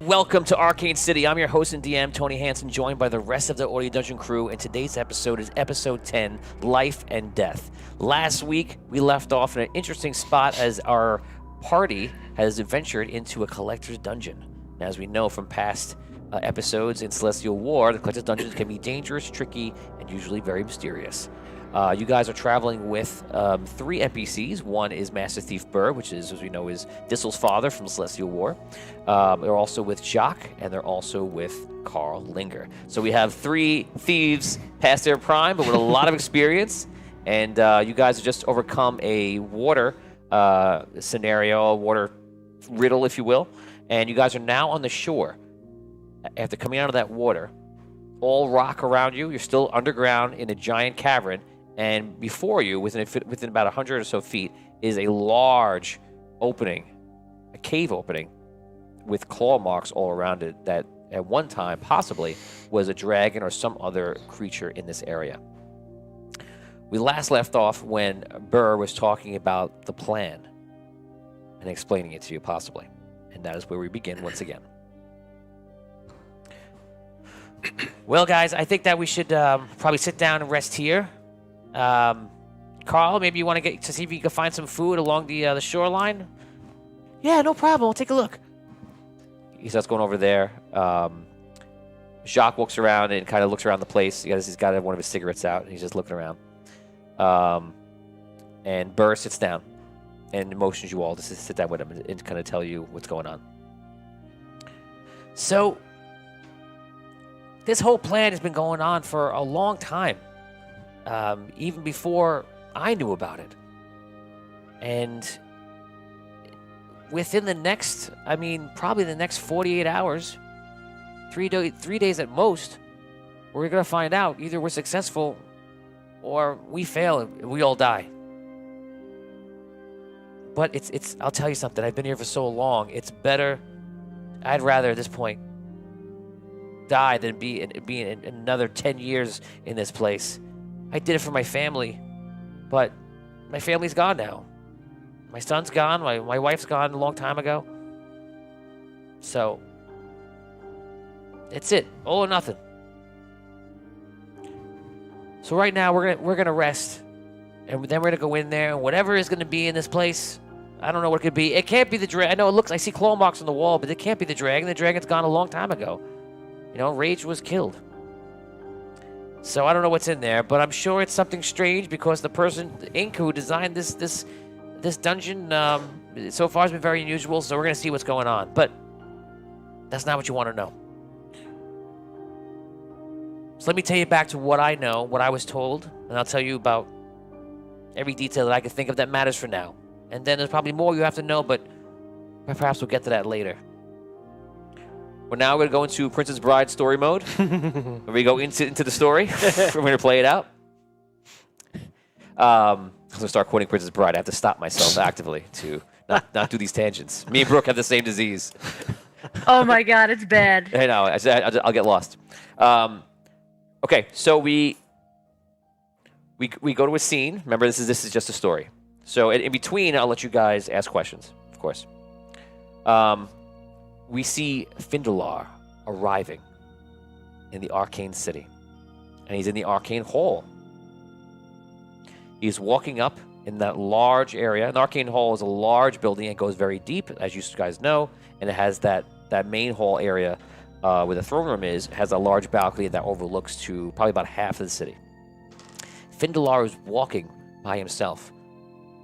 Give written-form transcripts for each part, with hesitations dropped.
Welcome to Arcane City. I'm your host and DM, Tony Hansen, joined by the rest of the Audio Dungeon crew, and today's episode is episode 10, Life and Death. Last week, we left off in an interesting spot as our party has ventured into a collector's dungeon. Now, as we know from past episodes in Celestial War, the collector's dungeons can be dangerous, tricky, and usually very mysterious. You guys are traveling with 3 NPCs. One is Master Thief Burr, which is, as we know, is Dissel's father from Celestial War. They're also with Jacques, and they're also with Carl Linger. So we have 3 thieves past their prime, but with a lot of experience. And you guys have just overcome a water scenario, a water riddle, if you will. And you guys are now on the shore. After coming out of that water, all rock around you. You're still underground in a giant cavern. And before you, within about 100 or so feet, is a large opening, a cave opening, with claw marks all around it that at one time possibly was a dragon or some other creature in this area. We last left off when Burr was talking about the plan and explaining it to you possibly. And that is where we begin once again. Well, guys, I think that we should probably sit down and rest here. Carl, maybe you want to get to see if you can find some food along the shoreline? Yeah, no problem. I'll take a look. He starts going over there. Jacques walks around and kind of looks around the place. He's got one of his cigarettes out, and he's just looking around. And Burr sits down and motions you all to sit down with him and kind of tell you what's going on. So, this whole plan has been going on for a long time. Even before I knew about it. And within the next, probably the next 48 hours, 3 days at most, we're going to find out either we're successful or we fail and we all die. But it's I'll tell you something, I've been here for so long, it's better, I'd rather at this point die than be in another 10 years in this place. I did it for my family, but my family's gone now. My son's gone, my wife's gone a long time ago. So, that's it, all or nothing. So right now, we're gonna rest, and then we're gonna go in there, and whatever is gonna be in this place, I don't know what it could be. It can't be the dragon. I know I see claw marks on the wall, but it can't be the dragon. The dragon's gone a long time ago. You know, Rage was killed. So I don't know what's in there, but I'm sure it's something strange because the person, Ink, who designed this dungeon, so far has been very unusual, so we're going to see what's going on. But that's not what you want to know. So let me tell you back to what I know, what I was told, and I'll tell you about every detail that I can think of that matters for now. And then there's probably more you have to know, but perhaps we'll get to that later. Well, now we're going to go into Princess Bride story mode. We go into the story. We're going to play it out. I'm going to start quoting Princess Bride. I have to stop myself actively to not do these tangents. Me and Brooke have the same disease. Oh my God, it's bad. I know. I'll get lost. Okay, so we go to a scene. Remember, this is just a story. So in between, I'll let you guys ask questions, of course. We see Findalar arriving in the Arcane City. And he's in the Arcane Hall. He's walking up in that large area. An Arcane Hall is a large building. It goes very deep, as you guys know. And it has that main hall area where the throne room is. It has a large balcony that overlooks to probably about half of the city. Findalar is walking by himself.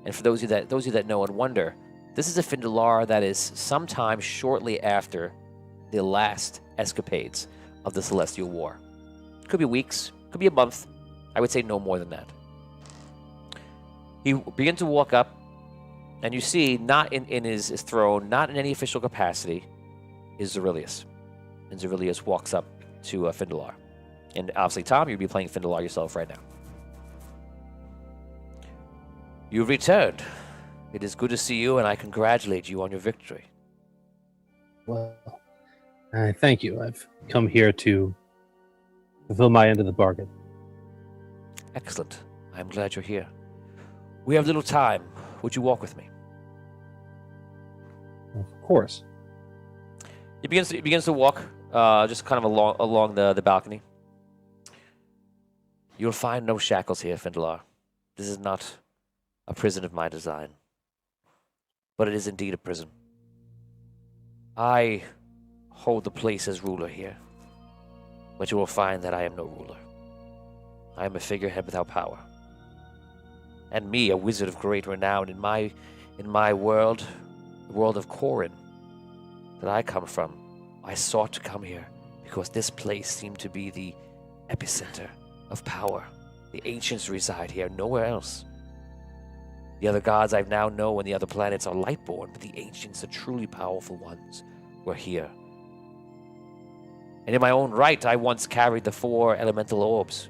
And for those of you that know and wonder, this is a Findalar that is sometime shortly after the last escapades of the Celestial War. Could be weeks, could be a month. I would say no more than that. He begins to walk up, and you see, not in his throne, not in any official capacity, is Zerilius. And Zerilius walks up to Findalar. And obviously, Tom, you'd be playing Findalar yourself right now. You've returned. It is good to see you, and I congratulate you on your victory. Well, thank you. I've come here to fulfill my end of the bargain. Excellent. I'm glad you're here. We have little time. Would you walk with me? Of course. He begins to walk, just kind of along the balcony. You'll find no shackles here, Findalar. This is not a prison of my design, but it is indeed a prison. I hold the place as ruler here, but you will find that I am no ruler. I am a figurehead without power. And me, a wizard of great renown in my world, the world of Corin, that I come from, I sought to come here because this place seemed to be the epicenter of power. The ancients reside here, nowhere else. The other gods I now know and the other planets are lightborn, but the ancients, the truly powerful ones, were here. And in my own right, I once carried the 4 elemental orbs.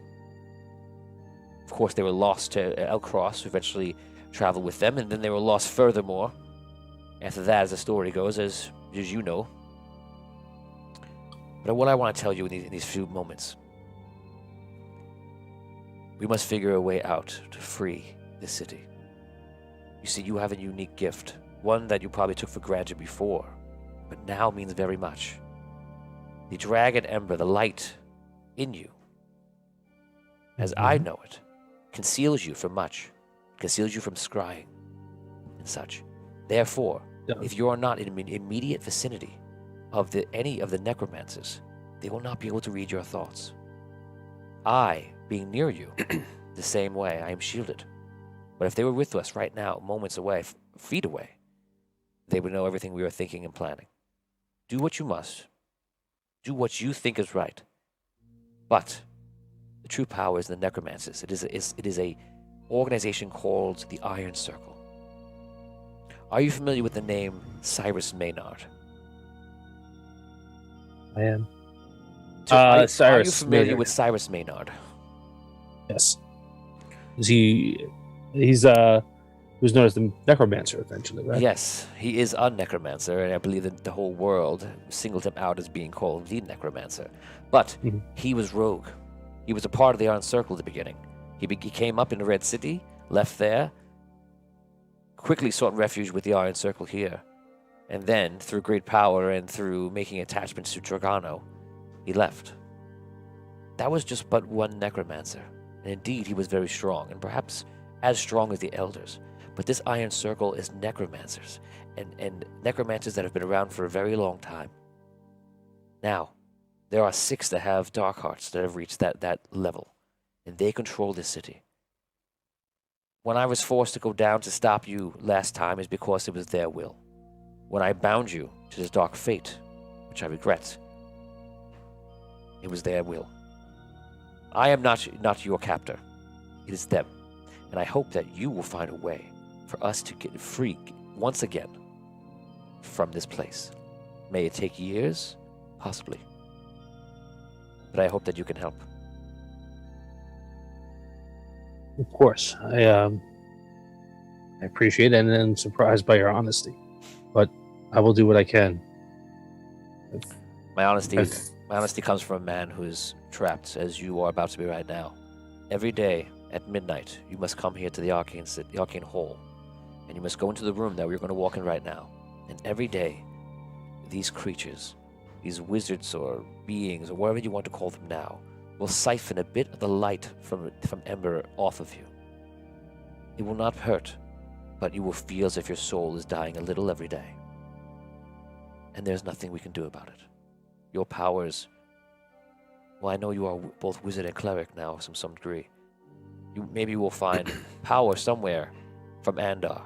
Of course, they were lost to Elcross, who eventually traveled with them, and then they were lost furthermore. After that, as the story goes, as you know. But what I want to tell you in these few moments, we must figure a way out to free this city. You see, you have a unique gift, one that you probably took for granted before, but now means very much. The dragon ember, the light in you, as I know it, conceals you from much, conceals you from scrying and such. Therefore, if you are not in immediate vicinity of any of the necromancers, they will not be able to read your thoughts. I, being near you, the same way, I am shielded. But if they were with us right now, moments away, feet away, they would know everything we are thinking and planning. Do what you must. Do what you think is right. But the true power is the necromancers. It is a organization called the Iron Circle. Are you familiar with the name Cyrus Maynard? I am. Are you Cyrus familiar Maynard. with Cyrus Maynard? Yes. He's who's known as the Necromancer eventually, right? Yes, he is a necromancer, and I believe that the whole world singled him out as being called the necromancer. But he was rogue. He was a part of the Iron Circle at the beginning. He came up in the Red City, left there, quickly sought refuge with the Iron Circle here, and then, through great power and through making attachments to Dragano, he left. That was just but one necromancer, and indeed he was very strong, and perhaps as strong as the Elders. But this Iron Circle is necromancers, and necromancers that have been around for a very long time. Now, there are 6 that have dark hearts that have reached that level, and they control this city. When I was forced to go down to stop you last time is because it was their will. When I bound you to this dark fate, which I regret, it was their will. I am not your captor. It is them. And I hope that you will find a way for us to get free once again from this place. May it take years, possibly. But I hope that you can help. Of course. I appreciate it and I'm surprised by your honesty. But I will do what I can. My honesty comes from a man who's trapped, as you are about to be right now. Every day at midnight, you must come here to the Arcane Hall, and you must go into the room that we're going to walk in right now. And every day, these creatures, these wizards or beings, or whatever you want to call them now, will siphon a bit of the light from Ember off of you. It will not hurt, but you will feel as if your soul is dying a little every day. And there's nothing we can do about it. Your powers, well, I know you are both wizard and cleric now to some degree. Maybe you will find power somewhere from Andar,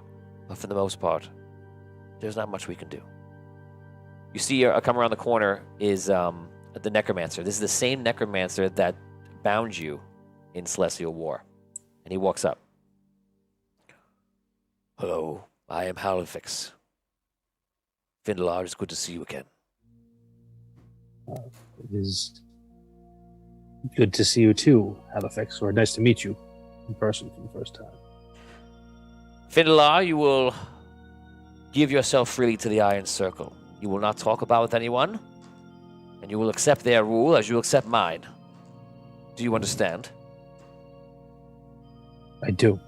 but for the most part, there's not much we can do. You see, come around the corner is the Necromancer. This is the same Necromancer that bound you in Celestial War. And he walks up. Hello, I am Halifix. Findalar, it's good to see you again. It is good to see you too, Halifax, or nice to meet you in person for the first time. Findalar, you will give yourself freely to the Iron Circle. You will not talk about with anyone, and you will accept their rule as you accept mine. Do you understand? I do.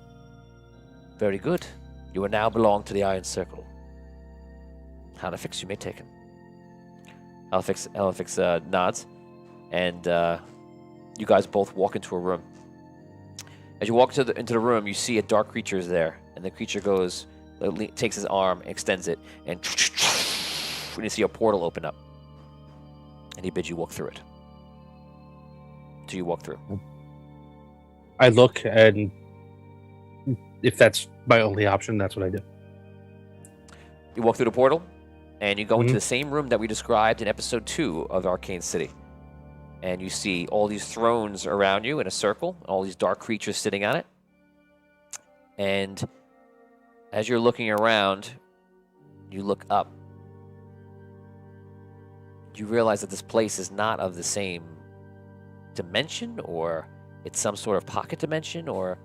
Very good. You will now belong to the Iron Circle. Halifax, you may take him. Alifix nods, and you guys both walk into a room. As you walk into the room, you see a dark creature is there, and the creature takes his arm, extends it, and you see a portal open up, and he bids you walk through it. So you walk through. I look, and if that's my only option, that's what I do. You walk through the portal, and you go into the same room that we described in episode 2 of Arcane City. And you see all these thrones around you in a circle, all these dark creatures sitting on it. And as you're looking around, you look up. You realize that this place is not of the same dimension, or it's some sort of pocket dimension, or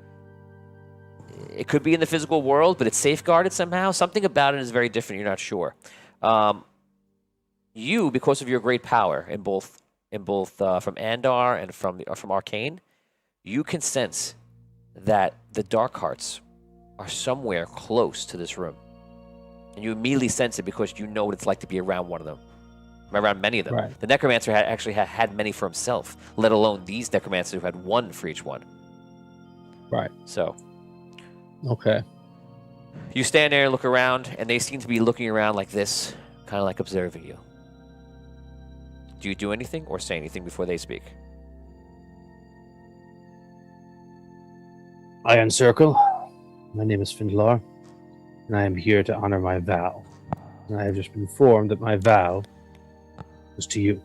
it could be in the physical world, but it's safeguarded somehow. Something about it is very different. You're not sure. You, because of your great power in both from Andar and from Arcane, you can sense that the Dark Hearts are somewhere close to this room, and you immediately sense it because you know what it's like to be around one of them, around many of them. Right. The Necromancer had many for himself, let alone these Necromancers who had one for each one. Right. So. Okay. You stand there and look around, and they seem to be looking around like this, kind of like observing you. Do you do anything or say anything before they speak? I encircle. My name is Findlar, and I am here to honor my vow. And I have just been informed that my vow was to you.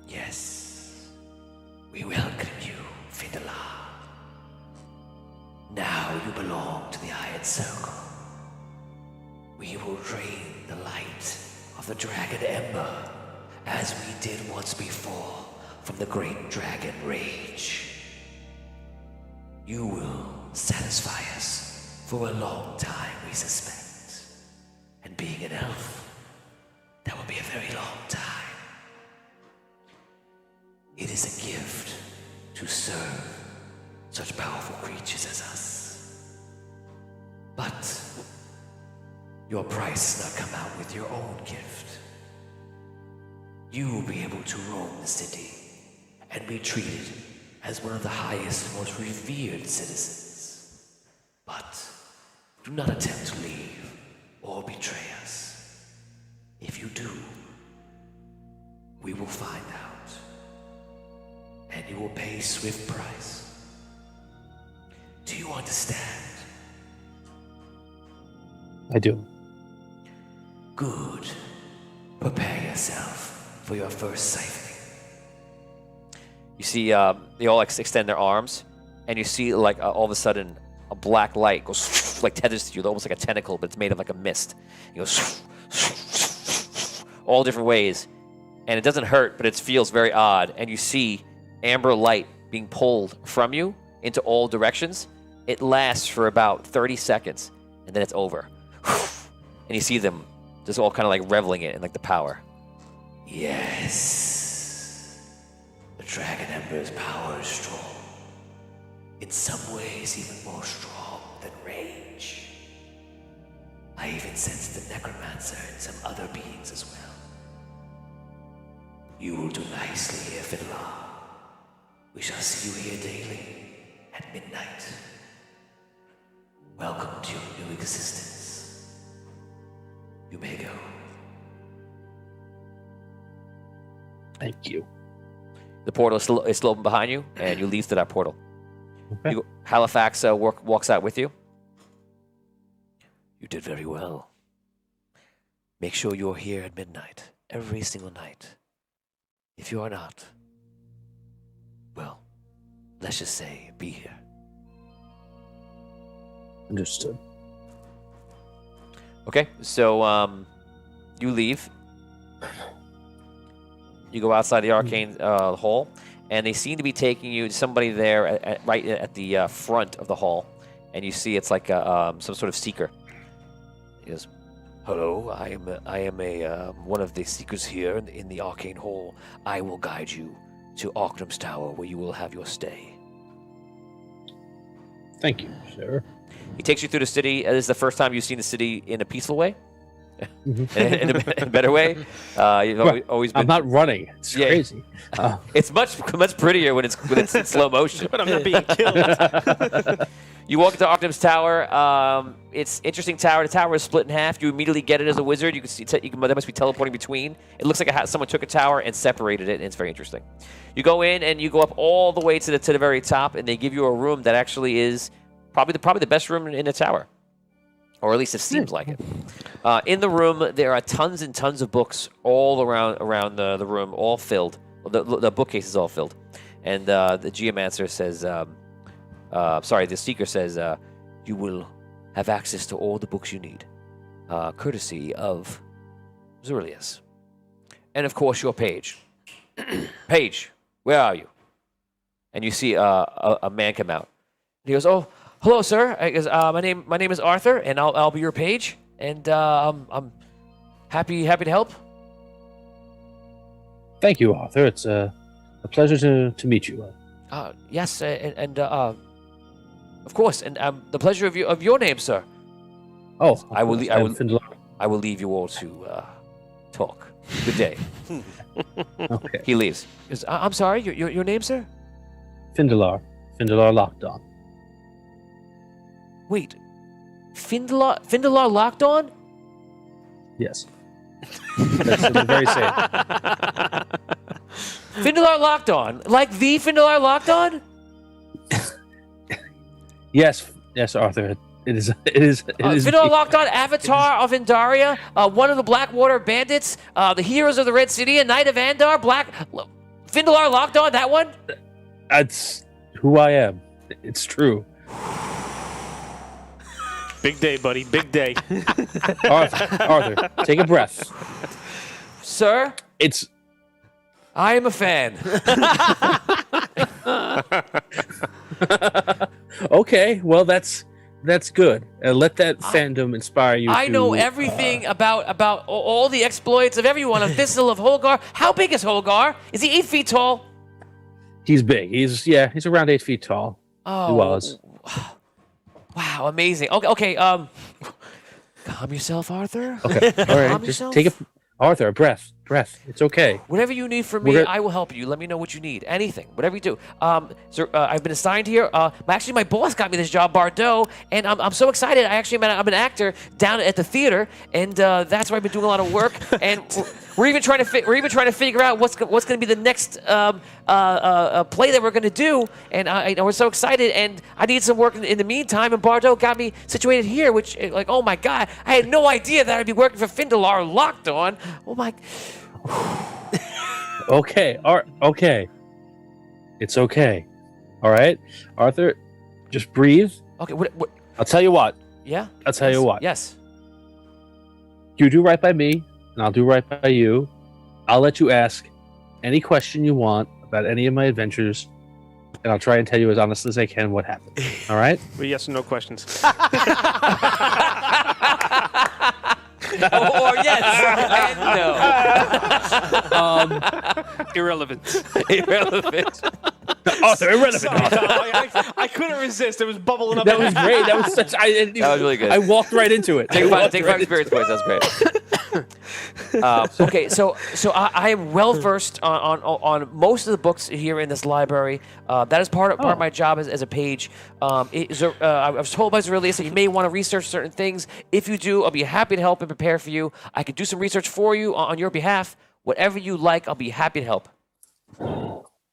Yes. We welcome you, Findlar. Now you belong to the Iron Circle. We will drain the light of the Dragon Ember, as we did once before from the great dragon Rage. You will satisfy us for a long time, we suspect. And being an elf, that will be a very long time. It is a gift to serve such powerful creatures as us. But your price does not come out with your own gift. You will be able to roam the city and be treated as one of the highest, most revered citizens. But do not attempt to leave or betray us. If you do, we will find out, and you will pay a swift price. Do you understand? I do. Good. Prepare yourself for your first siphoning. You see, they all extend their arms, and you see, like, all of a sudden, a black light goes, like, tethers to you, almost like a tentacle, but it's made of, like, a mist. It goes, all different ways, and it doesn't hurt, but it feels very odd, and you see amber light being pulled from you into all directions. It lasts for about 30 seconds, and then it's over. And you see them just all kind of, like, reveling it in, like, the power. Yes. The Dragon Ember's power is strong. In some ways, even more strong than Rage. I even sense the Necromancer and some other beings as well. You will do nicely here, Findlar. We shall see you here daily at midnight. Welcome to your new existence. You may go. Thank you. The portal is still open behind you, and you leave through that portal. Okay. Halifax walks out with you. You did very well. Make sure you're here at midnight, every single night. If you are not, well, let's just say, be here. Understood. Okay, so you leave. You go outside the arcane hall, and they seem to be taking you to somebody there right at the front of the hall, and you see it's like some sort of seeker. He goes, Hello, I am a one of the seekers here in the arcane hall. I will guide you to Arcanum's Tower, where you will have your stay. Thank you, sir. he takes you through the city. This is the first time you've seen the city in a peaceful way. in a better way. You've always been. I'm not running. It's crazy. It's much prettier when it's in slow motion. But I'm not being killed. You walk into Arctum's tower. It's interesting tower. The tower is split in half. You immediately get it as a wizard. You can see that must be teleporting between. It looks like someone took a tower and separated it, and it's very interesting. You go in and you go up all the way to the very top, and they give you a room that actually is probably the best room in the tower, or at least it seems like it. In the room, there are tons and tons of books all around the room, all filled. The bookcase is all filled, and the geomancer says. The seeker says, you will have access to all the books you need, courtesy of Zurlius. And of course, your page. Page, where are you? And you see a man come out. He goes, oh, hello, sir. He goes, my name is Arthur, and I'll be your page. And I'm happy to help. Thank you, Arthur. It's a pleasure to meet you. Yes, and of course, and the pleasure of your name, sir. Oh, I will Finlar. leave you all to talk. Good day. Okay. He leaves. He goes, I'm sorry, your name, sir? Finlar locked on. Wait, Findalar locked on? Yes. That's the very same. Findalar locked on, like the Findalar locked on? Yes, Arthur. It is. Findalar locked on, Avatar of Andaria, one of the Blackwater Bandits, the Heroes of the Red City, a Knight of Andar, Findalar locked on, that one? That's who I am. It's true. Big day, buddy. Big day. Arthur, take a breath. Sir? I am a fan. Okay, well that's good. Let that fandom inspire you. I know everything about all the exploits of everyone on Thistle of Holgar. How big is Holgar? Is he 8 feet tall? He's big. He's around 8 feet tall. Oh, he was. Wow, amazing. Okay. Calm yourself, Arthur. Okay, all right. Calm Just yourself. take a breath. It's okay. Whatever you need from me, I will help you. Let me know what you need. Anything, whatever you do. Sir, I've been assigned here. Actually, my boss got me this job, Bardot, and I'm so excited. I'm an actor down at the theater, and that's where I've been doing a lot of work. And we're even trying to figure out what's going to be the next play that we're going to do. And we're so excited. And I need some work in the meantime. And Bardot got me situated here, which oh my God, I had no idea that I'd be working for Findalar locked on. Oh my. Okay. Okay. It's okay. All right, Arthur, just breathe. Okay. What? I'll tell you what. Yeah. I'll tell you what. Yes. You do right by me, and I'll do right by you. I'll let you ask any question you want about any of my adventures, and I'll try and tell you as honestly as I can what happened. All right? Yes or no questions. Or yes and no. Irrelevant. Irrelevant. Arthur, irrelevant. Sorry, I couldn't resist. It was bubbling up. That was great. That was such. That was really good. I walked right into it. Take five experience points. That's great. Okay, so I am well versed on most of the books here in this library. That is part of my job as a page. I was told by Zurlius that you may want to research certain things. If you do, I'll be happy to help and prepare for you. I could do some research for you on your behalf. Whatever you like, I'll be happy to help.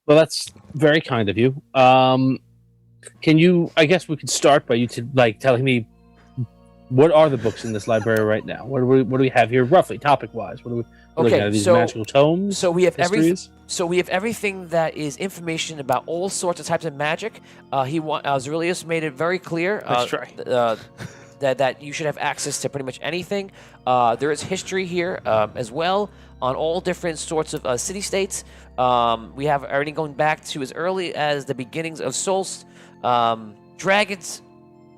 Well, that's very kind of you. Can you? I guess we could start by you telling me what are the books in this library right now. What do we have here, roughly, topic-wise? What are we looking at? Are these magical tomes? So we have histories? everything that is information about all sorts of types of magic. Zurlius made it very clear. Let's try. That you should have access to pretty much anything. There is history here as well on all different sorts of city-states. We have everything going back to as early as the beginnings of Solst, dragons.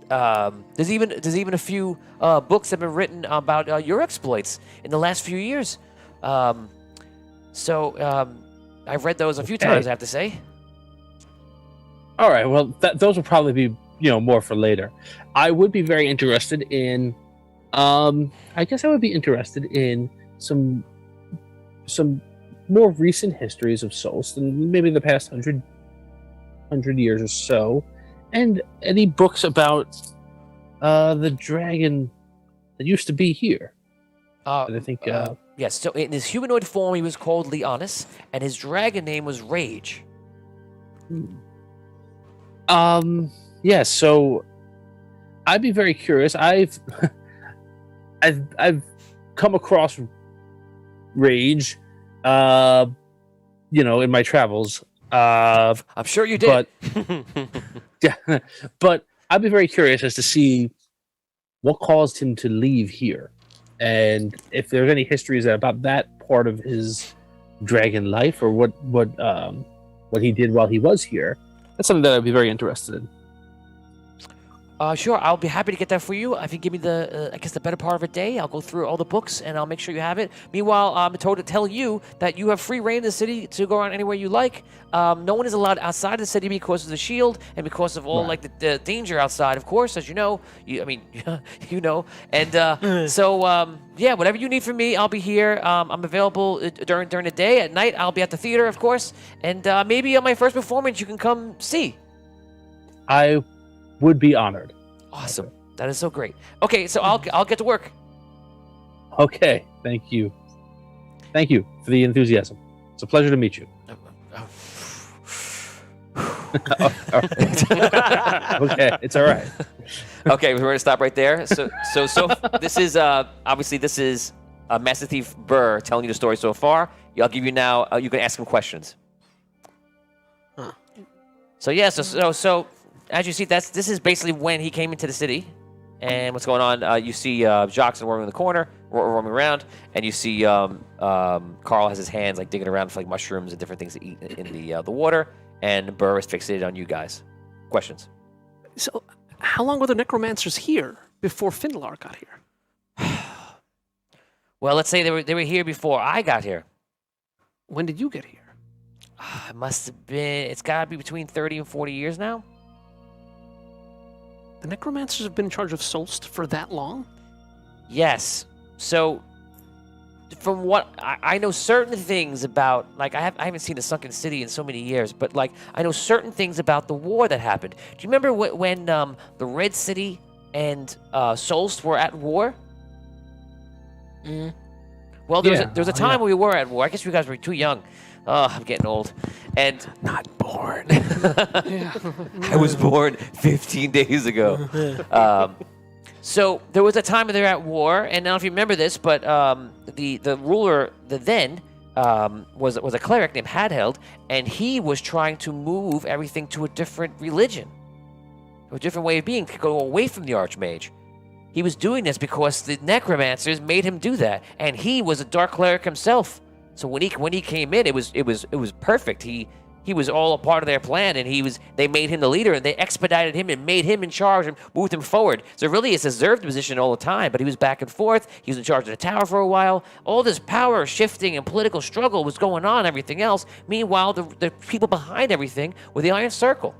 There's even a few books that have been written about your exploits in the last few years. I've read those a few times, I have to say. All right. Well, those will probably be more for later. I would be very interested in I guess I would be interested in some more recent histories of Solst, and maybe the past 100 years or so, and any books about the dragon that used to be here. And I think Yes, so in his humanoid form, he was called Leonis, and his dragon name was Rage. yeah, so I'd be very curious. I've come across Rage, in my travels. I'm sure you did. Yeah, but I'd be very curious as to see what caused him to leave here, and if there's any histories about that part of his dragon life, or what he did while he was here. That's something that I'd be very interested in. Sure, I'll be happy to get that for you. If you give me the better part of a day, I'll go through all the books and I'll make sure you have it. Meanwhile, I'm told to tell you that you have free reign in the city to go around anywhere you like. No one is allowed outside the city because of the shield and because of all the danger outside, of course, as you know. You know. And so whatever you need from me, I'll be here. I'm available during the day. At night, I'll be at the theater, of course. And maybe on my first performance, you can come see. I would be honored. Awesome. That is so great. Okay, so I'll get to work. Okay, thank you. Thank you for the enthusiasm. It's a pleasure to meet you. Okay, it's all right. Okay, we're gonna stop right there. So this is obviously this is Master Thief Burr telling you the story so far. I'll give you now. You can ask him questions. Huh. So yeah, so as you see, this is basically when he came into the city, and what's going on. You see Jacques and Worm in the corner, roaming around, and you see Carl has his hands like digging around for like mushrooms and different things to eat in the water, and Burr is fixated on you guys. Questions? So, how long were the necromancers here before Finlar got here? Well, let's say they were here before I got here. When did you get here? It must have been. It's got to be between 30 and 40 years now. The necromancers have been in charge of Solst for that long? Yes. So, from what I know, certain things about, like, I haven't seen the Sunken City in so many years, but like I know certain things about the war that happened. Do you remember when the Red City and Solst were at war? Well, there was a time when we were at war. I guess you guys were too young. Oh, I'm getting old. And Not born. I was born 15 days ago. So there was a time when they were at war, and I don't know if you remember this, but the ruler then was a cleric named Hadheld, and he was trying to move everything to a different religion, a different way of being, to go away from the Archmage. He was doing this because the necromancers made him do that, and he was a dark cleric himself. So when he came in, it was perfect. He was all a part of their plan, and they made him the leader, and they expedited him and made him in charge and moved him forward. So really, it's a reserved position all the time. But he was back and forth. He was in charge of the tower for a while. All this power shifting and political struggle was going on. Everything else. Meanwhile, the people behind everything were the Iron Circle.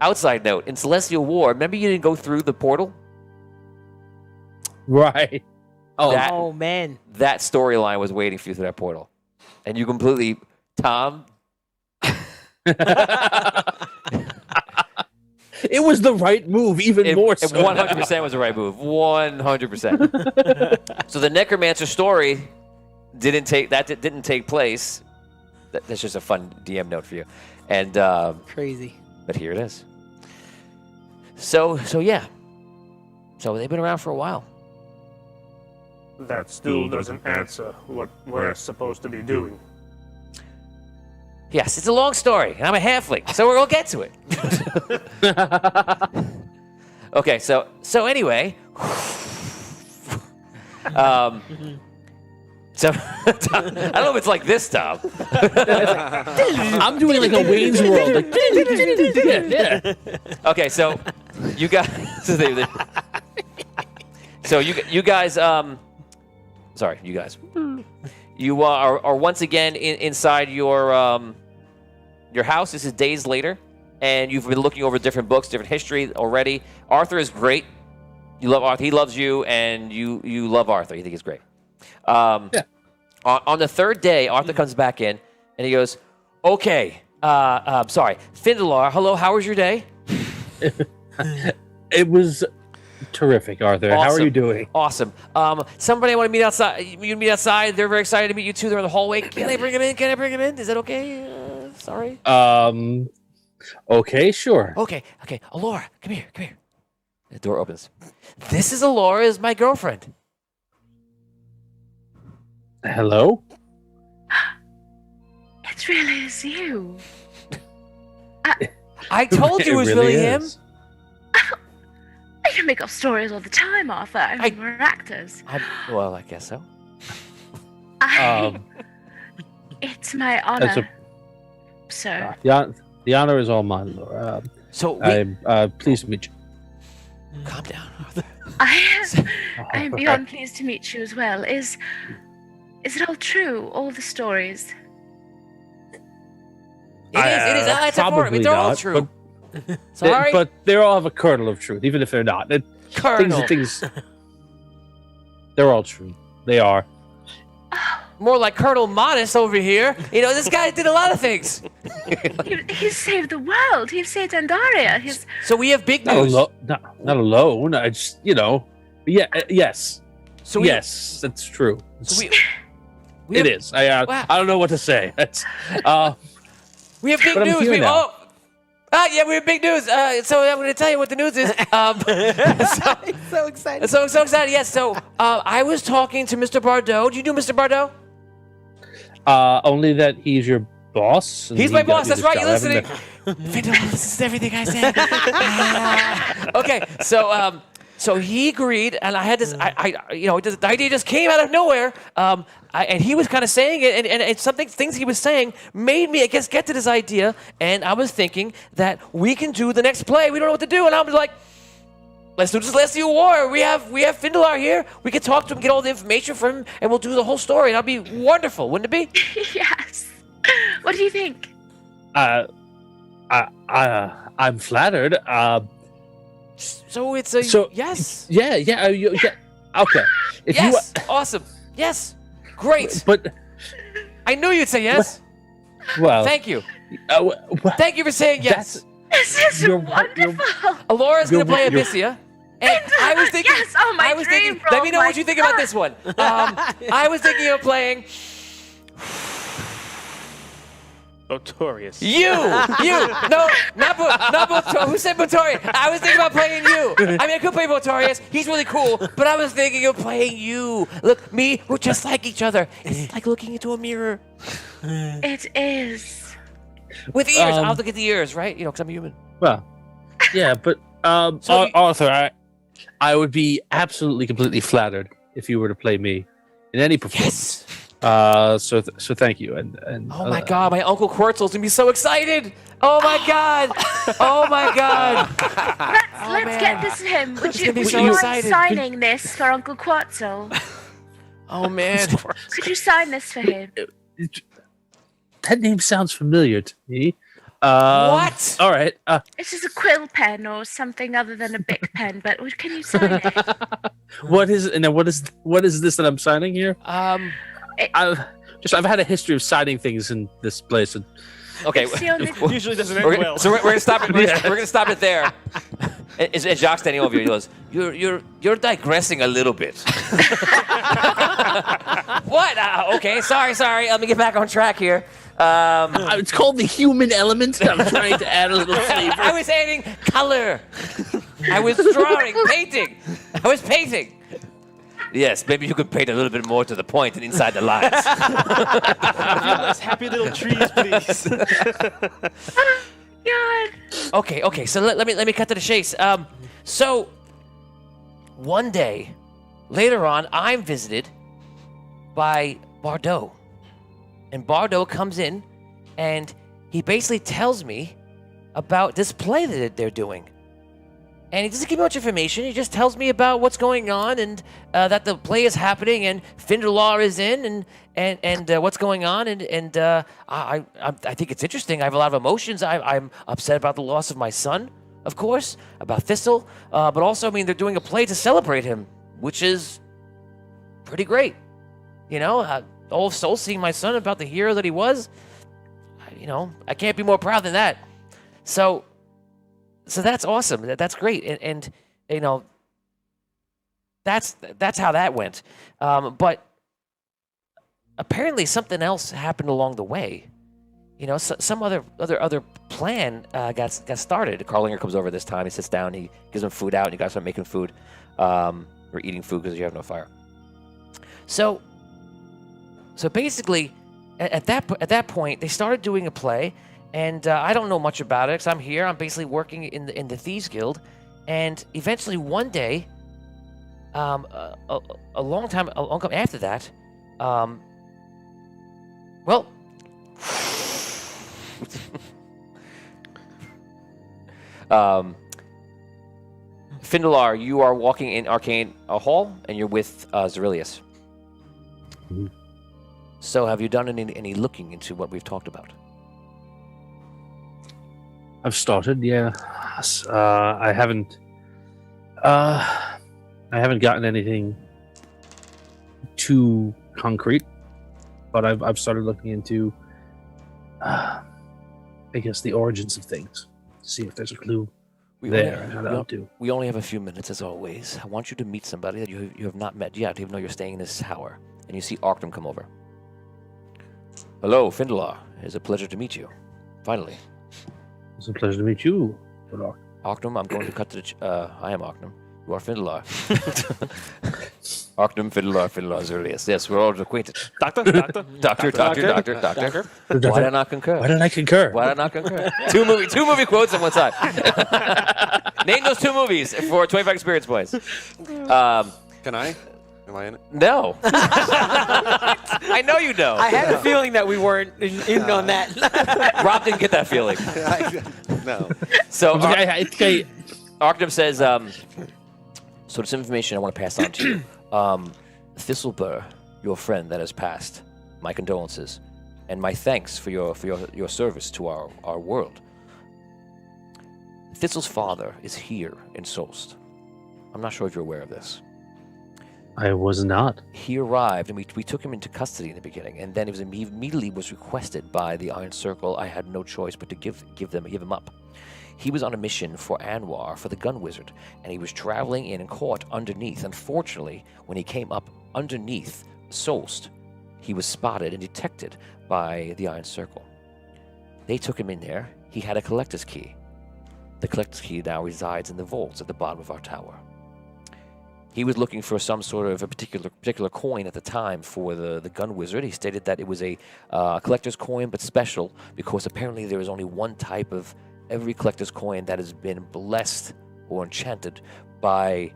Outside note: in Celestial War, remember you didn't go through the portal? Right. Oh man. That storyline was waiting for you through that portal, and you completely, Tom. It was the right move, even more so. 100% was the right move. 100%. So the Necromancer story didn't take place. That's just a fun DM note for you, and Crazy. but here it is. So yeah. So they've been around for a while. That still doesn't answer what we're supposed to be doing. Yes, it's a long story, and I'm a halfling, so we'll get to it. Okay, so anyway, so I don't know if it's like this, Tom. I'm doing like a Wayne's World. Like, yeah. Okay, so you guys, you guys, sorry, you guys, you are once again inside your house. This is days later, and you've been looking over different books, different history already. Arthur is great. You love Arthur. He loves you, and you love Arthur. You think he's great. Yeah. On the third day, Arthur comes back in, and he goes, "Okay, sorry, Findelar. Hello. How was your day?" It was terrific, Arthur. How are Awesome. you doing? Awesome. Somebody I want to meet outside. You meet outside. They're very excited to meet you too. They're in the hallway. Can I bring him in? Can I bring him in? Is that okay? Sorry. Okay, sure. Okay. Alora, come here. The door opens. This is Alora, is my girlfriend. Hello? It really is you. I told you it was really him. is. I can make up stories all the time, Arthur. We're actors. Well, I guess so. It's my That's honor, sir. The honor is all mine, Laura. So I'm pleased to meet you. calm down, Arthur. I'm beyond pleased to meet you as well. Is it all true? All the stories? It is. I like to for it. They're all true. Sorry, But they all have a kernel of truth, even if they're not. Colonel. Things, they're all true. They are. More like Colonel Modest over here. You know, this guy did a lot of things. He's saved the world. He's saved Andaria. So we have big Not, news. not alone. I just, yeah, yes. So Yes, that's true. So It we have, is. I don't know what to say. It's, We have big But I'm news. here now. Yeah, we have big news. So I'm going to tell you what the news is. So excited. So excited. Yes. So I was talking to Mr. Bardot. Do you know Mr. Bardot? only that he's your boss. and He's he my got boss. you That's this right. job. You're I haven't listening. Findelar listens to everything I say. Okay. So he agreed, and I had this. The idea just came out of nowhere. And he was kind of saying it, and things he was saying made me, I guess, get to this idea. And I was thinking that we can do the next play. We don't know what to do, and I was like, let's do this. Let's do a war. We have Findelar here. We can talk to him, get all the information from him, and we'll do the whole story. That'll be wonderful, wouldn't it be? Yes. What do you think? I'm flattered. So it's a So- yes. Yeah. Okay. If Yes. Awesome. Yes. Great. But I knew you'd say yes. well, Thank you. well, Thank you for saying yes. This is You're- wonderful. Alora's going to play you're- Abyssia. And I was thinking, Yes, oh, my I was dream thinking, let role, me know my what you think about this one. I was thinking of playing Notorious. you. No, not Botorius. Who said Botorius? I was thinking about playing you. I mean, I could play Botorius. He's really cool, but I was thinking of playing you. Look, me, we're just like each other. It's like looking into a mirror It is. with ears. I'll look at the ears, right? Because I'm a human. well, yeah, but So you- Arthur, I would be absolutely completely flattered if you were to play me in any performance. Yes. So thank you. And Oh my God, my Uncle Quetzal's gonna be so excited. Oh my God. Oh my God. Let's get this to him. Would you, gonna be would so you mind excited. signing this for Uncle Quetzal? Oh man. Could you sign this for him? That name sounds familiar to me. What? All right. It's just a quill pen or something other than a Bic pen, but can you sign it? What is this that I'm signing here? I've had a history of signing things in this place. And Okay. It's the only- Usually doesn't end We're well. gonna, so we're gonna stop it. We're gonna stop it there. And Jacques standing over you, he goes, "You're digressing a little bit." What? Okay, sorry. Let me get back on track here. it's called the human element. I'm trying to add a little flavor. I was adding color. I was drawing, painting. I was painting. Yes, maybe you could paint a little bit more to the point and inside the lines. Those happy little trees, please. God. Okay. So let me cut to the chase. So one day later on, I'm visited by Bardot, and Bardot comes in, and he basically tells me about this play that they're doing. And he doesn't give me much information. He just tells me about what's going on and that the play is happening and Findelar is in and what's going on. And I think it's interesting. I have a lot of emotions. I'm upset about the loss of my son, of course, about Thistle, but also, I mean, they're doing a play to celebrate him, which is pretty great. All of Seoul seeing my son about the hero that he was, I can't be more proud than that. So that's awesome. That's great, and that's how that went. But apparently something else happened along the way. Some other plan got started. Carlinger comes over this time. He sits down. He gives him food out, and you guys start making food or eating food because you have no fire. So basically, at that point, they started doing a play, and I don't know much about it because I'm here. I'm basically working in the Thieves Guild, and eventually one day, a long time after that, well. Findalar, you are walking in Arcane Hall, and you're with Zerilius. Mm-hmm. So, have you done any looking into what we've talked about? I've started, yeah. I haven't gotten anything too concrete, but I've started looking into, I guess, the origins of things. See if there's a clue there and how that would do. We only have a few minutes, as always. I want you to meet somebody that you have not met yet, even though you're staying in this tower. And you see Arcane come over. Hello, Findalar. It's a pleasure to meet you. Finally. It's a pleasure to meet you, Findalar. Arcane, I'm going to cut to the... I am Arcane. You are Findalar. Arcane, Findalar, Zerilius. Yes, we're all acquainted. Doctor. Why did I not concur? Why did I concur? Why did I not concur? two movie quotes on one side. Name those 2 movies for 25 experience points. Can I? Am I in it? No. I know you know. I had a feeling that we weren't in on that. Rob didn't get that feeling. No. So I Arcane says, so this information I want to pass on to you. Thistlebur, your friend that has passed, my condolences, and my thanks for your service to our world. Thistle's father is here in Solst. I'm not sure if you're aware of this. I was not. He arrived, and we took him into custody in the beginning, and then he immediately was requested by the Iron Circle. I had no choice but to give him up. He was on a mission for Anwar, for the Gun Wizard, and he was traveling in and caught underneath. Unfortunately, when he came up underneath Solst, he was spotted and detected by the Iron Circle. They took him in there. He had a collector's key. The collector's key now resides in the vaults at the bottom of our tower. He was looking for some sort of a particular coin at the time for the Gun Wizard. He stated that it was a collector's coin, but special, because apparently there is only one type of every collector's coin that has been blessed or enchanted by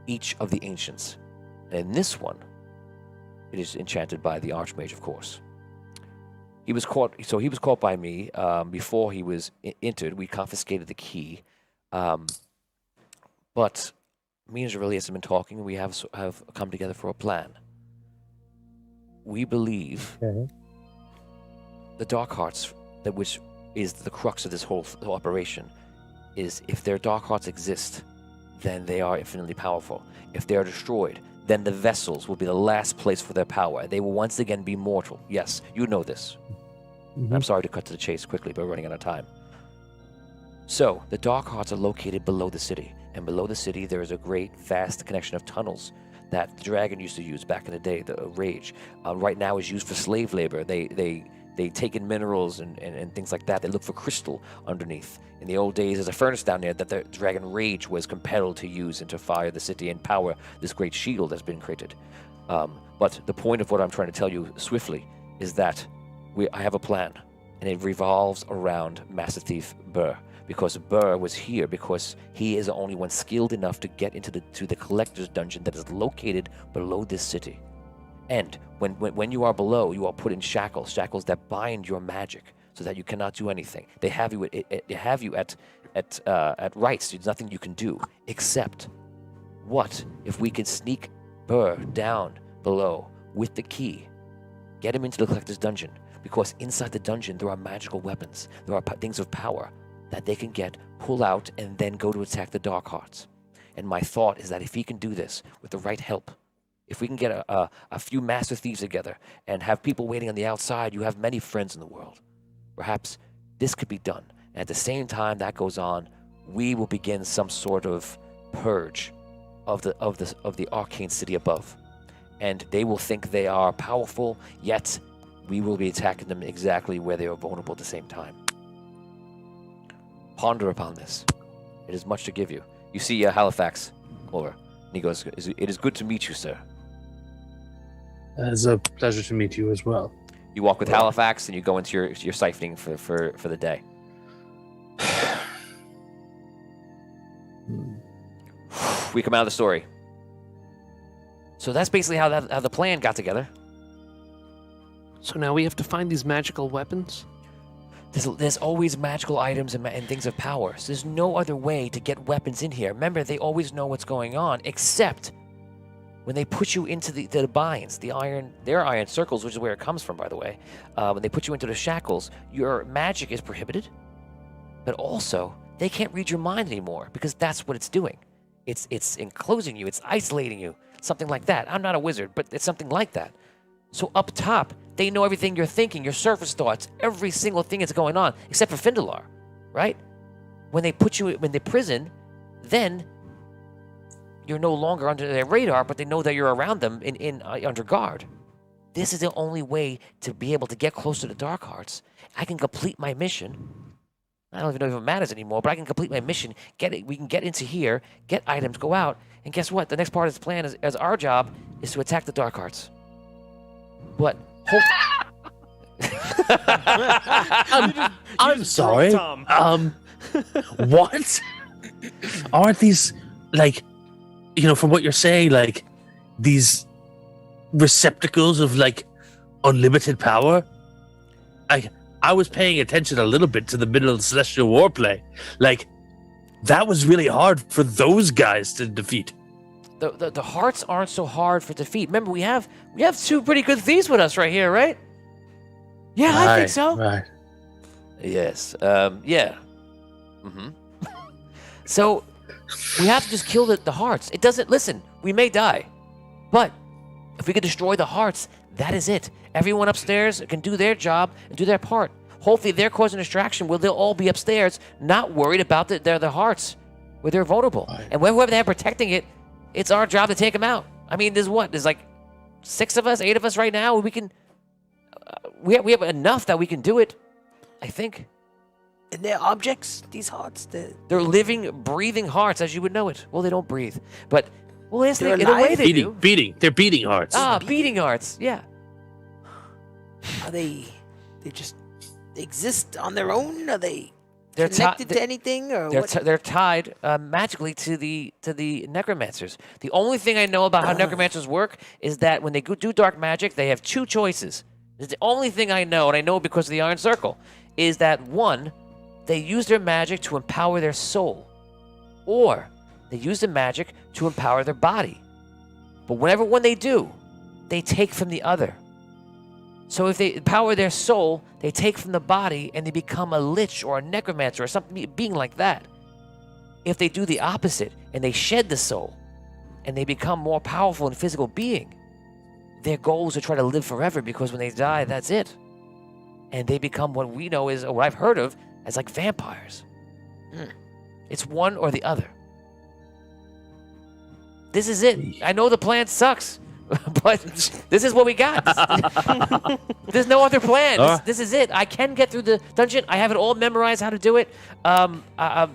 each of the ancients. And this one, it is enchanted by the Archmage, of course. He was caught by me before he was entered. We confiscated the key. But me and Zerilius have been talking, and we have come together for a plan. We believe the Dark Hearts, which is the crux of this whole operation, is if their Dark Hearts exist, then they are infinitely powerful. If they are destroyed, then the vessels will be the last place for their power. They will once again be mortal. Yes, you know this. Mm-hmm. I'm sorry to cut to the chase quickly, but we're running out of time. So, the Dark Hearts are located below the city. And below the city, there is a great, vast connection of tunnels that the dragon used to use back in the day, the Rage. Right now is used for slave labor. They take in minerals and things like that. They look for crystal underneath. In the old days, there's a furnace down there that the dragon Rage was compelled to use and to fire the city and power this great shield that's been created. But the point of what I'm trying to tell you swiftly is that I have a plan, and it revolves around Master Thief Burr. Because Burr was here because he is the only one skilled enough to get into the collector's dungeon that is located below this city. And when you are below, you are put in shackles that bind your magic so that you cannot do anything. They have you at rights. There's nothing you can do except what if we could sneak Burr down below with the key, get him into the collector's dungeon, because inside the dungeon there are magical weapons, there are things of power. that they can pull out, and then go to attack the Dark Hearts. And my thought is that if he can do this with the right help, if we can get a few master thieves together and have people waiting on the outside, you have many friends in the world. Perhaps this could be done. And at the same time that goes on, we will begin some sort of purge of the Arcane city above. And they will think they are powerful, yet we will be attacking them exactly where they are vulnerable at the same time. Ponder upon this. It is much to give you. You see Halifax over. And he goes, "It is good to meet you, sir." It's a pleasure to meet you as well. You walk with Halifax and you go into your siphoning for the day. We come out of the story. So that's basically how the plan got together. So now we have to find these magical weapons? There's always magical items and things of power. So there's no other way to get weapons in here. Remember, they always know what's going on, except when they put you into the binds, their iron circles, which is where it comes from, by the way. When they put you into the shackles, your magic is prohibited, but also they can't read your mind anymore because that's what it's doing. It's enclosing you, it's isolating you, something like that. I'm not a wizard, but it's something like that. So up top, they know everything you're thinking, your surface thoughts, every single thing that's going on, except for Findalar, right? When they put you in the prison, then you're no longer under their radar, but they know that you're around them under guard. This is the only way to be able to get close to the Dark Hearts. I can complete my mission. I don't even know if it matters anymore, but I can complete my mission. We can get into here, get items, go out, and guess what? The next part of this plan is our job is to attack the Dark Hearts. But I'm sorry. What? Aren't these like, from what you're saying, like these receptacles of like unlimited power? I was paying attention a little bit to the middle of the Celestial Warplay. Like, that was really hard for those guys to defeat. The hearts aren't so hard for defeat. Remember, we have two pretty good thieves with us right here, right? Yeah, I think so. Right. Yes. Yeah. Mm-hmm. So we have to just kill the hearts. It doesn't. Listen, we may die, but if we can destroy the hearts, that is it. Everyone upstairs can do their job and do their part. Hopefully, they're causing distraction. They'll all be upstairs, not worried about their hearts, where they're vulnerable. Right. And whoever they're protecting it, it's our job to take them out. I mean, there's like 8 of us right now. We can. We have enough that we can do it. I think. And they're objects. These hearts. They're living, breathing hearts, as you would know it. Well, they don't breathe, but yes, they're in a way they do. Beating. They're beating hearts. Beating hearts. Yeah. Are they just exist on their own? Are they connected to anything, or they're tied magically to the necromancers. The only thing I know about how necromancers work is that when they do dark magic, they have two choices. It's the only thing I know, and I know because of the Iron Circle, is that one, they use their magic to empower their soul, or they use the magic to empower their body. But whenever one they do, they take from the other. So if they empower their soul, they take from the body and they become a lich or a necromancer or something being like that. If they do the opposite and they shed the soul and they become more powerful and physical being, their goal is to try to live forever, because when they die, that's it. And they become what we know is, or what I've heard of, as like vampires. It's one or the other. This is it. I know the plan sucks. But this is what we got. There's no other plan. This is it. I can get through the dungeon. I have it all memorized how to do it. I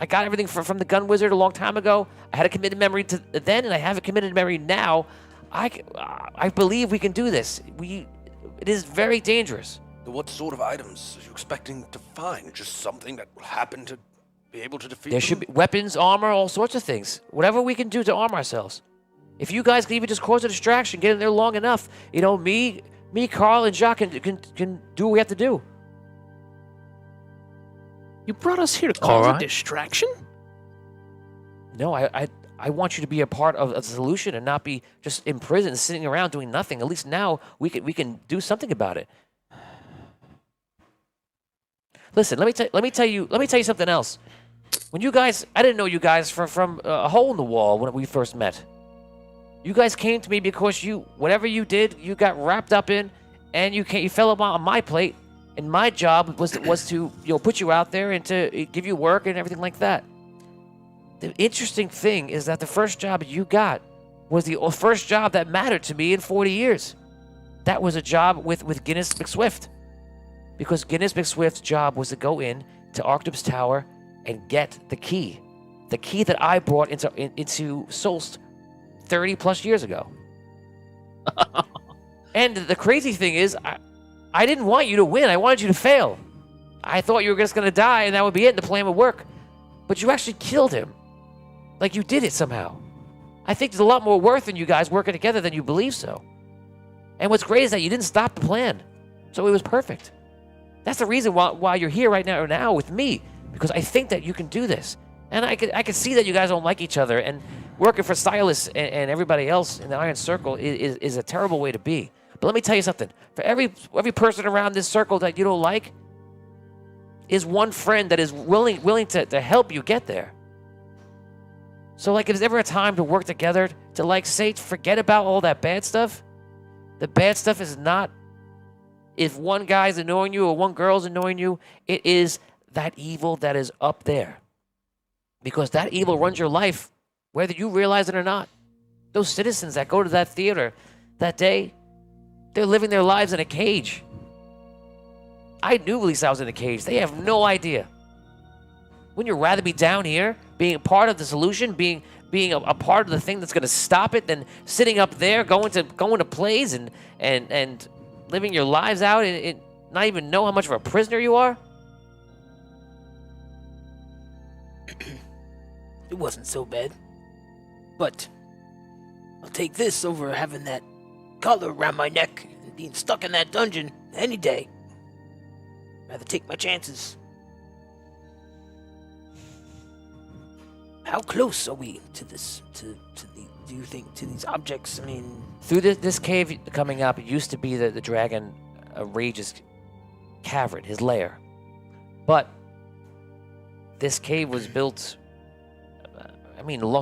got everything from the gun wizard a long time ago. I had a committed memory to then, and I have a committed memory now. I believe we can do this. It is very dangerous. What sort of items are you expecting to find? Just something that will happen to be able to defeat There should be weapons, armor, all sorts of things. Whatever we can do to arm ourselves. If you guys can even just cause a distraction, get in there long enough, me, Carl, and Jacques can do what we have to do. You brought us here to cause a distraction? No, I want you to be a part of the solution and not be just in prison, sitting around doing nothing. At least now we can do something about it. Listen, let me tell you something else. When you guys, I didn't know you guys from a hole in the wall when we first met. You guys came to me because whatever you did, you got wrapped up in, and you fell on my plate, and my job was to put you out there and to give you work and everything like that. The interesting thing is that the first job you got was the first job that mattered to me in 40 years. That was a job with Guinness McSwift. Because Guinness McSwift's job was to go in to Arctop's Tower and get the key that I brought into Solst 30 plus years ago. And the crazy thing is, I didn't want you to win. I wanted you to fail. I thought you were just going to die and that would be it and the plan would work. But you actually killed him. Like you did it somehow. I think there's a lot more worth in you guys working together than you believe so. And what's great is that you didn't stop the plan. So it was perfect. That's the reason why you're here right now with me, because I think that you can do this. And I could see that you guys don't like each other, and working for Silas and everybody else in the Iron Circle is a terrible way to be. But let me tell you something. For every person around this circle that you don't like is one friend that is willing to help you get there. So like if there's ever a time to work together, to forget about all that bad stuff, the bad stuff is not if one guy's annoying you or one girl's annoying you, it is that evil that is up there. Because that evil runs your life, whether you realize it or not. Those citizens that go to that theater that day, they're living their lives in a cage. I knew at least I was in a cage. They have no idea. Wouldn't you rather be down here, being a part of the solution, being a part of the thing that's going to stop it, than sitting up there, going to plays and living your lives out and not even know how much of a prisoner you are? It wasn't so bad. But I'll take this over having that collar around my neck and being stuck in that dungeon any day. Rather take my chances. How close are we to this? Do you think to these objects? I mean, through this cave coming up, it used to be the dragon Rage's cavern, his lair. But this cave was built,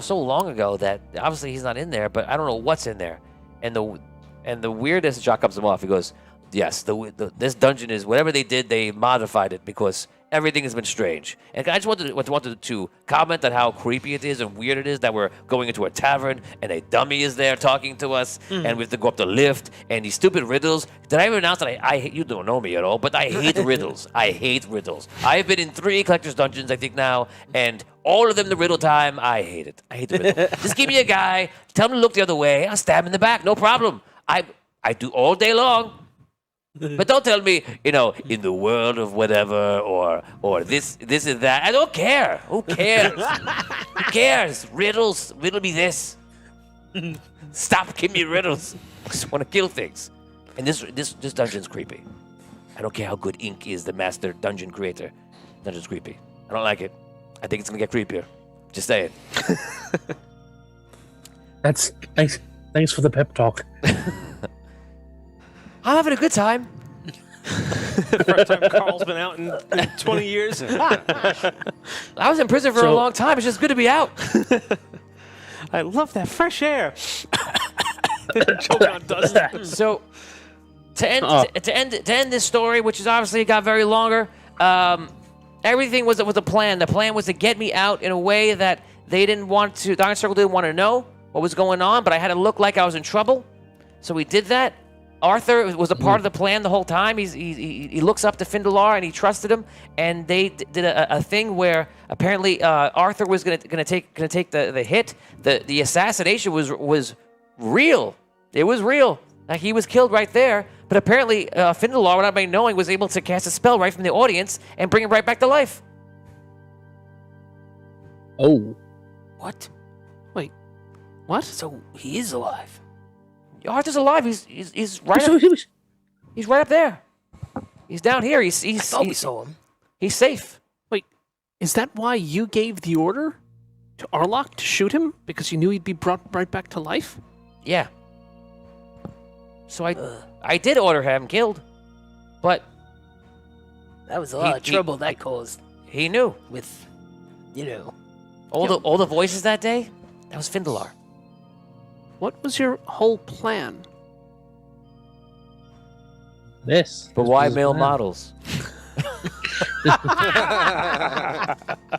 so long ago that obviously he's not in there. But I don't know what's in there. And the weirdest, Jock comes him off. He goes, "Yes, this dungeon is whatever they did. They modified it because everything has been strange." And I just wanted to comment on how creepy it is and weird it is that we're going into a tavern and a dummy is there talking to us, and we have to go up the lift and these stupid riddles. Did I ever announce that I hate, you don't know me at all, but I hate riddles. I hate riddles. I've been in 3 collector's dungeons, I think now, and all of them the riddle time. I hate it. I hate the riddle. Just give me a guy, tell him to look the other way, I'll stab him in the back, no problem. I do all day long. But don't tell me, in the world of whatever, or this is that. I don't care. Who cares? Who cares? Riddles. Riddle me this. Stop giving me riddles. I just want to kill things. And this dungeon's creepy. I don't care how good Ink is, the master dungeon creator. Dungeon's creepy. I don't like it. I think it's gonna get creepier. Just saying. That's thanks for the pep talk. I'm having a good time. First time Carl's been out in 20 years. I was in prison for a long time. It's just good to be out. I love that fresh air. Choke on dust. So, to end this story, which is obviously got very longer, everything was a plan. The plan was to get me out in a way that the Iron Circle didn't want to know what was going on, but I had to look like I was in trouble. So we did that. Arthur was a part of the plan the whole time. He looks up to Findalar and he trusted him. And they did a thing where apparently Arthur was gonna take the hit. The assassination was real. It was real. Like he was killed right there. But apparently Findalar, without anybody knowing, was able to cast a spell right from the audience and bring him right back to life. Oh. what? Wait, what? So he is alive. Arthur's alive. He's right up. He's right up there. He's down here. I thought we saw him. He's safe. Wait, is that why you gave the order to Arlok to shoot him? Because you knew he'd be brought right back to life? Yeah. So I did order him killed, but That was a lot of trouble that caused He knew. with, you know. All the voices that day, that was Findalar. What was your whole plan? This. But This why was male planned. models?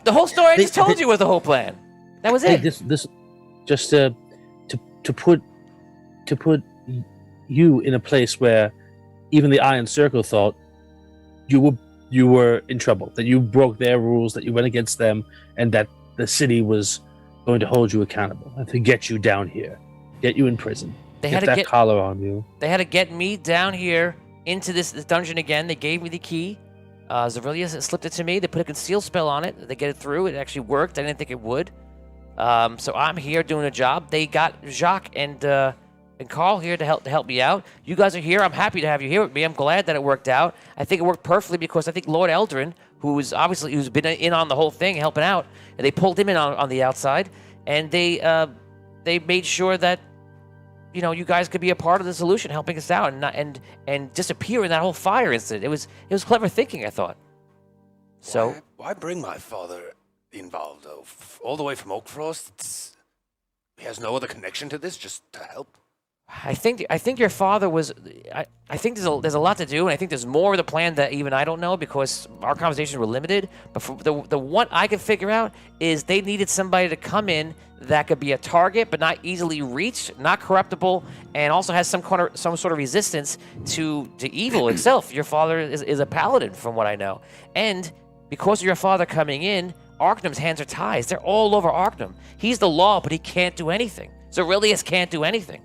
The whole story I just told you was the whole plan. That was Hey, it. this just to put you in a place where even the Iron Circle thought you were in trouble, that you broke their rules, that you went against them, and that the city was going to hold you accountable and to get you down here, get you in prison, They get had to that get collar on you. They had to get me down here into this dungeon again. They gave me the key. Zerilius slipped it to me. They put a conceal spell on it. They get it through. It actually worked. I didn't think it would. So I'm here doing a job. They got Jacques and Carl here to help me out. You guys are here. I'm happy to have you here with me. I'm glad that it worked out. I think it worked perfectly because I think Lord Eldrin, who's been in on the whole thing, helping out, and they pulled him in on the outside, and they made sure that you guys could be a part of the solution, helping us out, and disappear in that whole fire incident. It was clever thinking, I thought. So Why bring my father involved, though? All the way from Oakfrost? He has no other connection to this, just to help? I think your father was. I think there's a lot to do, and I think there's more of the plan that even I don't know because our conversations were limited. But for the one I could figure out is they needed somebody to come in that could be a target, but not easily reached, not corruptible, and also has some sort of resistance to evil itself. Your father is a paladin, from what I know, and because of your father coming in, Arcanum's hands are tied. They're all over Arcanum. He's the law, but he can't do anything. Zerilius can't do anything.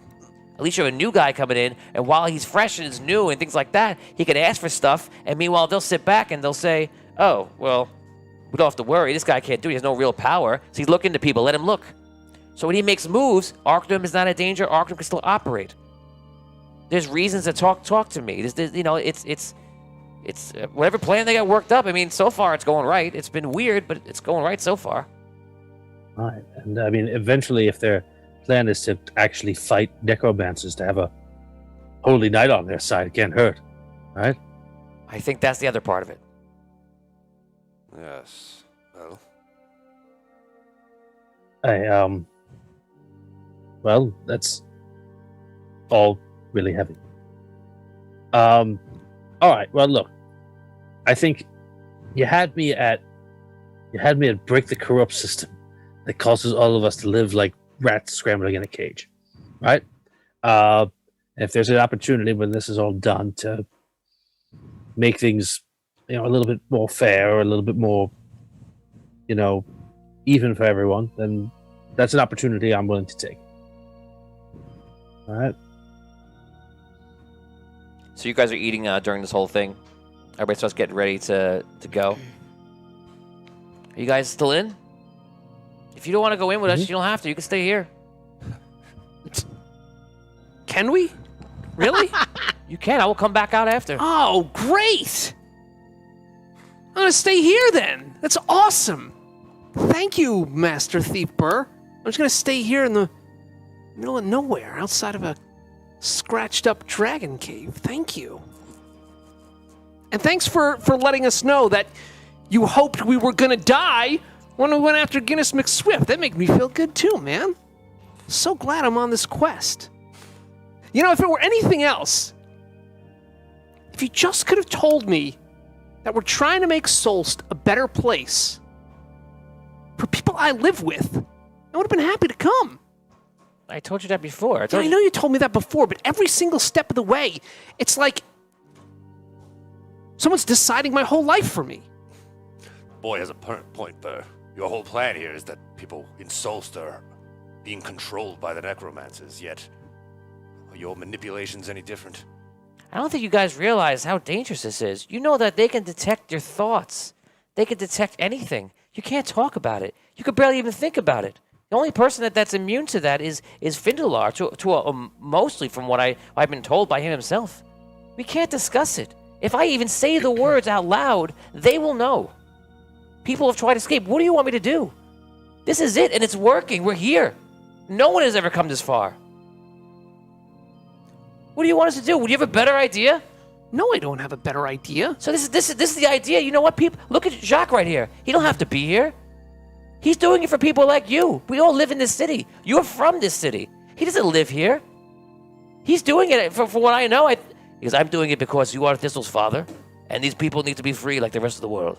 At least you have a new guy coming in, and while he's fresh and is new and things like that, he can ask for stuff, and meanwhile they'll sit back and they'll say, oh, well, we don't have to worry. This guy can't do it. He has no real power. So he's looking to people. Let him look. So when he makes moves, Arcanum is not a danger. Arcanum can still operate. There's reasons to talk to me. It's whatever plan they got worked up. I mean, so far it's going right. It's been weird, but it's going right so far. All right, and I mean, eventually, if their plan is to actually fight necromancers, to have a holy knight on their side, it can't hurt, right? I think that's the other part of it. Yes. Well, Well, that's all really heavy. All right. Well, look, I think you had me at break the corrupt system that causes all of us to live like rats scrambling in a cage, right? If there's an opportunity when this is all done to make things, a little bit more fair or a little bit more, even for everyone, then that's an opportunity I'm willing to take. All right. So you guys are eating during this whole thing. Everybody starts getting ready to go. Are you guys still in? If you don't want to go in with us, you don't have to. You can stay here. Can we? Really? You can. I will come back out after. Oh, great! I'm gonna stay here then. That's awesome. Thank you, Master Thief Burr. I'm just gonna stay here in the middle of nowhere, outside of a scratched-up dragon cave. Thank you. And thanks for letting us know that you hoped we were gonna die when we went after Guinness McSwift. That made me feel good too, man. So glad I'm on this quest. If it were anything else, if you just could have told me that we're trying to make Solst a better place for people I live with, I would have been happy to come. I told you that before. I know you told me that before, but every single step of the way, it's like someone's deciding my whole life for me. boy has a point, Burr. Your whole plan here is that people in Solst are being controlled by the necromancers, yet are your manipulations any different? I don't think you guys realize how dangerous this is. You know that they can detect your thoughts. They can detect anything. You can't talk about it. You could barely even think about it. The only person that's immune to that is Findalar, mostly from what I've been told by him himself. We can't discuss it. If I even say the words out loud, they will know. People have tried to escape. What do you want me to do? This is it, and it's working. We're here. No one has ever come this far. What do you want us to do? Would you have a better idea? No, I don't have a better idea. So this is the idea. You know what, people? Look at Jacques right here. He don't have to be here. He's doing it for people like you. We all live in this city. You're from this city. He doesn't live here. He's doing it for what I know. Because I'm doing it because you are Thistle's father, and these people need to be free like the rest of the world.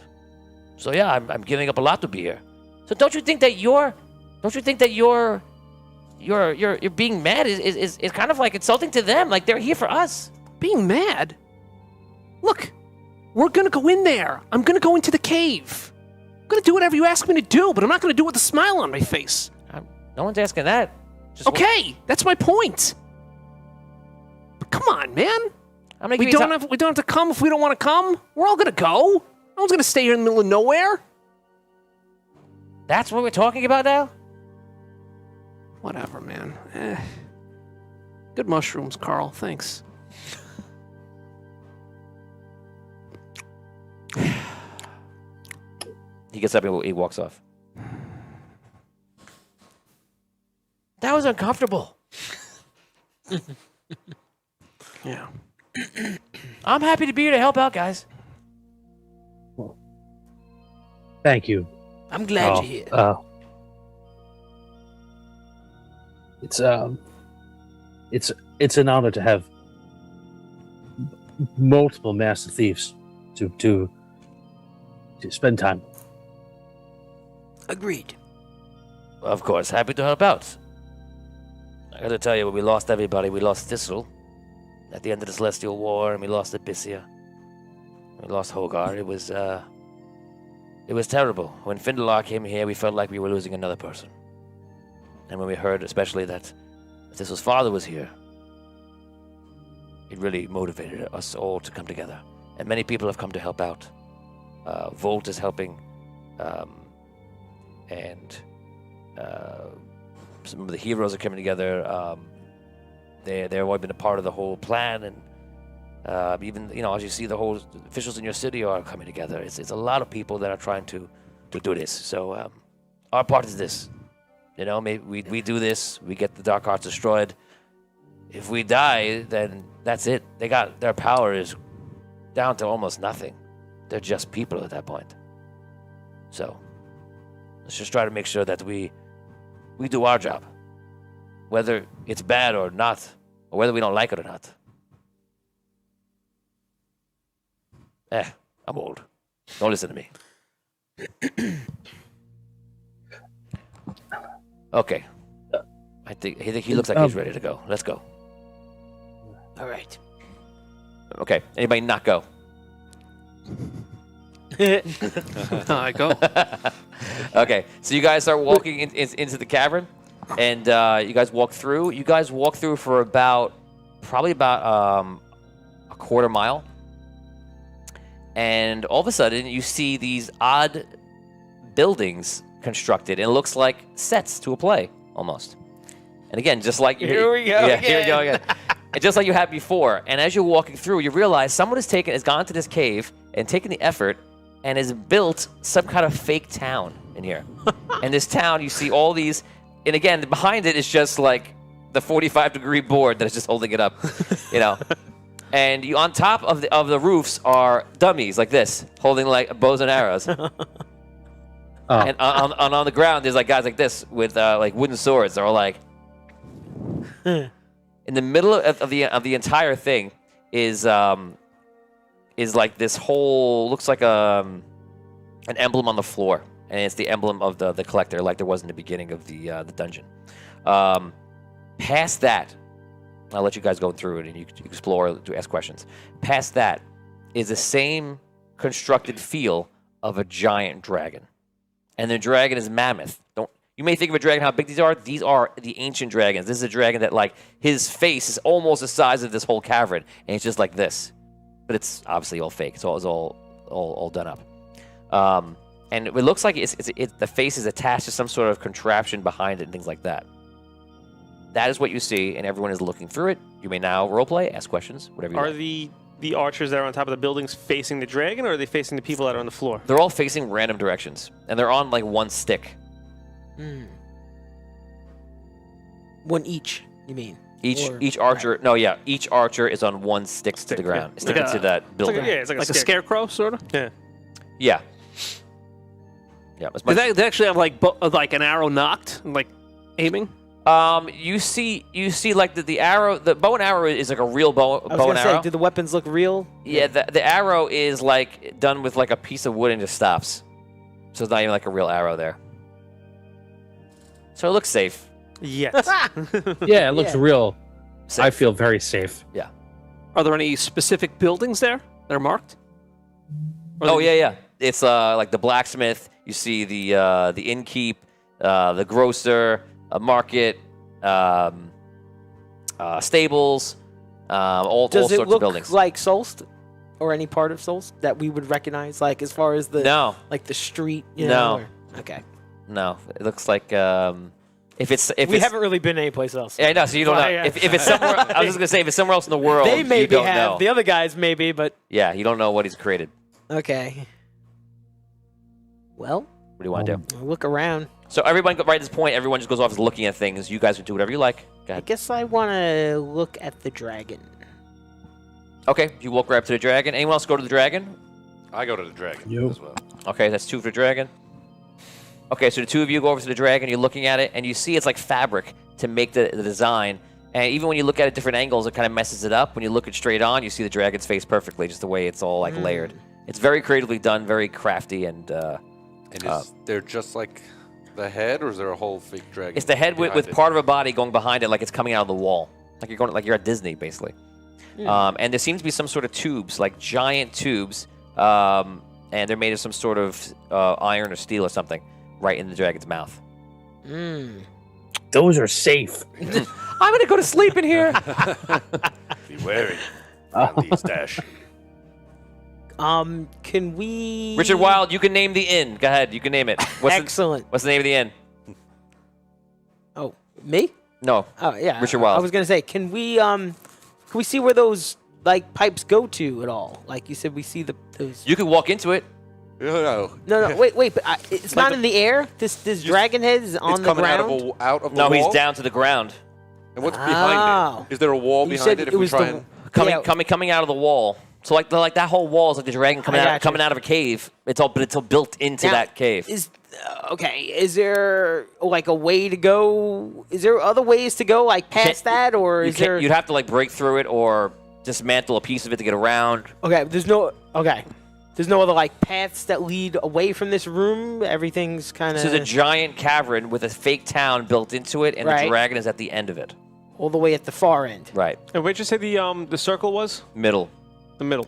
So yeah, I'm giving up a lot to be here. So don't you think that you're being mad is kind of like insulting to them? Like they're here for us. Being mad? Look, we're gonna go in there. I'm gonna go into the cave. I'm gonna do whatever you ask me to do, but I'm not gonna do it with a smile on my face. No one's asking that. Okay, that's my point. But come on, man. We don't have to come if we don't want to come. We're all gonna go. No one's gonna stay here in the middle of nowhere. That's what we're talking about now? Whatever, man. Good mushrooms, Carl. Thanks. He gets up and he walks off. That was uncomfortable. Yeah. I'm happy to be here to help out, guys. Thank you. I'm glad you're here. It's an honor to have multiple master thieves to spend time. Agreed. Of course, happy to help out. I gotta tell you, when we lost everybody, we lost Thistle at the end of the Celestial War, and we lost Abyssia. We lost Hogar. It was terrible. When Findelar came here, we felt like we were losing another person. And when we heard, especially, that Thistle's father was here, it really motivated us all to come together. And many people have come to help out. Volt is helping, and some of the heroes are coming together. They've always been a part of the whole plan, and even, as you see, the whole officials in your city are coming together. It's a lot of people that are trying to do this. So our part is this. Maybe we do this, we get the Dark Arts destroyed. If we die, then that's it. Their power is down to almost nothing. They're just people at that point. So let's just try to make sure that we do our job, whether it's bad or not, or whether we don't like it or not. I'm old. Don't listen to me. Okay. I think he looks like he's ready to go. Let's go. All right. Okay. Anybody not go? I go. Okay. So you guys start walking into the cavern, and you guys walk through. You guys walk through for probably about a quarter mile. And all of a sudden, you see these odd buildings constructed, and it looks like sets to a play, almost. And again, just like Here we go again. Here we go again. And just like you had before. And as you're walking through, you realize someone has gone to this cave and taken the effort and has built some kind of fake town in here. And this town, you see all these, and again, behind it is just like the 45-degree board that is just holding it up, And on top of the roofs are dummies like this, holding like bows and arrows. And on the ground, there's like guys like this with like wooden swords. They're all like. In the middle of the entire thing is like this whole, looks like an emblem on the floor, and it's the emblem of the collector, like there was in the beginning of the dungeon. Past that, I'll let you guys go through it and you can explore, to ask questions. Past that is the same constructed feel of a giant dragon, and the dragon is mammoth. You may think of a dragon, how big these are. These are the ancient dragons. This is a dragon that, like, his face is almost the size of this whole cavern, and it's just like this. But it's obviously all fake. It's all done up. And it looks like the face is attached to some sort of contraption behind it and things like that. That is what you see, and everyone is looking through it. You may now roleplay, ask questions, whatever you want. Are the archers that are on top of the buildings facing the dragon, or are they facing the people that are on the floor? They're all facing random directions, and they're on, like, one stick. One each, you mean? Each archer. No, yeah. Each archer is on one stick to the ground, sticking to that building. It's like a scarecrow, sort of. Yeah. Yeah. Yeah. As much They actually have like an arrow knocked, like aiming. you see like the arrow, the bow and arrow is like a real bow and arrow. Do the weapons look real? Yeah, the arrow is like done with like a piece of wood and just stops. So it's not even like a real arrow there. So it looks safe. Yes. Yeah, it looks real. Safe. I feel very safe. Yeah. Are there any specific buildings there that are marked? Oh yeah. It's like the blacksmith. You see the innkeep, the grocer, a market, stables, all Does it sorts of look buildings. like Solst or any part of Solst that we would recognize, like as far as the No, like the street? No. Okay. no. It looks like if We haven't really been anyplace else. Yeah, I know. So you don't know Yeah. if it's somewhere. I was just gonna say if it's somewhere else in the world, They you maybe don't have. know. The other guys maybe, but Yeah, you don't know what he's created. okay. Well, What do you want to do? I'll look around. So everyone, right at this point, everyone just goes off looking at things. You guys can do whatever you like. Go I ahead. guess I want to look at the dragon. Okay, you walk right up to the dragon. Anyone else go to the dragon? I go to the dragon Yo. as well. Okay, that's 2 for the dragon. Okay, so the 2 of you go over to the dragon. You're looking at it, and you see it's like fabric to make the design. And even when you look at it different angles, it kind of messes it up. When you look it straight on, you see the dragon's face perfectly, just the way it's all like layered. It's very creatively done, very crafty, and And is there just like the head, or is there a whole fake dragon? it's the head with behind it? part of a body going behind it, like it's coming out of the wall, like you're at Disney, basically. And there seems to be some sort of tubes, like giant tubes, and they're made of some sort of iron or steel or something, right in the dragon's mouth. Those are safe. I'm gonna go to sleep in here. Be wary. Andy's dash. Can we? Richard Wilde, you can name the inn. Go ahead, you can name it. Excellent. What's the name of the inn? Oh, me? No. Oh yeah. Richard Wilde. I was gonna say, can we see where those like pipes go to at all? Like you said, we see those. You can walk into it. No. No, wait, but it's not in the air. This dragon head is on It's the coming ground. out of the No, wall. he's down to the ground. And what's behind it? Is there a wall You behind said it? If it we was try the- and Coming out of the wall. So like that whole wall is like the dragon coming out of a cave. It's all built into Now, that cave. Okay. Is there like a way to go? Is there other ways to go, like past that, or is there? You'd have to like break through it or dismantle a piece of it to get around. Okay. There's no. Okay. There's no other like paths that lead away from this room. Everything's kind of. This is a giant cavern with a fake town built into it, and the Right. dragon is at the end of it. all the way at the far end. Right. And where'd you say the circle was? Middle. The middle.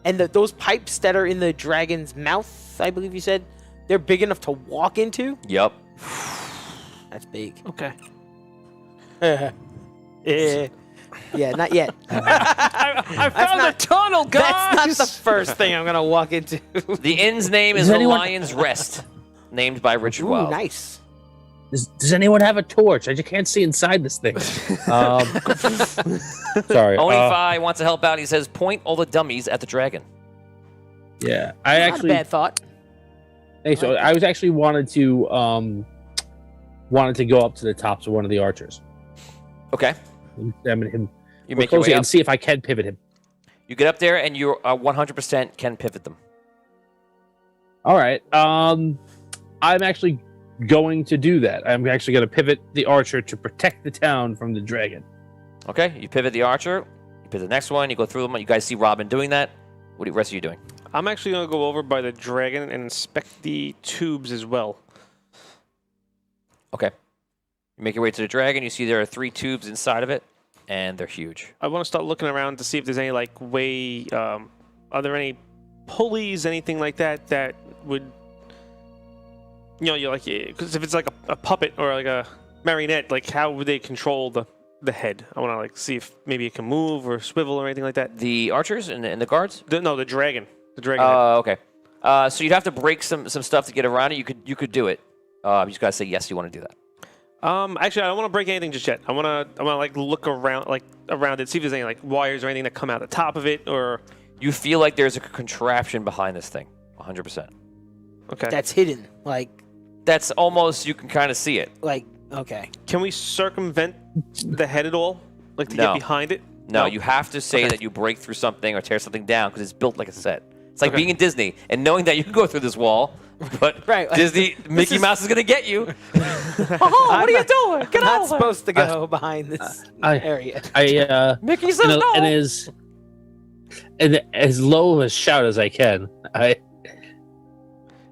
And those pipes that are in the dragon's mouth, I believe you said, they're big enough to walk into? Yup. That's big. Okay. Yeah, not yet. I found the tunnel, guys. That's not the first thing I'm gonna walk into. The inn's name is Does the anyone- Lion's Rest, named by Richard Ooh, Wilde. nice. Does anyone have a torch? I just can't see inside this thing. Sorry. Only Fi wants to help out. He says, point all the dummies at the dragon. Yeah, Not a bad thought. Hey, so I was actually wanted to go up to the tops of one of the archers, Okay. examine him You more make your way closely, up. and see if I can pivot him. You get up there, and you 100% can pivot them. All right. I'm actually going to do that. I'm actually going to pivot the archer to protect the town from the dragon. Okay. You pivot the archer. You pivot the next one. You go through them. You guys see Robin doing that. What the rest of you doing? I'm actually gonna go over by the dragon and inspect the tubes as well. Okay. You make your way to the dragon. You see there are 3 tubes inside of it, and they're huge. I want to start looking around to see if there's any like way. Are there any pulleys, anything like that that would, you're like, because if it's like a puppet or like a marionette, like how would they control the head? I want to like see if maybe it can move or swivel or anything like that. The archers and the guards? No, the dragon. The dragon. head. Okay. So you'd have to break some stuff to get around it. You could do it. You just gotta say yes. You want to do that. Actually, I don't want to break anything just yet. I wanna like look around it, see if there's any like wires or anything that come out the top of it, or You feel like there's a contraption behind this thing. 100%. okay. That's hidden. That's almost, you can kind of see it. Like, okay. Can we circumvent the head at all? Like to No. get behind it? No, you have to say Okay. that you break through something or tear something down because it's built like a set. It's like being in Disney and knowing that you can go through this wall, but Right. Disney, Mickey Mouse is going to get you. Oh, what are you doing? Get not out! supposed to go behind this area. Mickey says no. And as low a shout as I can,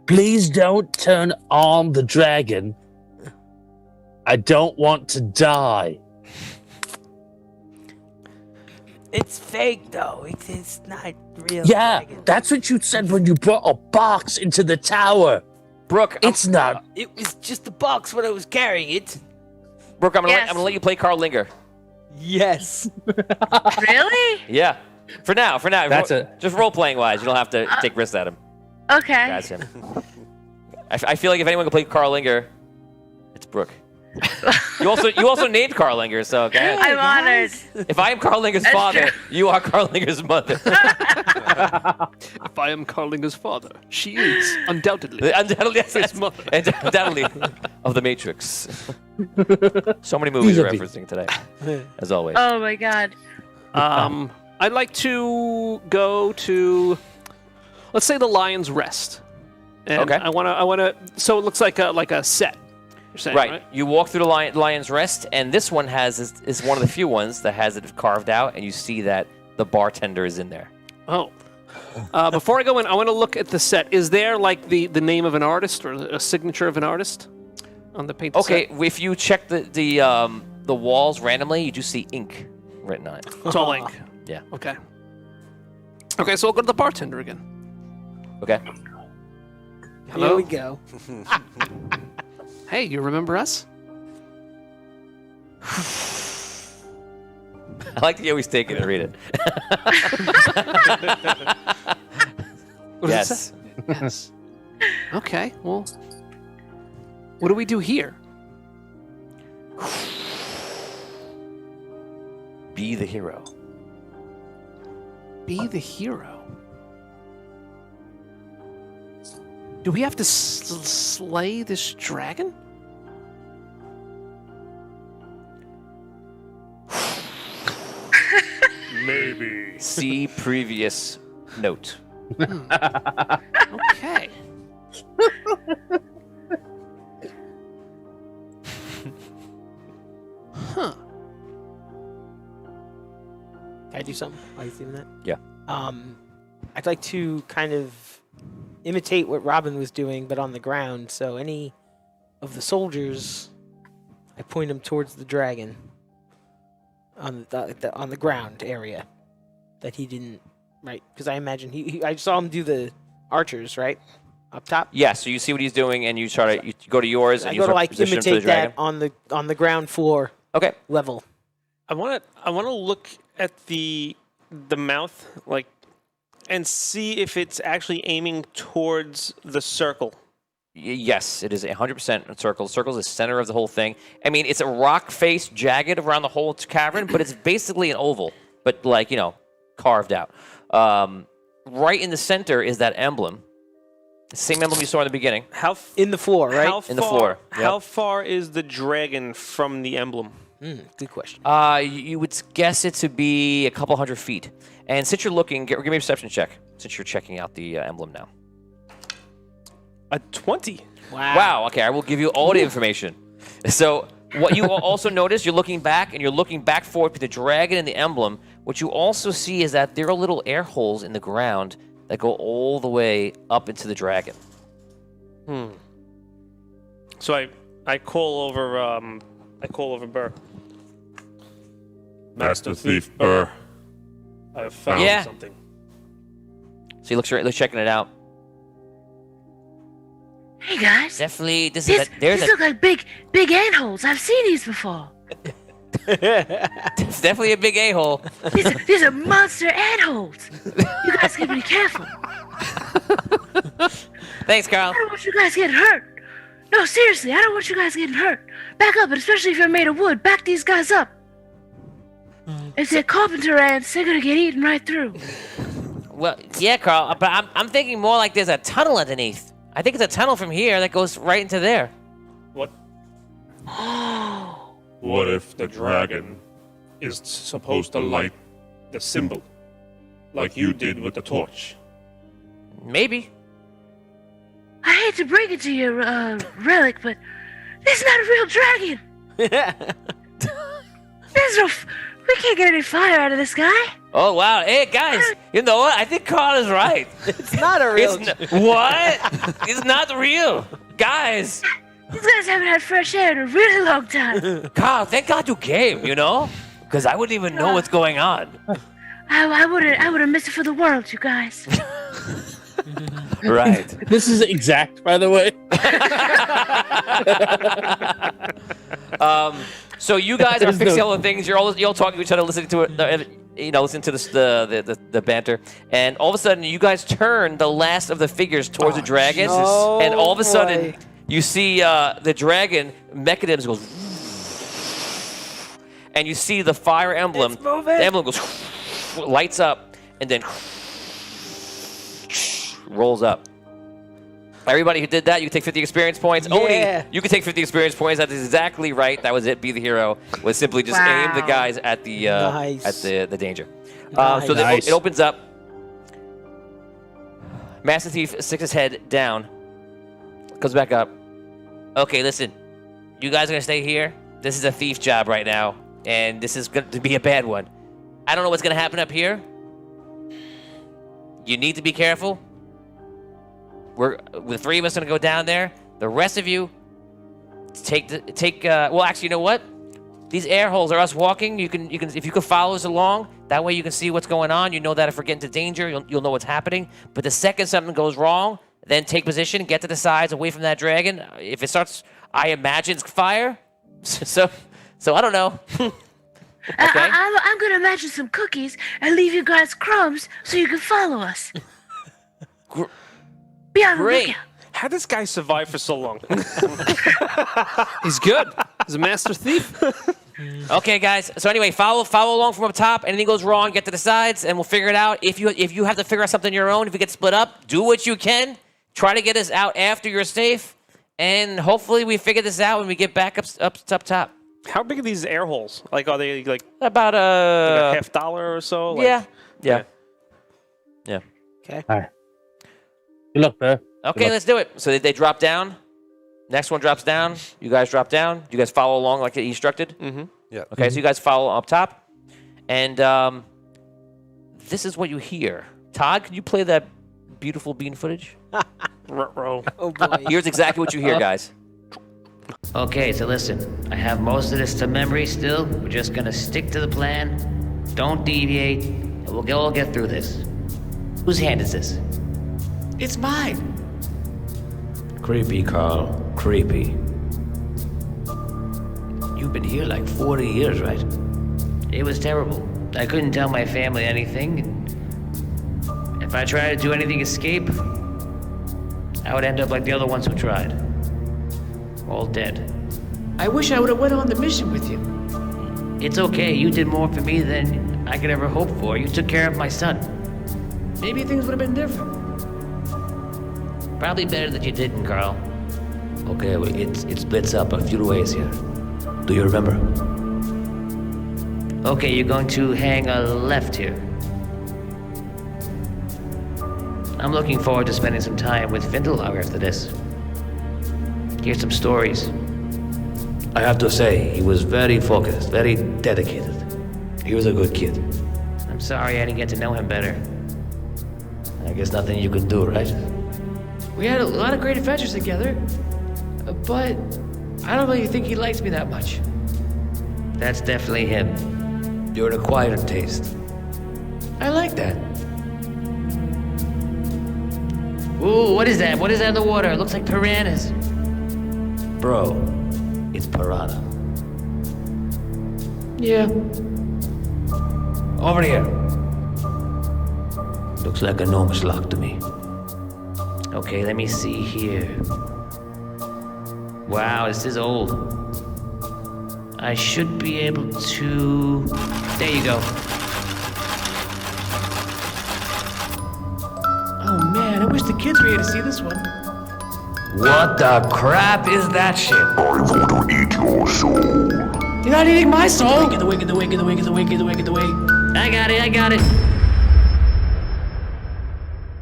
please don't turn on the dragon. I don't want to die. It's fake, though. It's not real. Yeah, dragon. that's what you said when you brought a box into the tower. Brooke, It's not. It was just a box when I was carrying it. Brooke, I'm going Yes. to let you play Carl Linger. Yes. Really? Yeah. For now. That's Just role-playing wise. You don't have to take risks at him. Okay. Guys, him. I feel like if anyone can play Carl Linger, it's Brooke. You also named Carl Linger, so okay. I'm honored. If I am Carl Linger's That's father, true. you are Carl Linger's mother. If I am Carl Linger's father, she is undoubtedly. Undoubtedly, His mother. undoubtedly of the Matrix. So many movies are referencing today, as always. Oh my god. I'd like to go to, let's say, the Lion's Rest. And Okay. I wanna. So it looks like a set. You're saying, Right. right? You walk through the Lion's Rest, and this one is one of the few ones that has it carved out, and you see that the bartender is in there. Oh. Before I go in, I want to look at the set. Is there like the name of an artist or a signature of an artist on the painted Okay, set? if you check the walls randomly, you do see ink written on it. It's all ink. Yeah. Okay. Okay, so I'll go to the bartender again. Okay. Hello? Here we go. Hey, you remember us? I like to always take it and read it. What does it Yes. say? Yes. Okay, well, what do we do here? Be the hero. Be the hero. Do we have to slay this dragon? Maybe. See previous note. Okay. Huh. Can I do something? Are you doing that? Yeah. I'd like to kind of imitate what Robin was doing, but on the ground. So any of the soldiers, I point them towards the dragon on the ground area that he didn't. Right, because I imagine I saw him do the archers right up top. Yeah, so you see what he's doing, and you try to you go to yours, and I you go to start like position for the imitate dragon. that on the ground floor Okay. level. I want to look at the mouth, like, and see if it's actually aiming towards the circle. Yes, it is 100% a circle. The circle is the center of the whole thing. I mean, it's a rock face, jagged around the whole cavern, but it's basically an oval, but like, carved out. Right in the center is that emblem. The same emblem you saw in the beginning. In the floor, right? How In the far- floor, How yep. far is the dragon from the emblem? Good question. You would guess it to be a couple hundred feet. And since you're looking, give me a perception check, since you're checking out the emblem now. A 20. Wow, okay, I will give you all the information. So, what you will also notice, you're looking back forward to the dragon and the emblem. What you also see is that there are little air holes in the ground that go all the way up into the dragon. So I call over Burr. Master Thief Burr. I have found Yeah. something. So he looks checking it out. Hey guys. Definitely, These there's look like big antholes. I've seen these before. it's definitely a big a-hole. These are monster antholes. You guys gotta be careful. Thanks, Carl. I don't want you guys getting hurt. No, seriously, I don't want you guys getting hurt. Back up, and especially if you're made of wood. Back these guys up. If they're carpenter ants, they're gonna get eaten right through. Well, yeah, Carl, but I'm thinking more like there's a tunnel underneath. I think it's a tunnel from here that goes right into there. What? Oh, What if the dragon is supposed to light the symbol, like you did with the torch? Maybe. I hate to break it to you, Relic, but this is not a real dragon. We can't get any fire out of this guy. Oh, wow. Hey, guys, you know what? I think Carl is right. It's not a real. What? It's not real. Guys. These guys haven't had fresh air in a really long time. Carl, thank God you came, you know? Because I wouldn't even know what's going on. I wouldn't miss it for the world, you guys. Right. This is exact, by the way. So you guys are fixing all the things. You're all talking to each other, listening to it. Listening to the banter, and all of a sudden you guys turn the last of the figures towards the dragon, and all of a sudden you see the dragon mechanism goes, and you see the fire emblem. The emblem goes, lights up, and then rolls up. Everybody who did that, you can take 50 experience points. Yeah. Only you can take 50 experience points. That's exactly right. That was it. Be the hero. Was simply just aim the guys at the Nice. at the danger. Nice. So Nice. it opens up. Master Thief sticks his head down. Comes back up. Okay, listen. You guys are gonna stay here. This is a thief job right now, and this is going to be a bad one. I don't know what's gonna happen up here. You need to be careful. The three of us are gonna go down there. The rest of you well, actually, you know what? These air holes are us walking. You can if you could follow us along. That way you can see what's going on. You know that if we're getting into danger, you'll know what's happening. But the second something goes wrong, then take position, get to the sides, away from that dragon. If it starts, I imagine it's fire. So I don't know. Okay. I'm gonna imagine some cookies and leave you guys crumbs so you can follow us. Be on the Great. lookout. How'd this guy survive for so long? He's good. He's a master thief. Okay, guys. So anyway, follow along from up top. Anything goes wrong, get to the sides, and we'll figure it out. If you have to figure out something on your own, if you get split up, do what you can. Try to get us out after you're safe, and hopefully we figure this out when we get back up top. How big are these air holes? Like, are they like About a $50 or so? Like, yeah. Okay. All right. Good luck, Bear. Okay, let's do it. So they drop down. Next one drops down. You guys drop down. You guys follow along like you instructed. Mm-hmm. Yeah. Okay, so you guys follow up top, and this is what you hear. Todd, can you play that beautiful bean footage? Ruh-roh. Oh boy. Here's exactly what you hear, guys. Okay, so listen. I have most of this to memory still. We're just gonna stick to the plan. Don't deviate, and we'll all get through this. Whose hand is this? It's mine. Creepy, Carl. Creepy. You've been here like 40 years, right? It was terrible. I couldn't tell my family anything. And if I tried to do anything escape, I would end up like the other ones who tried. All dead. I wish I would have went on the mission with you. It's okay. You did more for me than I could ever hope for. You took care of my son. Maybe things would have been different. Probably better that you didn't, Carl. Okay, well, it splits up a few ways here. Do you remember? Okay, you're going to hang a left here. I'm looking forward to spending some time with Findelar after this. Hear some stories. I have to say, he was very focused, very dedicated. He was a good kid. I'm sorry I didn't get to know him better. I guess nothing you can do, right? We had a lot of great adventures together, but I don't really think he likes me that much. That's definitely him. You're an acquired taste. I like that. Ooh, what is that? What is that in the water? It looks like piranhas. Bro, it's piranha. Yeah. Over here. Looks like a enormous lock to me. Okay, let me see here. Wow, this is old. I should be able to... There you go. Oh man, I wish the kids were here to see this one. What the crap is that shit? I want to eat your soul. You're not eating my soul. Get away, get away, get away, get away, get away, get away. I got it. I got it.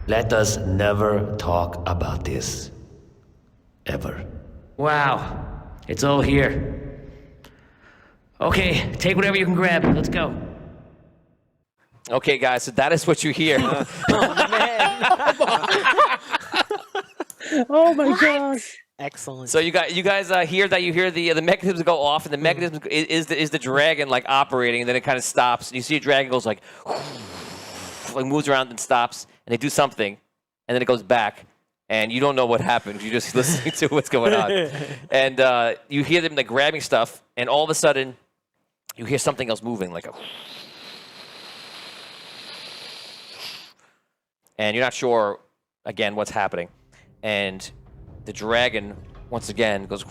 Let us never talk about this. Ever. Wow. It's all here. Okay, take whatever you can grab. Let's go. Okay, guys, so that is what you hear. Oh my gosh. Excellent. So you guys hear the mechanisms go off, and the mechanism is the dragon like operating, and then it kind of stops, and you see a dragon goes like moves around and stops, and they do something, and then it goes back, and you don't know what happened. You're just listening to what's going on, and you hear them like grabbing stuff, and all of a sudden you hear something else moving like a. And you're not sure, again, what's happening. And the dragon, once again, goes...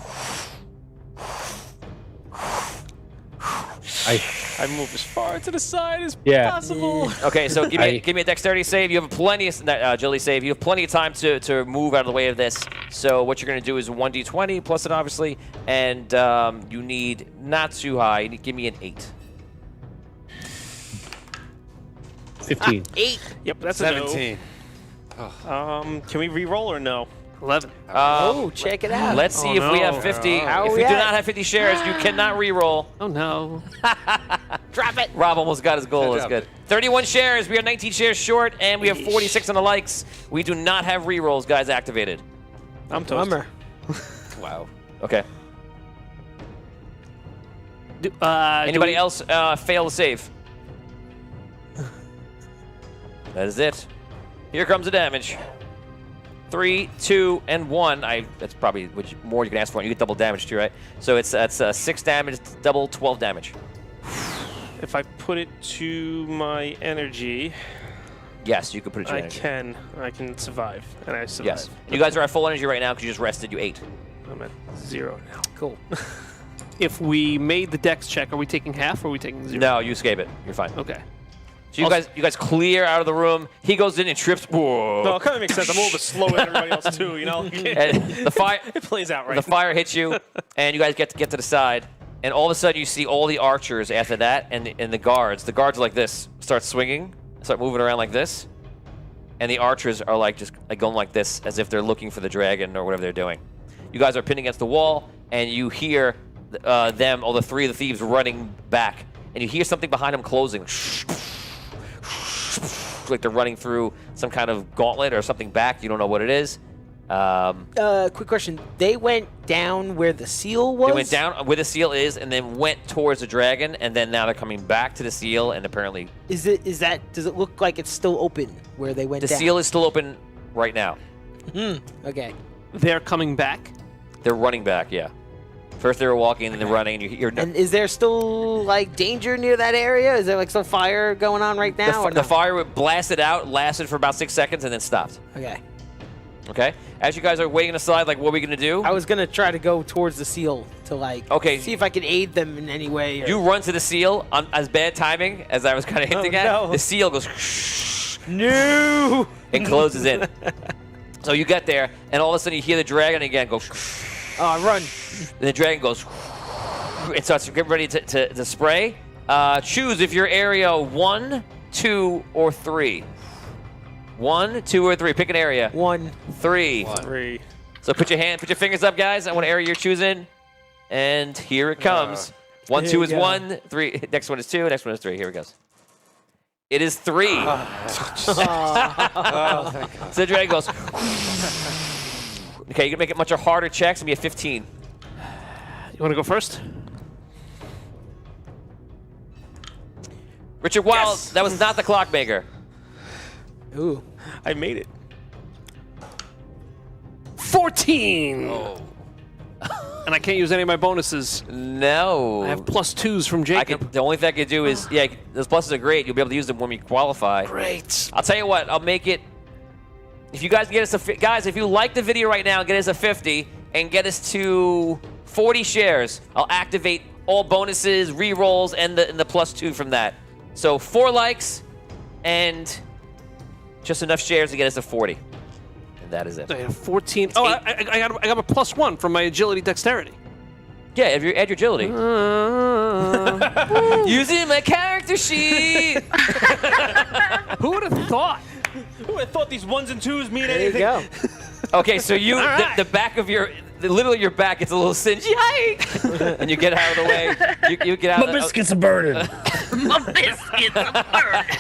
I move as far to the side as Yeah. possible. Okay, so give me a dexterity save. You have plenty of... agility save. You have plenty of time to move out of the way of this. So what you're going to do is 1d20 plus it, obviously. And you need not too high. You need, give me an 8. 15. 8. Yep, that's 17. a no. Can we re-roll or no? 11. Oh, check it out. Let's see if we have 50. How If are we we do at? not have 50 shares, you cannot re-roll. Oh no. Drop it. Rob almost got his goal. That's Good good. job. 31 shares. We are 19 shares short, and we have 46 on the likes. We do not have re-rolls, guys, activated. I'm toast. Bummer. Wow. Okay. Do Anybody we- else fail to save? That is it. Here comes the damage. 3, 2, and 1. That's probably more you can ask for. You get double damage too, right? So that's 6 damage, double 12 damage. If I put it to my energy, Yes, you can put it to I your energy. can survive, and I survive. Yes. You guys are at full energy right now because you just rested. You ate. I'm at 0 now. Cool. If we made the dex check, are we taking half or are we taking 0? No, you escape it. You're fine. Okay. So you guys clear out of the room. He goes in and trips. Whoa. No, it kind of makes sense. I'm a little bit slower than everybody else too, you know. And the fire. It plays out right. The fire hits you, and you guys get to the side, and all of a sudden you see all the archers after that, and the guards. The guards are like this, start swinging, start moving around like this, and the archers are like just like going like this, as if they're looking for the dragon or whatever they're doing. You guys are pinned against the wall, and you hear all the 3 of the thieves running back, and you hear something behind them closing. Like they're running through some kind of gauntlet or something back. You don't know what it is. Quick question. They went down where the seal was? They went down where the seal is and then went towards the dragon, and then now they're coming back to the seal, and apparently Does it look like it's still open where they went the down? seal is still open right now. Okay. They're coming back. They're running back, yeah. First they were walking, and then they're running, and you're And is there still like danger near that area? Is there like some fire going on right now? or the no? fire blasted out, lasted for about 6 seconds, and then stopped. Okay. Okay? As you guys are waiting aside, like, what are we going to do? I was gonna try to go towards the seal to like see if I could aid them in any way. Or... You run to the seal as bad timing as I was kind of hinting at. no. The seal goes No! and closes in. So you get there, and all of a sudden you hear the dragon again go. Oh, run! And the dragon goes. It starts to get ready to spray. Choose if you're area 1, 2, or 3. 1, 2, or 3. Pick an area. 1. 3. 3. So put your fingers up, guys. On what area you're choosing, and here it comes. 1, 2 is you go. 1. 3. Next one is 2. Next one is 3. Here it goes. It is 3. So the dragon goes. Okay, you can make it much harder checks and be a 15. You want to go first? Richard Wild, that was not the clockmaker. Ooh. I made it. 14. Oh. And I can't use any of my bonuses. No. I have +2s from Jacob. The only thing I could do is, those pluses are great. You'll be able to use them when we qualify. Great. I'll tell you what, I'll make it. If you guys get us guys, if you like the video right now, get us a 50 and get us to 40 shares, I'll activate all bonuses, re-rolls, and the +2 from that. So 4 likes and just enough shares to get us to 40. And that is it. I have 14. Oh, I got a +1 from my agility dexterity. Yeah, add your agility. Using my character sheet. Who would have thought? Who would have thought these 1s and 2s mean There you anything? go. Okay, so you the back of your literally your back gets a little singed. Yikes! And you get out of the way. You get out. My biscuits are burning. My biscuits are burned.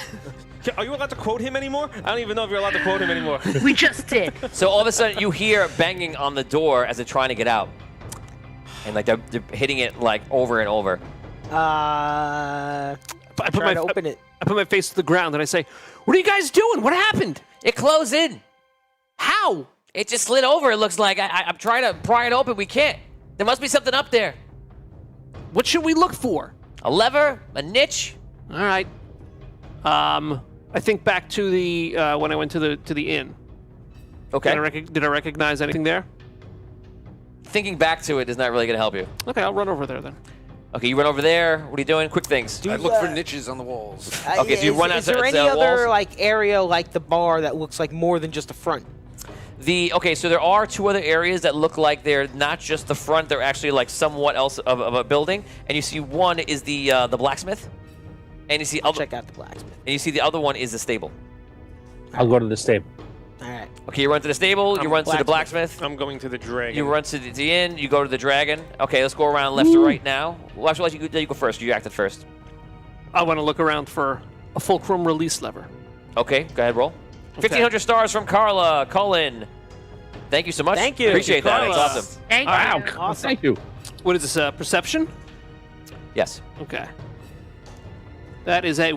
Are you allowed to quote him anymore? I don't even know if you're allowed to quote him anymore. We just did. So all of a sudden you hear banging on the door as they're trying to get out, and like they're hitting it like over and over. I try to open it. I put my face to the ground and I say, "What are you guys doing? What happened? It closed in. How?" It just slid over. It looks like I'm trying to pry it open. We can't. There must be something up there. What should we look for? A lever, a niche. All right. I think back to the when I went to the inn. Okay. Did I recognize anything there? Thinking back to it is not really going to help you. Okay, I'll run over there then. Okay, you run over there. What are you doing? Quick things. I look for niches on the walls. Okay, so you run out Is to there any walls? other like area like the bar that looks like more than just a front? Okay, so there are two other areas that look like they're not just the front; they're actually like somewhat else of a building. And you see one is the blacksmith, and you see Check out the blacksmith. and you see the other one is the stable. I'll go to the stable. All right. Okay, you run to the stable. You run to the blacksmith. I'm going to the dragon. You run to the inn. You go to the dragon. Okay, let's go around left to right now. Well, actually, let you go first. You acted first. I want to look around for a fulcrum release lever. Okay, go ahead, roll. 1,500 stars from Carla. Colin. Thank you so much. Thank you. Appreciate that. Carla. That's awesome. Thank Wow, you. Awesome. thank you. What is this? Perception? Yes. Okay. That is a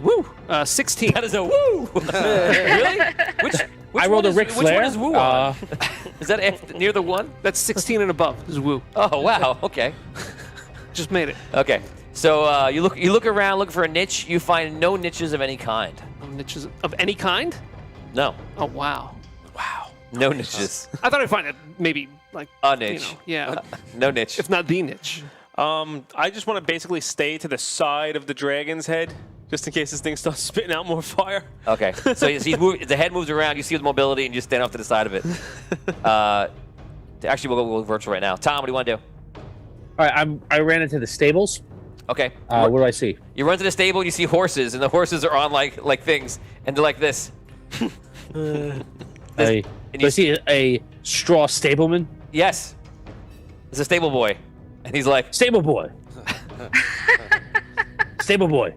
16. That is a woo. Really? Which I rolled one a Ric Which one Flair. is woo on? Is that near the one? That's 16 and above. Is woo. Oh wow. Okay. Just made it. Okay. So you look around looking for a niche. You find no niches of any kind. Niches of any kind? No. Oh wow. No niches. I thought I'd find it maybe like A you niche. know, yeah, No niche. if not the niche. I just want to basically stay to the side of the dragon's head, just in case this thing starts spitting out more fire. Okay. So you see the head moves around. You see the mobility, and you just stand off to the side of it. Actually, we'll go virtual right now. Tom, what do you want to do? All right, I ran into the stables. Okay. What do I see? You run to the stable. You see horses, and the horses are on like things, and they're like this. Do I see a straw stableman? Yes. It's a stable boy, and he's like, Stable boy. Stable boy.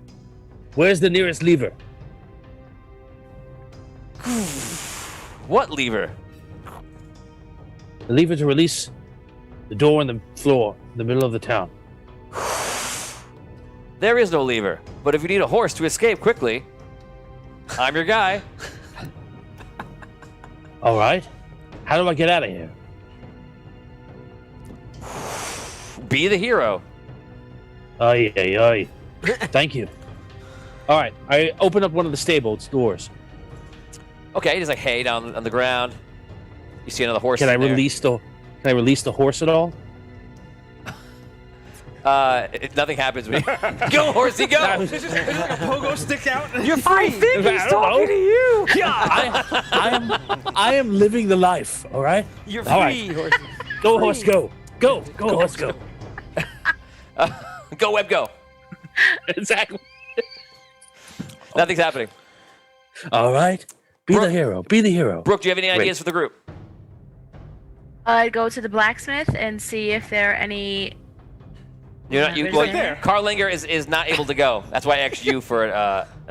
Where's the nearest lever? "What lever?" The lever to release the door on the floor in the middle of the town. There is no lever, but if you need a horse to escape quickly, I'm your guy. All right. How do I get out of here? Be the hero. Ay, ay, ay. Thank you. All right. I open up one of the stable's doors. Okay, there's like hay down on the ground. You see another horse. Can I in there. release the horse at all? Nothing happens when you go, horsey, go. Pogo stick out. You're free. He's talking to you. I am living the life. All right. You're All right. free, horse. Go horse, go. Go horse, go. Go, web, go. Exactly. Nothing's happening. All right. Be Brooke. the hero. Be the hero. Brooke, do you have any Great. ideas for the group? I'd go to the blacksmith and see if there are any. You're not. You, There's well, right there. Carlinger is not able to go. That's why I asked you for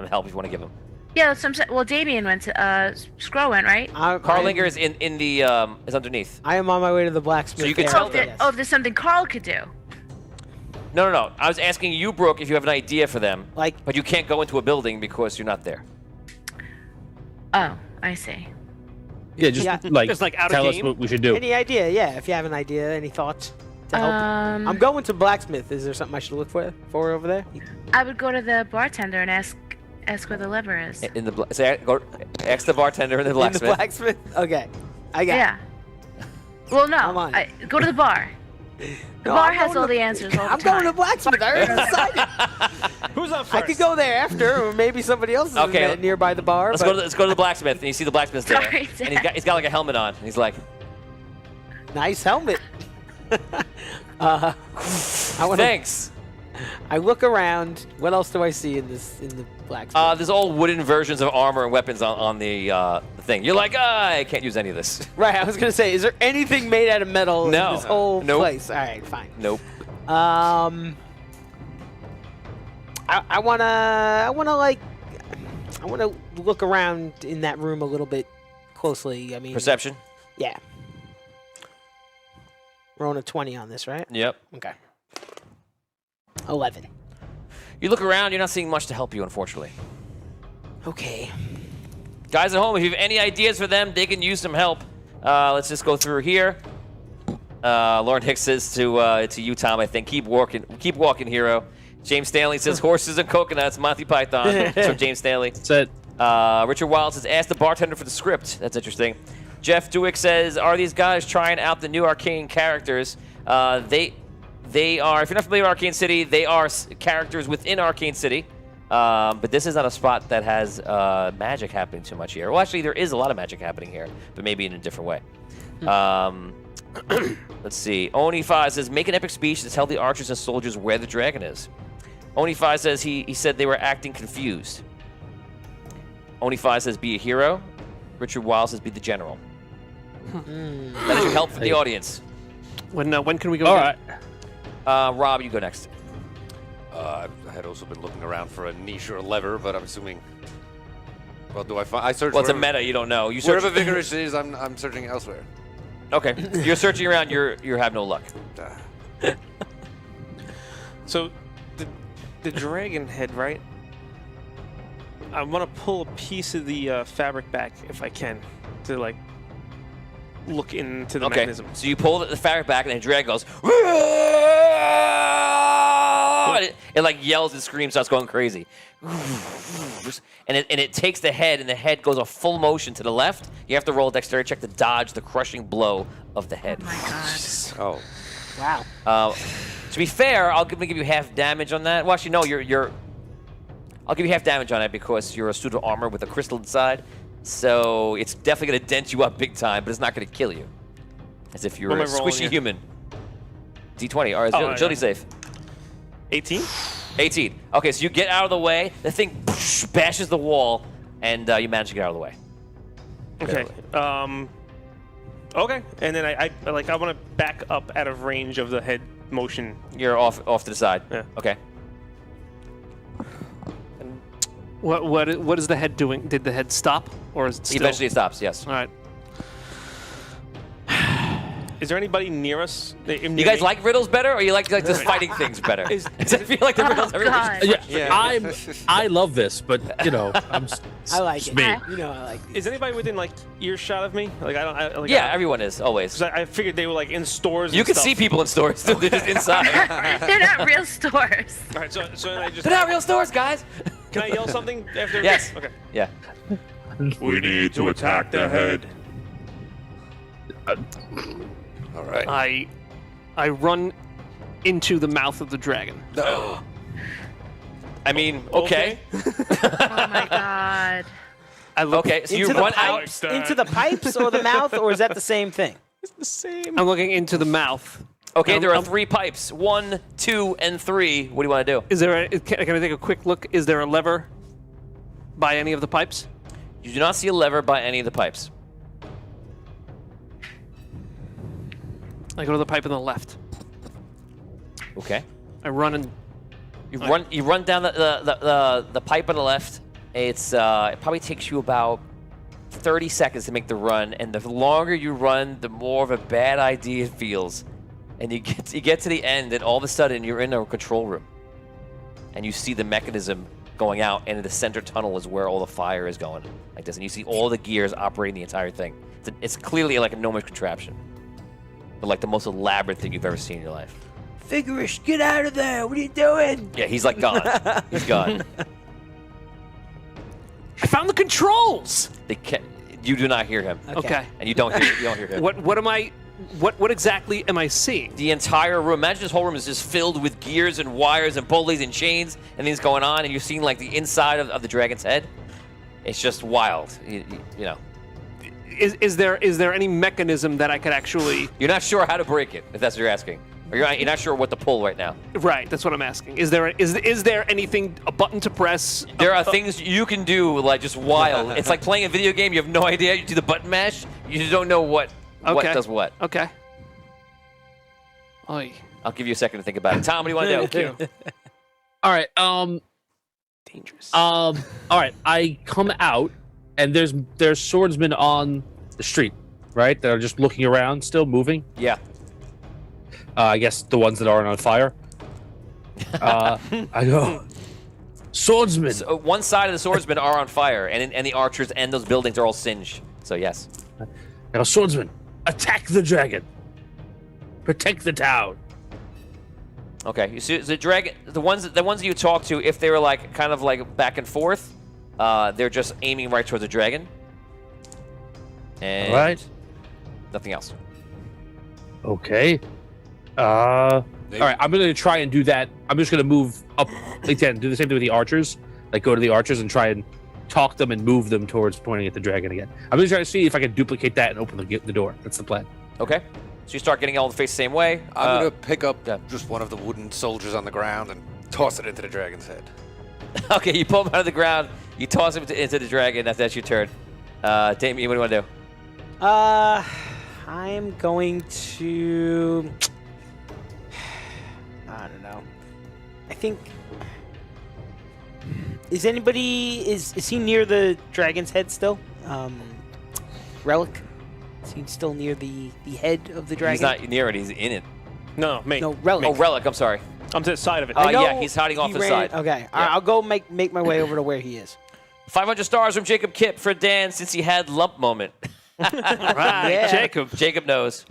help if you want to give him. Yeah, that's what I'm saying. Well, Damien went to. Scroll went, right? Carlinger is in the is underneath. I am on my way to the blacksmith. So you can area. tell Oh, them. if there's something Carl could do. No. I was asking you, Brooke, if you have an idea for them. Like- but you can't go into a building because you're not there. Oh, I see. Yeah, just Yeah. like Just like out of tell us game? what we should do. Any idea? Yeah, if you have an idea, any thoughts to help. I'm going to blacksmith. Is there something I should look for over there? I would go to the bartender and ask where the lever is. In the go ask the bartender in the blacksmith. In the blacksmith. Okay, I got. Yeah. Well, Come no. on. Go to the bar. The No, bar I'm has going all to- the answers all the I'm time. going to blacksmith. I already decided. Who's up first? I could go there after, or maybe somebody else is Okay. nearby the bar. Let's but go to the blacksmith, and you see the blacksmith there, Sorry, and he's got like a helmet on. And he's like, nice helmet. I wanna, Thanks. I look around. What else do I see in the black spot? There's all wooden versions of armor and weapons on the thing. You're like, I can't use any of this. Right, I was gonna say, is there anything made out of metal No. in this whole Nope. place? All right, fine. Nope. I wanna look around in that room a little bit closely. I mean, Perception? yeah. We're on a 20 on this, right? Yep. Okay. 11. You look around, you're not seeing much to help you, unfortunately. Okay. Guys at home, if you have any ideas for them, they can use some help. Let's just go through here. Lauren Hicks says to you, Tom, I think, keep walking, hero. James Stanley says horses and coconuts, Monty Python. That's from James Stanley. That's it. Richard Wild says, ask the bartender for the script. That's interesting. Jeff Dewick says, are these guys trying out the new Arcane characters? They are, if you're not familiar with Arcane City, they are characters within Arcane City. But this is not a spot that has magic happening too much here. Well, actually, there is a lot of magic happening here, but maybe in a different way. Let's see. Oni5 says, make an epic speech to tell the archers and soldiers where the dragon is. Oni5 says he said they were acting confused. Oni5 says, be a hero. Richard Wild says, be the general. That is your help for the audience. When can we go? All again? right. Rob, you go next. I had also been looking around for a niche or a lever, but I'm assuming. Well, do I find? I search. Well, it's a wherever- meta. You don't know. You search. Wherever vigorous is, I'm searching elsewhere. Okay. You're searching around. You have no luck. So, the dragon head, right? I want to pull a piece of the fabric back if I can to like look into the Okay. mechanism. So you pull the fabric back, and the dragon goes. It like yells and screams, starts going crazy. And it takes the head, and the head goes a full motion to the left. You have to roll a dexterity check to dodge the crushing blow of the head. Oh my god. Oh. Wow. To be fair, I'll give you half damage on that. Well, actually, no, I'll give you half damage on it because you're a suit of armor with a crystal inside. So it's definitely going to dent you up big time, but it's not going to kill you. As if you're What a am I rolling squishy here? human. D20. All right, Oh, agility yeah. save. 18? 18. Okay, so you get out of the way. The thing bashes the wall, and you manage to get out of the way. Okay. Okay. And then I want to back up out of range of the head motion. You're off to the side. Yeah. Okay. What is the head doing? Did the head stop, or is it still? Eventually it stops. Yes. All right. Is there anybody near us? You guys like riddles better, or you like just fighting things better? I feel like the riddles. God. Yeah, I love this, but you know, I like it. me. You know, I like it. Is anybody within like earshot of me? Like I don't. Yeah, everyone is always. Because I figured they were like in stores. You and can stuff. see people in stores. They're just inside. They're not real stores. All right. So I just. They're not real stores, guys. Can I yell something after? Yes. Okay. Yeah. We need to attack the head. All right. I run into the mouth of the dragon. I mean, okay. Oh my god. I look. Okay, so you Into the run out. pipes, into the pipes or the mouth, or is that the same thing? The same. I'm looking into the mouth. Okay, there are 3 pipes. 1, 2, and 3. What do you want to do? Is there? Can I take a quick look? Is there a lever by any of the pipes? You do not see a lever by any of the pipes. I go to the pipe on the left. Okay. I run and You run down the pipe on the left. It's it probably takes you about 30 seconds to make the run, and the longer you run, the more of a bad idea it feels. And you get to the end, and all of a sudden you're in a control room, and you see the mechanism going out, and in the center tunnel is where all the fire is going, like this, and you see all the gears operating the entire thing. It's clearly like a gnomish contraption, but like the most elaborate thing you've ever seen in your life. Vigorous, get out of there! What are you doing? Yeah, he's like gone. He's gone. I found the controls. You do not hear him, Okay. and you don't hear him. What exactly am I seeing? The entire room. Imagine this whole room is just filled with gears and wires and pulleys and chains and things going on, and you're seeing like the inside of the dragon's head. It's just wild. You know. is there any mechanism that I could actually? You're not sure how to break it, if that's what you're asking. Or you're not sure what to pull right now. Right, that's what I'm asking. Is there anything, a button to press? There are things you can do, like just wild. It's like playing a video game. You have no idea. You do the button mash. You just don't know what does what. Okay. Oy. I'll give you a second to think about it. Tom, what do you want to do? All right. Dangerous. All right. I come out, and there's swordsmen on the street, right? That are just looking around, still moving. Yeah. I guess the ones that aren't on fire. I go, swordsmen. So one side of the swordsmen are on fire, and the archers and those buildings are all singed. So yes. I go, swordsmen, attack the dragon. Protect the town. Okay. You see the dragon. The ones you talk to, if they were like kind of like back and forth, they're just aiming right towards the dragon. And All right. nothing else. Okay. All right, I'm going to try and do that. I'm just going to move up again, do the same thing with the archers. Like, go to the archers and try and talk them and move them towards pointing at the dragon again. I'm going to try to see if I can duplicate that and open the door. That's the plan. Okay. So you start getting all the face the same way. I'm going to pick up just one of the wooden soldiers on the ground and toss it into the dragon's head. Okay, you pull him out of the ground. You toss him into the dragon. That's your turn. Damien, what do you want to do? I'm going to. I don't know. I think. Is he near the dragon's head still? Relic? Is he still near the head of the dragon? He's not near it. He's in it. No, me. No, Relic. Oh, Relic. I'm sorry. I'm to the side of it. Yeah, he's hiding off he the ran- side. Okay, Yeah. I'll go make my way over to where he is. 500 stars from Jacob Kipp for Dan since he had lump moment. All right, Yeah. Jacob. Jacob knows.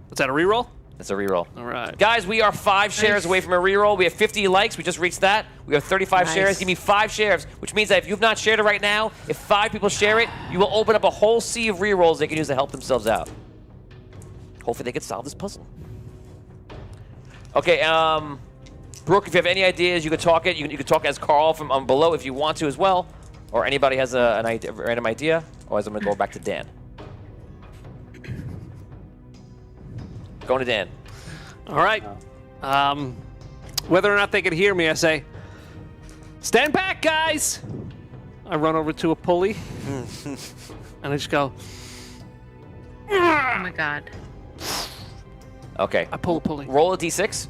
Was that a reroll? That's a reroll. All right. Guys, we are 5 shares away from a reroll. We have 50 likes. We just reached that. We have 35 Nice. shares. Give me 5 shares, which means that if you've not shared it right now, if 5 people share it, you will open up a whole sea of rerolls they can use to help themselves out. Hopefully they can solve this puzzle. Okay, Brooke, if you have any ideas, you could talk it. You can talk as Carl from below if you want to as well, or anybody has a random idea. Otherwise, I'm going to go back to Dan. Going to Dan. All right. Whether or not they can hear me, I say, stand back, guys. I run over to a pulley, and I just go. Oh my god. Okay. I pull a pulley. Roll a d6.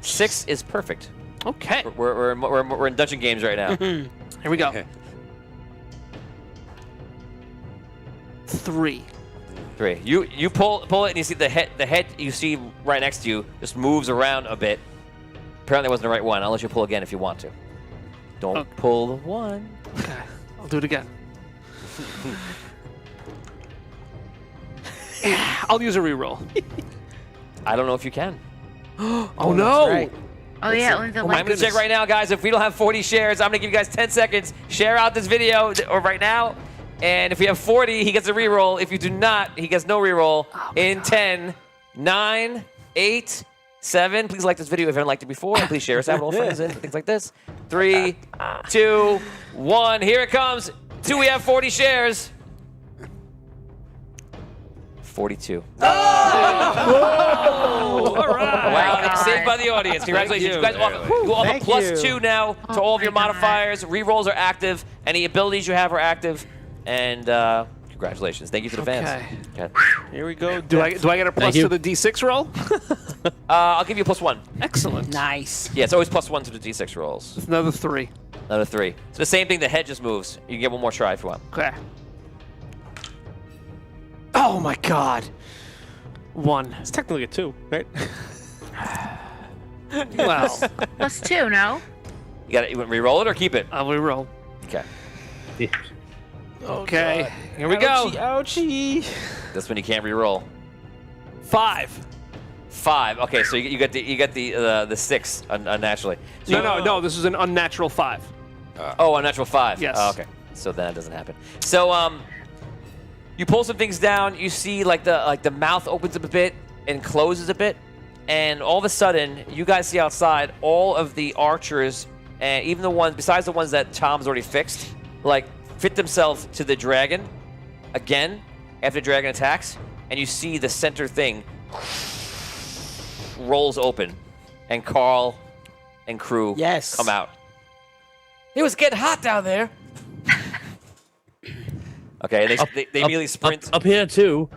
6 is perfect. Okay. We're in dungeon games right now. Here we go. 3. 3. You pull it and you see the head you see right next to you just moves around a bit. Apparently it wasn't the right one. I'll let you pull again if you want to. Don't pull the one. Okay. I'll do it again. I'll use a reroll. I don't know if you can. Oh no! Right. Oh yeah, only the I'm like. going to check right now, guys. If we don't have 40 shares, I'm going to give you guys 10 seconds. Share out this video or right now. And if we have 40, he gets a reroll. If you do not, he gets no reroll. In 10, 9, 8, 7. Please like this video if you haven't liked it before. And please share us out with all friends and things like this. 3, 2, 1. Here it comes. Do we have 40 shares? 42. All right. Wow, I'm saved by the audience. Congratulations. You guys all have a Thank plus you. 2 now to all of your my God. modifiers. Rerolls are active. Any abilities you have are active. And congratulations. Thank you for the fans. Okay. Here we go. Do I get a plus you. to the D6 roll? I'll give you a plus 1. Excellent. Nice. Yeah, it's always plus 1 to the d6 rolls. Another 3. Another 3. So the same thing, the head just moves. You can get one more try if you want. Okay. Oh my God. 1. It's technically a 2, right? Well, Plus 2, no? You want to reroll it or keep it? I'll reroll. Okay. Okay. Here we go. Ouchie. That's when you can't reroll. 5. 5. Okay, so you get the 6 unnaturally. So No. This is an unnatural 5. Unnatural 5. Yes. Oh, okay. So that doesn't happen. So you pull some things down. You see like the mouth opens up a bit and closes a bit, and all of a sudden you guys see outside all of the archers and even the ones besides the ones that Tom's already fixed, like fit themselves to the dragon again, after the dragon attacks, and you see the center thing rolls open, and Carl and crew come out. It was getting hot down there. Okay, they immediately sprint up here too.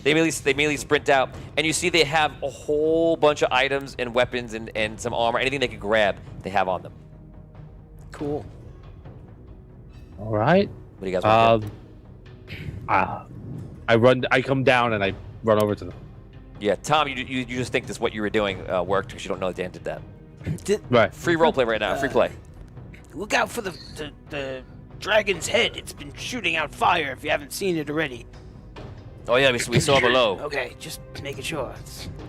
They immediately sprint out, and you see they have a whole bunch of items and weapons and some armor, anything they could grab, they have on them. Cool. All right. What do you guys want to do? I come down and I run over to them. Yeah, Tom, you just think this what you were doing worked because you don't know that Dan did that. Right. Free roleplay right now. Free play. Look out for the dragon's head. It's been shooting out fire if you haven't seen it already. Oh yeah, we saw below. Okay, just making sure.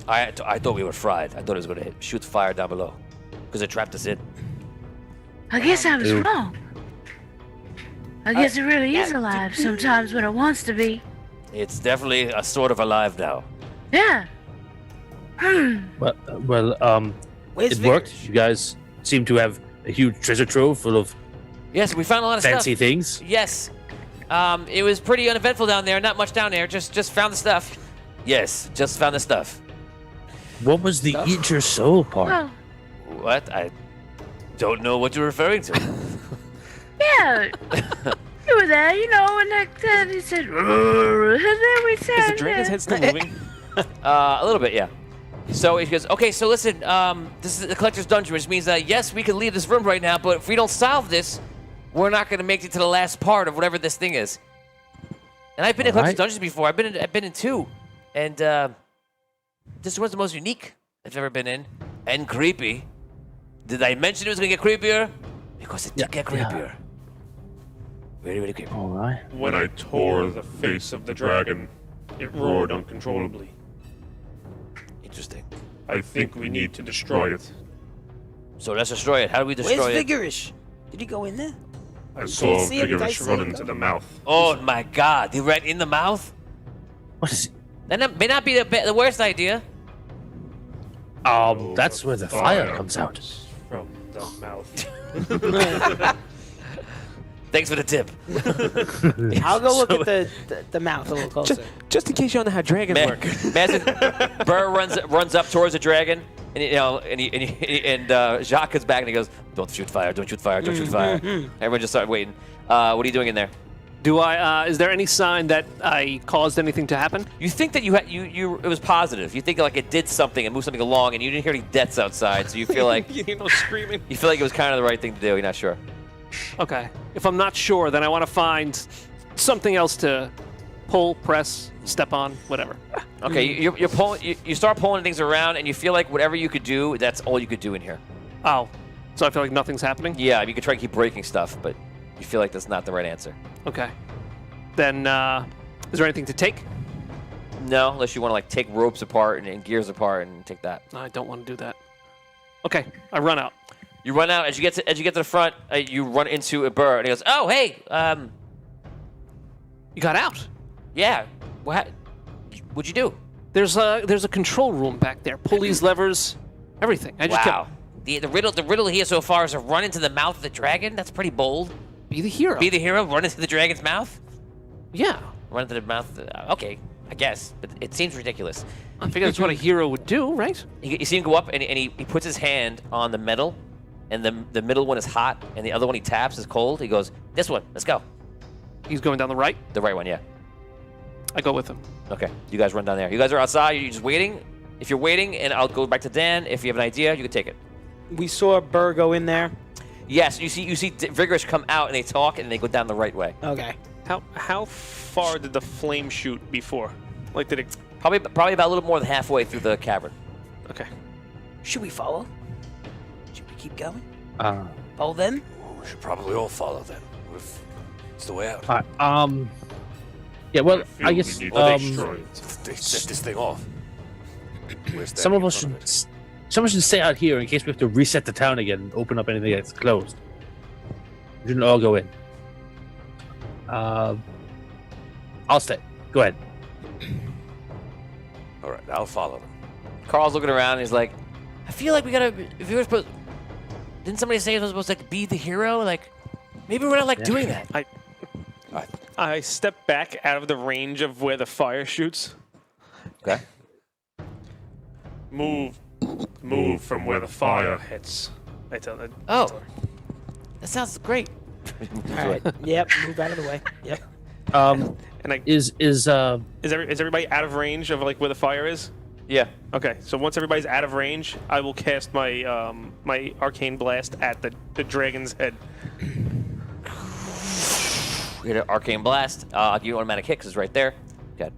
I thought we were fried. I thought it was going to shoot fire down below because it trapped us in. I guess I was wrong. I guess it really is alive sometimes when it wants to be. It's definitely a sort of alive now. Yeah. Well, Where's it Vickers? worked. You guys seem to have a huge treasure trove full of Yes, we found a lot of fancy stuff. things. Yes. It was pretty uneventful down there. Not much down there. Just found the stuff. Yes, just found the stuff. What was the eat your soul part? Well, What? I don't know what you're referring to. yeah. You were there, you know, and then he said, "Roar," and then we said, Is the dragon's head still moving? A little bit, yeah. So he goes, okay, so listen, this is the collector's dungeon, which means that yes, we can leave this room right now, but if we don't solve this, we're not going to make it to the last part of whatever this thing is. And I've been in collector's dungeons before. I've been in 2, and this one's the most unique I've ever been in, and creepy. Did I mention it was going to get creepier? Because it did get creepier. Very, very creepy. All right. When I tore the face of the dragon, it roared uncontrollably. Interesting. I think we need to destroy it. So let's destroy it. How do we destroy Where's it? Vigorish? Did he go in there? I saw see him, Vigorish guys, run see him. into the mouth. Oh my God! He ran in the mouth. What is it? That may not be the worst idea. That's where the fire comes out. From the mouth. Thanks for the tip. I'll go look at the mouth a little closer. Just in case you don't know how dragons work. Imagine Burr runs up towards the dragon, and Jacques comes back and he goes, "Don't shoot fire! Don't shoot fire! Don't shoot fire!" Everyone just started waiting. What are you doing in there? Do I? Is there any sign that I caused anything to happen? You think that it was positive. You think like it did something and moved something along, and you didn't hear any deaths outside, so you feel like You know, screaming. you feel like it was kind of the right thing to do. You're not sure. Okay. If I'm not sure, then I want to find something else to pull, press, step on, whatever. Okay, you're pulling. You start pulling things around, and you feel like whatever you could do, that's all you could do in here. Oh, so I feel like nothing's happening? Yeah, you could try and keep breaking stuff, but you feel like that's not the right answer. Okay. Then, is there anything to take? No, unless you want to like take ropes apart and gears apart and take that. I don't want to do that. Okay, I run out. You run out as you get to the front. You run into a Burr, and he goes, "Oh, hey, You got out. yeah, what'd you do?" There's a control room back there. Pulleys, levers, everything. I just Wow. The riddle here so far is to run into the mouth of the dragon. That's pretty bold. be the hero. Be the hero, run into the dragon's mouth. Yeah. Run into the mouth. Okay, I guess, but it seems ridiculous. I figure that's what a hero would do, right? You see him go up, and he puts his hand on the metal, and the middle one is hot, and the other one he taps is cold. He goes, "This one, let's go." He's going down the right. The right one, yeah. I go with him. Okay, you guys run down there. You guys are outside. You're just waiting. If you're waiting, and I'll go back to Dan. If you have an idea, you can take it. We saw Burr go in there. Yes, you see Vigorish come out, and they talk, and they go down the right way. Okay. How far did the flame shoot before? Like, did it? Probably about a little more than halfway through the cavern. Okay. Should we follow? Should we keep going? Uh, Follow them? We should probably all follow them. It's the way out. yeah. Well, feel I we guess need to destroy it. They set this thing off. We're some standing of in us front should. Someone should stay out here in case we have to reset the town again and open up anything that's closed. We shouldn't all go in. I'll stay. Go ahead. All right, I'll follow them. Carl's looking around, and he's like, "I feel like we gotta. If we were supposed, didn't somebody say we were supposed to like, be the hero? Like, maybe we're not like doing that." I step back out of the range of where the fire shoots. Okay. Move from where the fire hits. I tell her. Oh, that sounds great. All right. Yep. Move out of the way. Yep. Um, And I, is is everybody out of range of like where the fire is? Yeah. Okay, so once everybody's out of range, I will cast my my arcane blast at the dragon's head. We get an arcane blast. I'll give you an automatic hit 'cause it's right there. Good.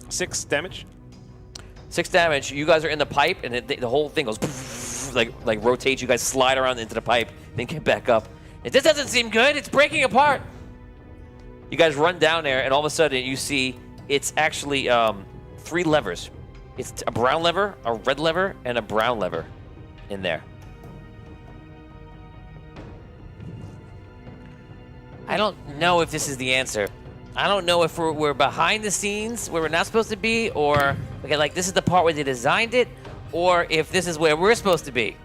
6 damage. 6 damage. You guys are in the pipe, and the whole thing goes like rotates. You guys slide around into the pipe, then get back up. This doesn't seem good. It's breaking apart. You guys run down there, and all of a sudden you see it's actually 3 levers. It's a brown lever, a red lever, and a brown lever in there. I don't know if this is the answer. I don't know if we're behind the scenes where we're not supposed to be, or okay, like this is the part where they designed it, or if this is where we're supposed to be.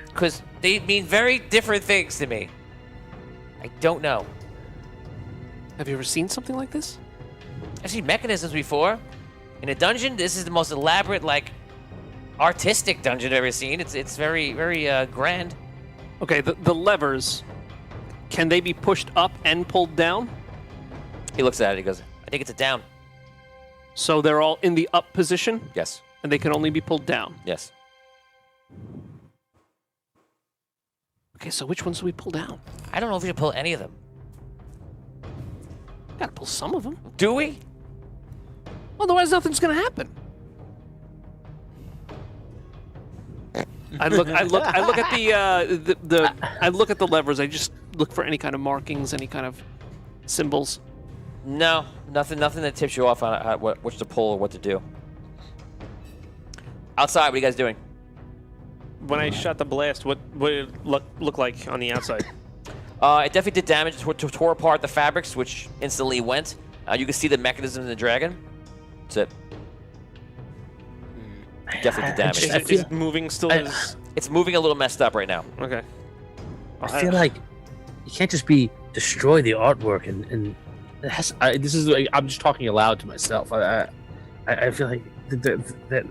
Because they mean very different things to me. I don't know. Have you ever seen something like this? I've seen mechanisms before. In a dungeon, this is the most elaborate, like, artistic dungeon I've ever seen. It's very, very grand. Okay, the levers, can they be pushed up and pulled down? He looks at it, he goes, I think it's a down. So they're all in the up position, Yes, and they can only be pulled down. yes. Okay, so which ones do we pull down? I don't know if we should pull any of them. Gotta pull some of them. Do we? Otherwise, nothing's gonna happen. I look at I look at the levers. I just look for any kind of markings, any kind of symbols. No, nothing that tips you off on which to pull or what to do. Outside, what are you guys doing? When I shot the blast, what did it look like on the outside? It definitely did damage. It tore apart the fabrics, which instantly went. You can see the mechanism in the dragon. That's it. Definitely did damage. Is it moving still? It's moving a little messed up right now. Okay. I feel like you can't just destroy the artwork and it has. This is like, I'm just talking aloud to myself. I feel like that there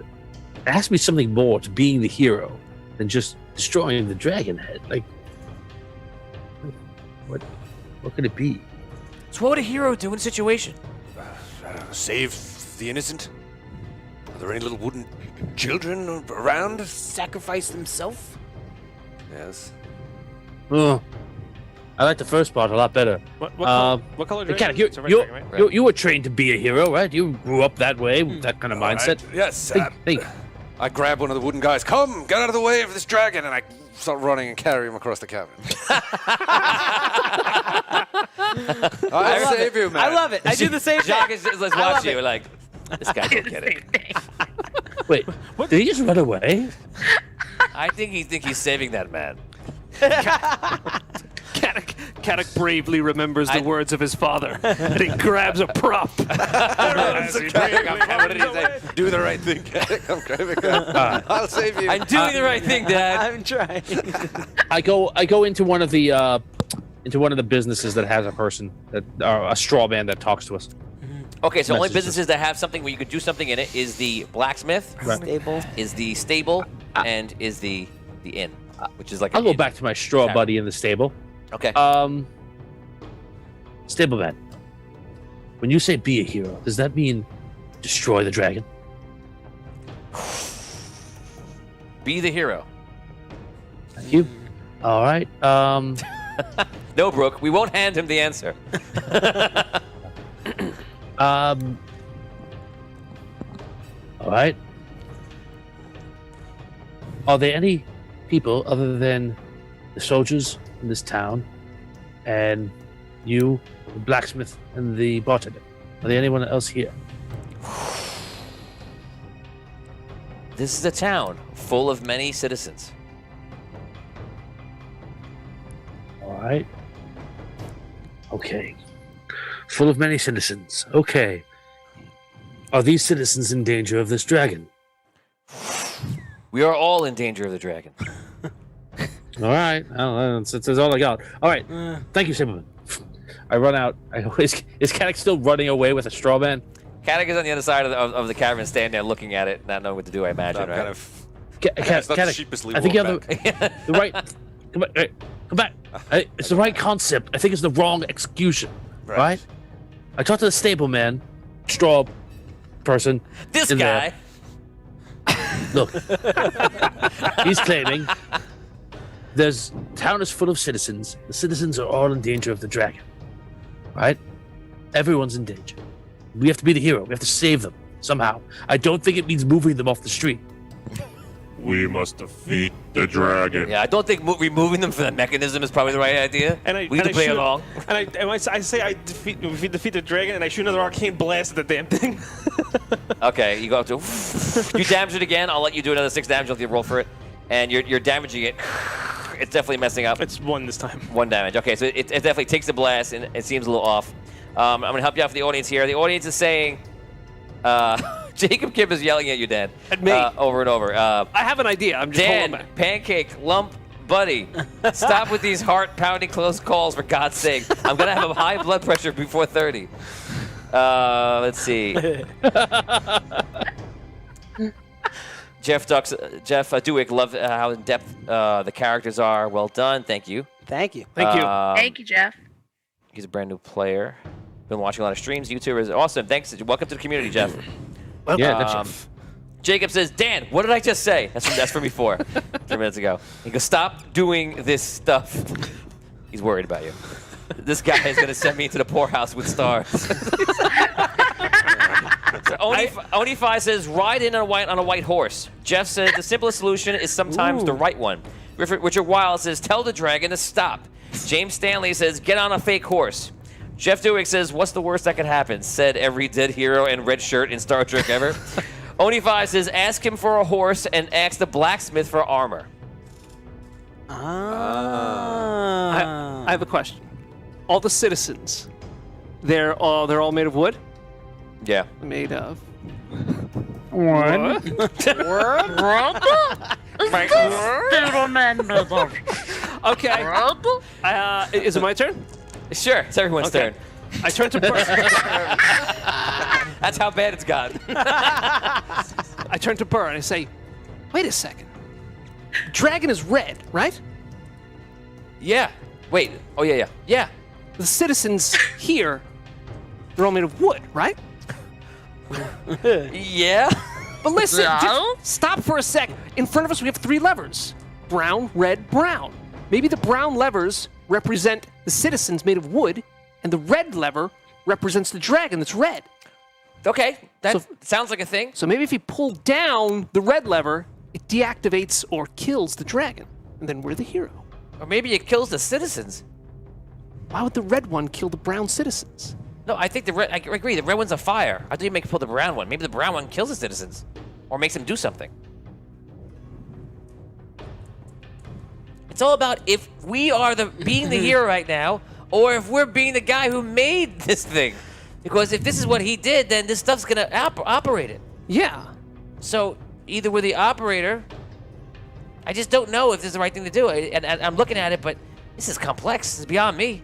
has to be something more to being the hero than just destroying the dragon head. Like, what could it be? So what would a hero do in a situation? Save the innocent? Are there any little wooden children around? Sacrifice himself? Yes. Oh, I like the first part a lot better. What color dragon? Mechanic, It's a red dragon, right? you were trained to be a hero, right? You grew up that way with that kind of mindset. Yes. Think. I grab one of the wooden guys. Come, get out of the way of this dragon, and I start running and carry him across the cabin. I'll save you, man. I love it. I do the same thing. Jacques is let's I watch love you. it. Like, this guy don't get it. Wait, did he just run away? I think he's saving that man. Kadok bravely remembers the words of his father, and he grabs a prop. Do the right thing, Kadok. I'm grabbing him. I'll save you. I'm doing the right thing, Dad. I'm trying. I go into one of the businesses that has a person a straw man that talks to us. Okay, so only Messages. businesses that have something where you could do something in it is the blacksmith, Stable. is the stable, and is the inn, which is like. I'll an go inn. back to my straw buddy in the stable. Okay. Stableman, when you say be a hero, does that mean destroy the dragon? Be the hero. Thank you. All right. No, Brooke, we won't hand him the answer. All right. Are there any people other than the soldiers in this town and you, the blacksmith, and the bartender? Are there anyone else here? This is a town full of many citizens. All right. Okay. Full of many citizens. Okay. Are these citizens in danger of this dragon? We are all in danger of the dragon. All right. That's all I got. All right. Thank you, Simon. I run out. Is Kanek still running away with a straw man? Kanek is on the other side of the cavern, standing there looking at it, not knowing what to do, I imagine, I'm right? kind of. Kanek, not sheepishly I think you walk have the right. Come back. Hey, come back. It's the right concept. I think it's the wrong execution. Right? I talked to the stable man, straw person. This in guy. there. Look, he's claiming town is full of citizens. The citizens are all in danger of the dragon. Right? Everyone's in danger. We have to be the hero. We have to save them somehow. I don't think it means moving them off the street. We must defeat the dragon. Yeah, I don't think removing them from the mechanism is probably the right idea. We need to play along. And I say I defeat the dragon, and I shoot another arcane blast at the damn thing. Okay, you go up to. You damage it again. I'll let you do another 6 damage. I'll let you roll for it. And you're damaging it. It's definitely messing up. It's 1 this time. 1 damage. Okay, so it definitely takes the blast, and it seems a little off. I'm going to help you out for the audience here. The audience is saying. Jacob Kip is yelling at you, Dan. At me? Over and over. I have an idea. I'm just holding Dan, back. Pancake, Lump, Buddy, stop with these heart-pounding close calls, for God's sake. I'm going to have a high blood pressure before 30. Let's see. Jeff Dewick, love how in-depth the characters are. Well done. Thank you. Thank you. Thank you. Thank you, Jeff. He's a brand new player. Been watching a lot of streams. YouTubers. Awesome. Thanks. Welcome to the community, Jeff. Yeah, that's Jeff. Jacob says, Dan, what did I just say? That's from before, 3 minutes ago. He goes, stop doing this stuff. He's worried about you. This guy is going to send me into the poorhouse with stars. So Onify says, ride in on a white horse. Jeff says, the simplest solution is sometimes the right one. Richard Wild says, tell the dragon to stop. James Stanley says, get on a fake horse. Jeff Dewick says, what's the worst that could happen? Said every dead hero in red shirt in Star Trek ever. Onify says, ask him for a horse and ask the blacksmith for armor. I have a question. All the citizens, they're all made of wood? Yeah. Made of. One. Okay. Is it my turn? Sure, it's everyone's turn. I turn to Burr. That's how bad it's gotten. I turn to Burr and I say, wait a second. Dragon is red, right? Yeah. Wait. Oh, yeah. Yeah. The citizens here, they're all made of wood, right? Yeah. But listen, just stop for a sec. In front of us, we have 3 levers. Brown, red, brown. Maybe the brown levers represent the citizens made of wood, and the red lever represents the dragon that's red. Okay, that sounds like a thing. So maybe if you pull down the red lever, it deactivates or kills the dragon, and then we're the hero. Or maybe it kills the citizens. Why would the red one kill the brown citizens? No, I think I agree. The red one's a fire. I thought you make pull the brown one. Maybe the brown one kills the citizens, or makes them do something. It's all about if we are being the hero right now, or if we're being the guy who made this thing. Because if this is what he did, then this stuff's gonna operate it. Yeah. So either we're the operator. I just don't know if this is the right thing to do. And I'm looking at it, but this is complex. It's beyond me.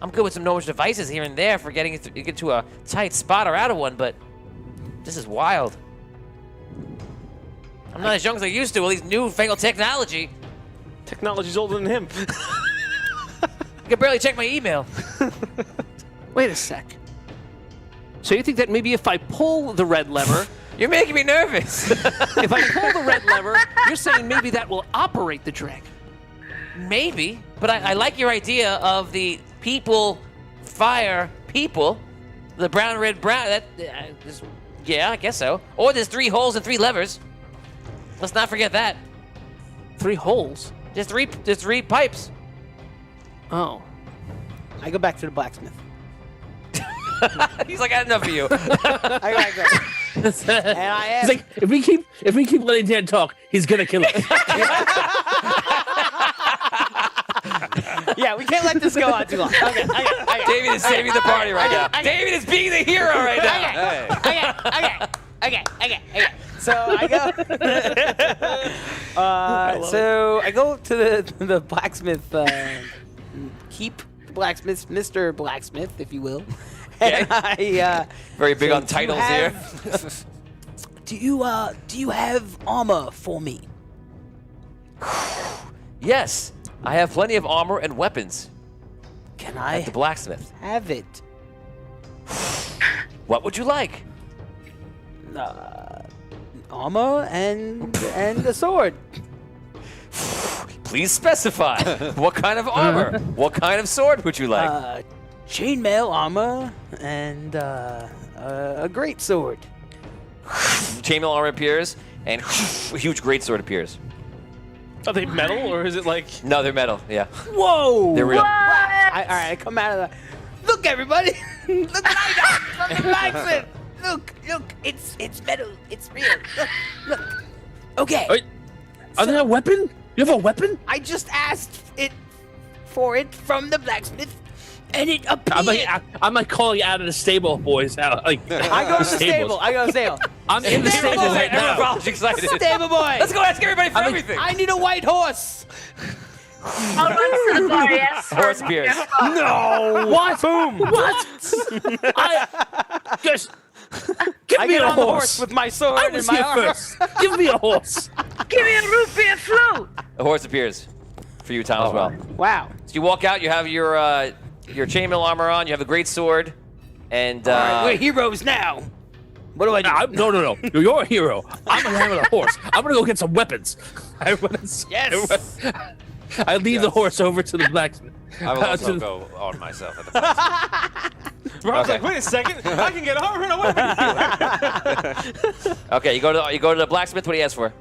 I'm good with some knowledge devices here and there for getting it get to a tight spot or out of one, but this is wild. I'm not as young as I used to. All these newfangled technology. Technology's older than him. I can barely check my email. Wait a sec. So you think that maybe if I pull the red lever... You're making me nervous. If I pull the red lever, you're saying maybe that will operate the dragon. Maybe, but I like your idea of the people, fire, people, the brown, red, brown. Yeah, I guess so. Or there's 3 holes and 3 levers. Let's not forget that. 3 holes? There's three pipes. Oh. I go back to the blacksmith. He's like, I had enough of you. I go. And I ask, He's like, if we keep letting Dan talk, he's gonna kill us. yeah, we can't let this go on too long. Okay. David is saving the party right now. David is being the hero right now. Okay. So I go. So I go to the blacksmith keep blacksmith, Mr. Blacksmith, if you will. And I Very big say, on titles here. Do you have armor for me? Yes, I have plenty of armor and weapons Can at I the blacksmith. have it. What would you like? Armor and a sword. Please specify. What kind of armor? What kind of sword would you like? Chainmail armor and a great sword. Chainmail armor appears, and a huge greatsword appears. Are they metal or is it like? No, they're metal. Yeah, Whoa! they're real. All right, I come out of the. Look, everybody! Look what I got from the blacksmith. Look, it's metal. It's real. Look. Okay. Wait, are they a weapon? You have a weapon? I just asked for it from the blacksmith, And it appeared. I'm like calling out of the stable, boys. Out, like I go to the stable. I'm in the stable right now. Rob's excited. Stable boy. Let's go ask everybody for everything. I need a white horse. I'll run to the bar, yes. Horse appears. No! What? Boom! What? I just give I me get a on the horse. horse with my sword I and was my here armor. first. Give me a horse. Give me a root beer flute. A horse appears for you, Tom, as well. Wow. So you walk out. You have your chainmail armor on. You have a great sword, and All right, we're heroes now. What do I do? No. You're a hero. I'm gonna have a horse. I'm gonna go get some weapons. Yes. I leave the horse over to the blacksmith. I will also go on myself at the point. Rob's like, wait a second, I can get armor and a weapon. okay, you go to the blacksmith. What do you ask for?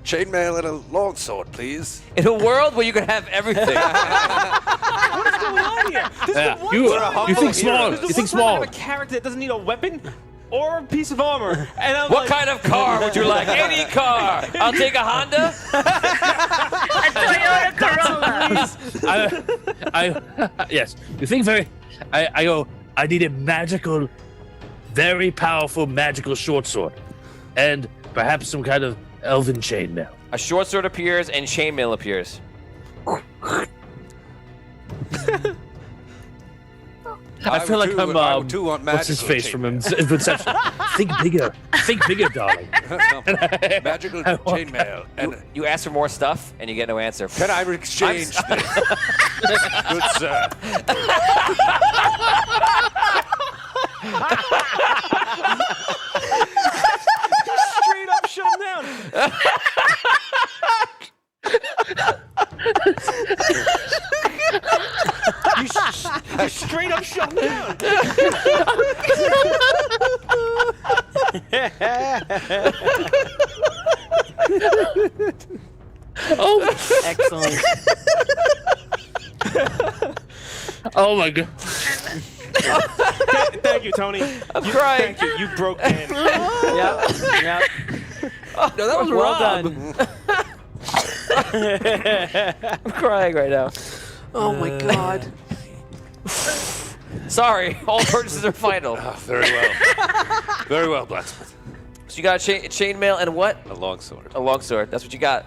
Chainmail and a longsword, please. In a world where you can have everything. What is going on here? There's Yeah, the one you time- think small. There's the You think one time I small. have a character that doesn't need a weapon or a piece of armor. And I'm What like, kind of car would you like? Any car. I'll take a Honda. A Toyota Corolla. Yes. You think very. I go. I need a magical, very powerful magical short sword, and perhaps some kind of elven chainmail. A short sword appears and chainmail appears. I feel like I'm. I would too want What's his magical face from chainmail. Inception? Think bigger, darling. Magical chainmail. And You ask for more stuff and you get no answer. can I exchange this? Good sir. straight up shut him down. You straight up shut him down. Oh, Excellent. oh my god. Thank you, Tony. I'm crying. Thank you. You broke Dan. Yep. No, that was Well Rob. done. I'm crying right now. Oh my god. Sorry, all purchases are final. Very well. Very well, blacksmith. So you got a chainmail and what? A longsword. A longsword. That's what you got.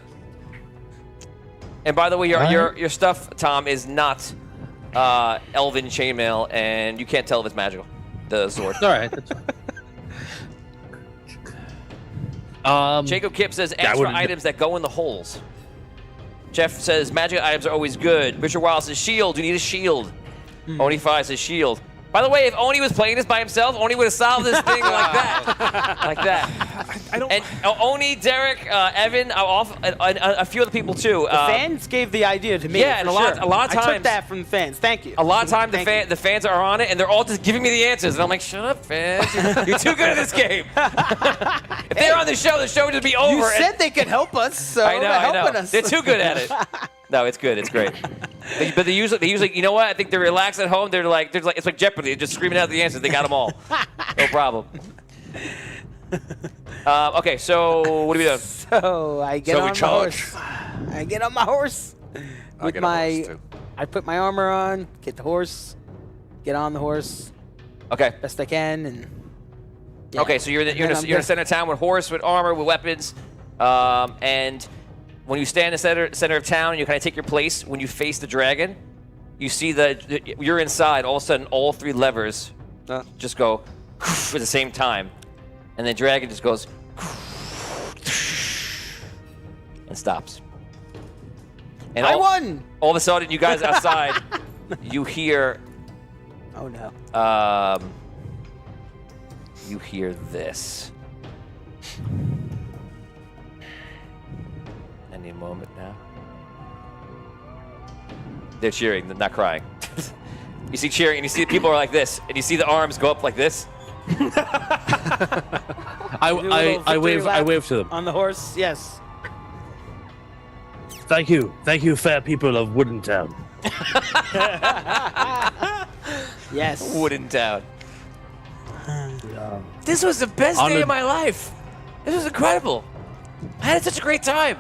And by the way, your stuff, Tom, is not elven chainmail, and you can't tell if it's magical. The sword. All right. That's fine. Jacob Kipp says, I ask for wouldn't- items that go in the holes. Jeff says, magic items are always good. Richard Wild says, shield. You need a shield. Oni5 says, shield. By the way, if Oni was playing this by himself, Oni would have solved this thing like that. Like that. I don't. And Oni, Derek, Evan, a few other people too. The fans gave the idea to me. yeah, for and a lot of I times- took that from the fans. Thank you. A lot of times Thank you. the fans are on it, and they're all just giving me the answers. And I'm like, shut up, fans. You're too good at this game. If they're on the show would just be over. You and- said they could help us, so I know, they're I helping know. us. They're too good at it. No, it's good. It's great. But they usually, you know what? I think they're relaxed at home. They're like, it's like Jeopardy. They're just screaming out the answers. They got them all. No problem. Okay, so what are we doing? So I get So on we my charge. horse. I get on my horse. I With get a my, horse, too. I put my armor on, get the horse, get on the horse Okay. best I can, and yeah. Okay, so you're And in then the I'm you're in the center of town with horse, with armor, with weapons, and when you stand in the center of town, you kind of take your place. When you face the dragon, you see that you're inside. All of a sudden, all 3 levers just go at the same time, and the dragon just goes and stops. And I won! All of a sudden, you guys outside, you hear. Oh no. You hear this. Any moment now. They're cheering, they're not crying. You see cheering, and you see people are like this, and you see the arms go up like this. I wave to them. On the horse, yes. Thank you, fair people of Wooden Town. Yes. Wooden Town. This was the best day of my life. This was incredible. I had such a great time.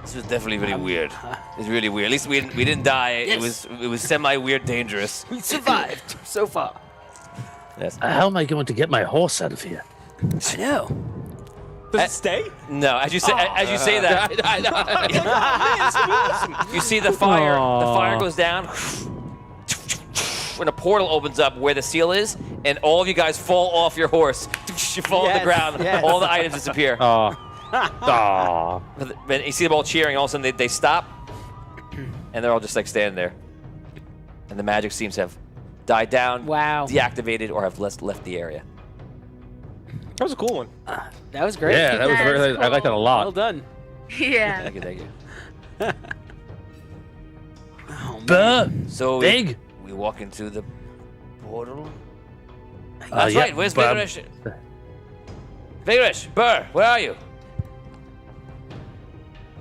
This was definitely really weird. It's really weird. At least we didn't die. Yes. It was semi-weird, dangerous. We survived so far. Yes. How am I going to get my horse out of here? I know. Does it stay? No, as you say that, you see the fire. The fire goes down. When a portal opens up where the seal is, and all of you guys fall off your horse. You fall on the ground. yes. All the items disappear. Aw. And you see them all cheering. All of a sudden, they stop, and they're all just like standing there. And the magic seems to have died down, Wow. deactivated, or have left the area. That was a cool one. That was great. Yeah, that was That is very. I like that a lot. Well done. Yeah. Thank you. Oh, man. Burr, So big. we walk into the portal. Uh, That's yeah, right. Where's but- Vigorish? Vigorish, Burr, where are you?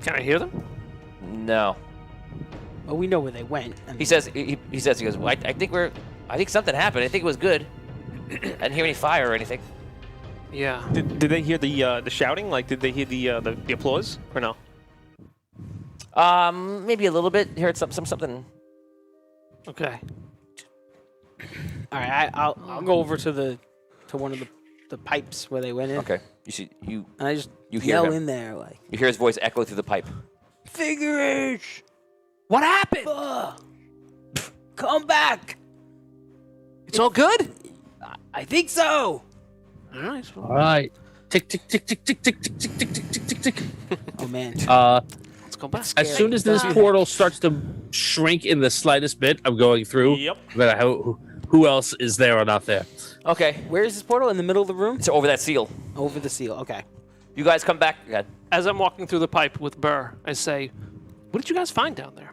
Can I hear them? No. Well, we know where they went. I mean, He says. He goes. Well, I think something happened. I think it was good. I didn't hear any fire or anything. Yeah. Did they hear the shouting? Like, did they hear the applause or no? Maybe a little bit. Heard something. Okay. All right, I'll go over to one of the pipes where they went in. Okay. You see you And I just You hear yell him. in there like, you hear his voice echo through the pipe. Vigorish! What happened? Come back! It's all good? I think so! All right. All right. Tick tick tick tick tick tick tick tick tick tick tick tick. Oh man. Let's go back. As soon as this portal starts to shrink in the slightest bit, I'm going through. Yep. But who else is there or not there? Okay. Where is this portal? In the middle of the room? It's over that seal. Over the seal. Okay. You guys come back. Yeah. As I'm walking through the pipe with Burr, I say, "What did you guys find down there?"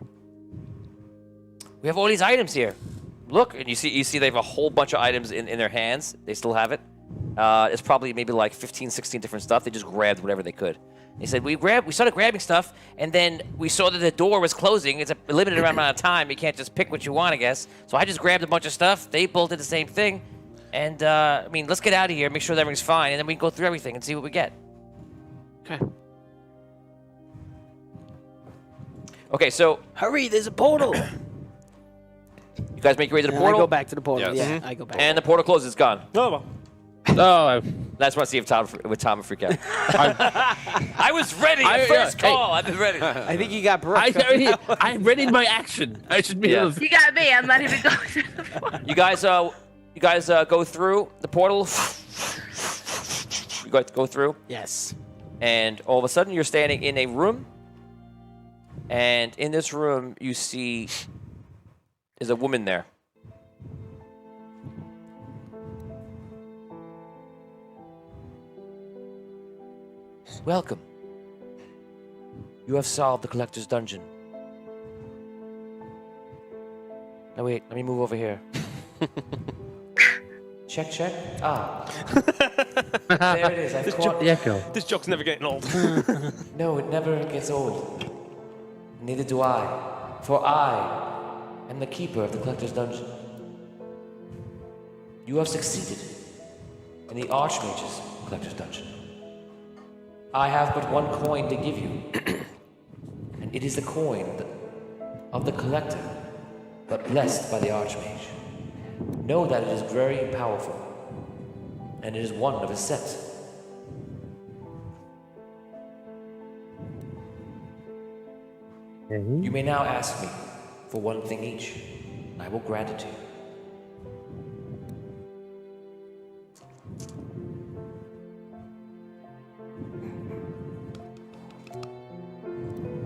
We have all these items here. Look, and you see they have a whole bunch of items in their hands. They still have it. It's probably maybe like 15, 16 different stuff. They just grabbed whatever they could. They said, we started grabbing stuff, and then we saw that the door was closing. It's a limited amount of time. You can't just pick what you want, I guess. So I just grabbed a bunch of stuff. They both did the same thing. And, I mean, let's get out of here, make sure that everything's fine, and then we can go through everything and see what we get. Okay. Okay, so Hurry, there's a portal! you guys make your way to the And portal, I go back to the portal. Yes. Yeah, I go back. and the portal closes. It's gone. No, well. Oh, That's why I see if Tom would freak out. I was ready. First hey. call. I've been ready. I think you got Brooke. I readied my action. I should be able to. You got me. I'm not even going to the portal. You guys go through the portal. You guys go through, Yes. and all of a sudden you're standing in a room. And in this room, you see there's a woman there. Welcome. You have solved the collector's dungeon. Now wait, let me move over here. Check, check. Ah. There it is. I caught The echo. This joke's never getting old. No, it never gets old. Neither do I, for I am the keeper of the collector's dungeon. You have succeeded in the Archmage's collector's dungeon. I have but one coin to give you, and it is the coin of the collector, but blessed by the Archmage. Know that it is very powerful, and it is one of a set. You may now ask me for one thing each, and I will grant it to you.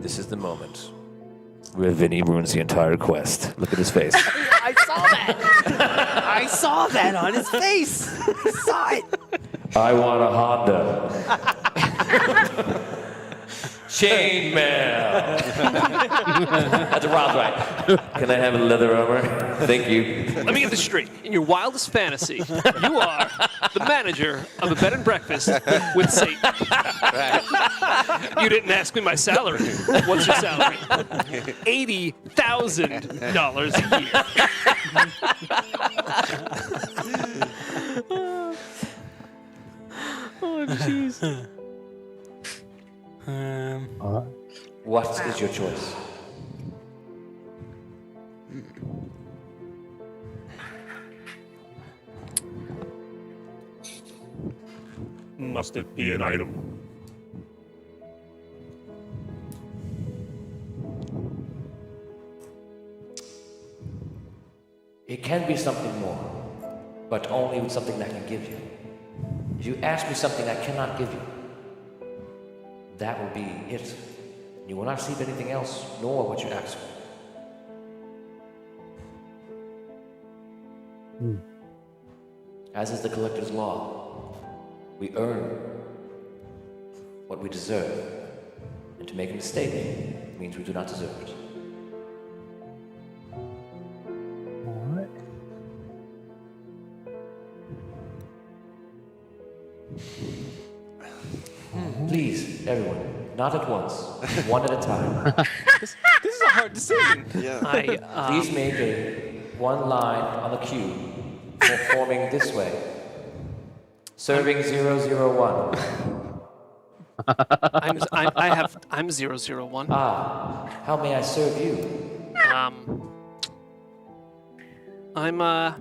This is the moment where Vinny ruins the entire quest. Look at his face. I saw that. I saw that on his face. I saw it. I want a Honda. Chainmail. That's Rob's right. Can I have a leather armor? Thank you. Let me get this straight. In your wildest fantasy, you are the manager of a bed and breakfast with Satan. You didn't ask me my salary. What's your salary? $80,000 a year. Oh, jeez. What is your choice? Must it be an item? It can be something more, but only something that I can give you. If you ask me something I cannot give you, that will be it. You will not receive anything else, nor what you ask for. As is the collector's law, we earn what we deserve, and to make a mistake means we do not deserve it. Please, everyone, not at once, one at a time. This is a hard decision. Yeah. Please make one line on the cube forming this way. Serving 001. I'm 001. Ah, how may I serve you? I'm a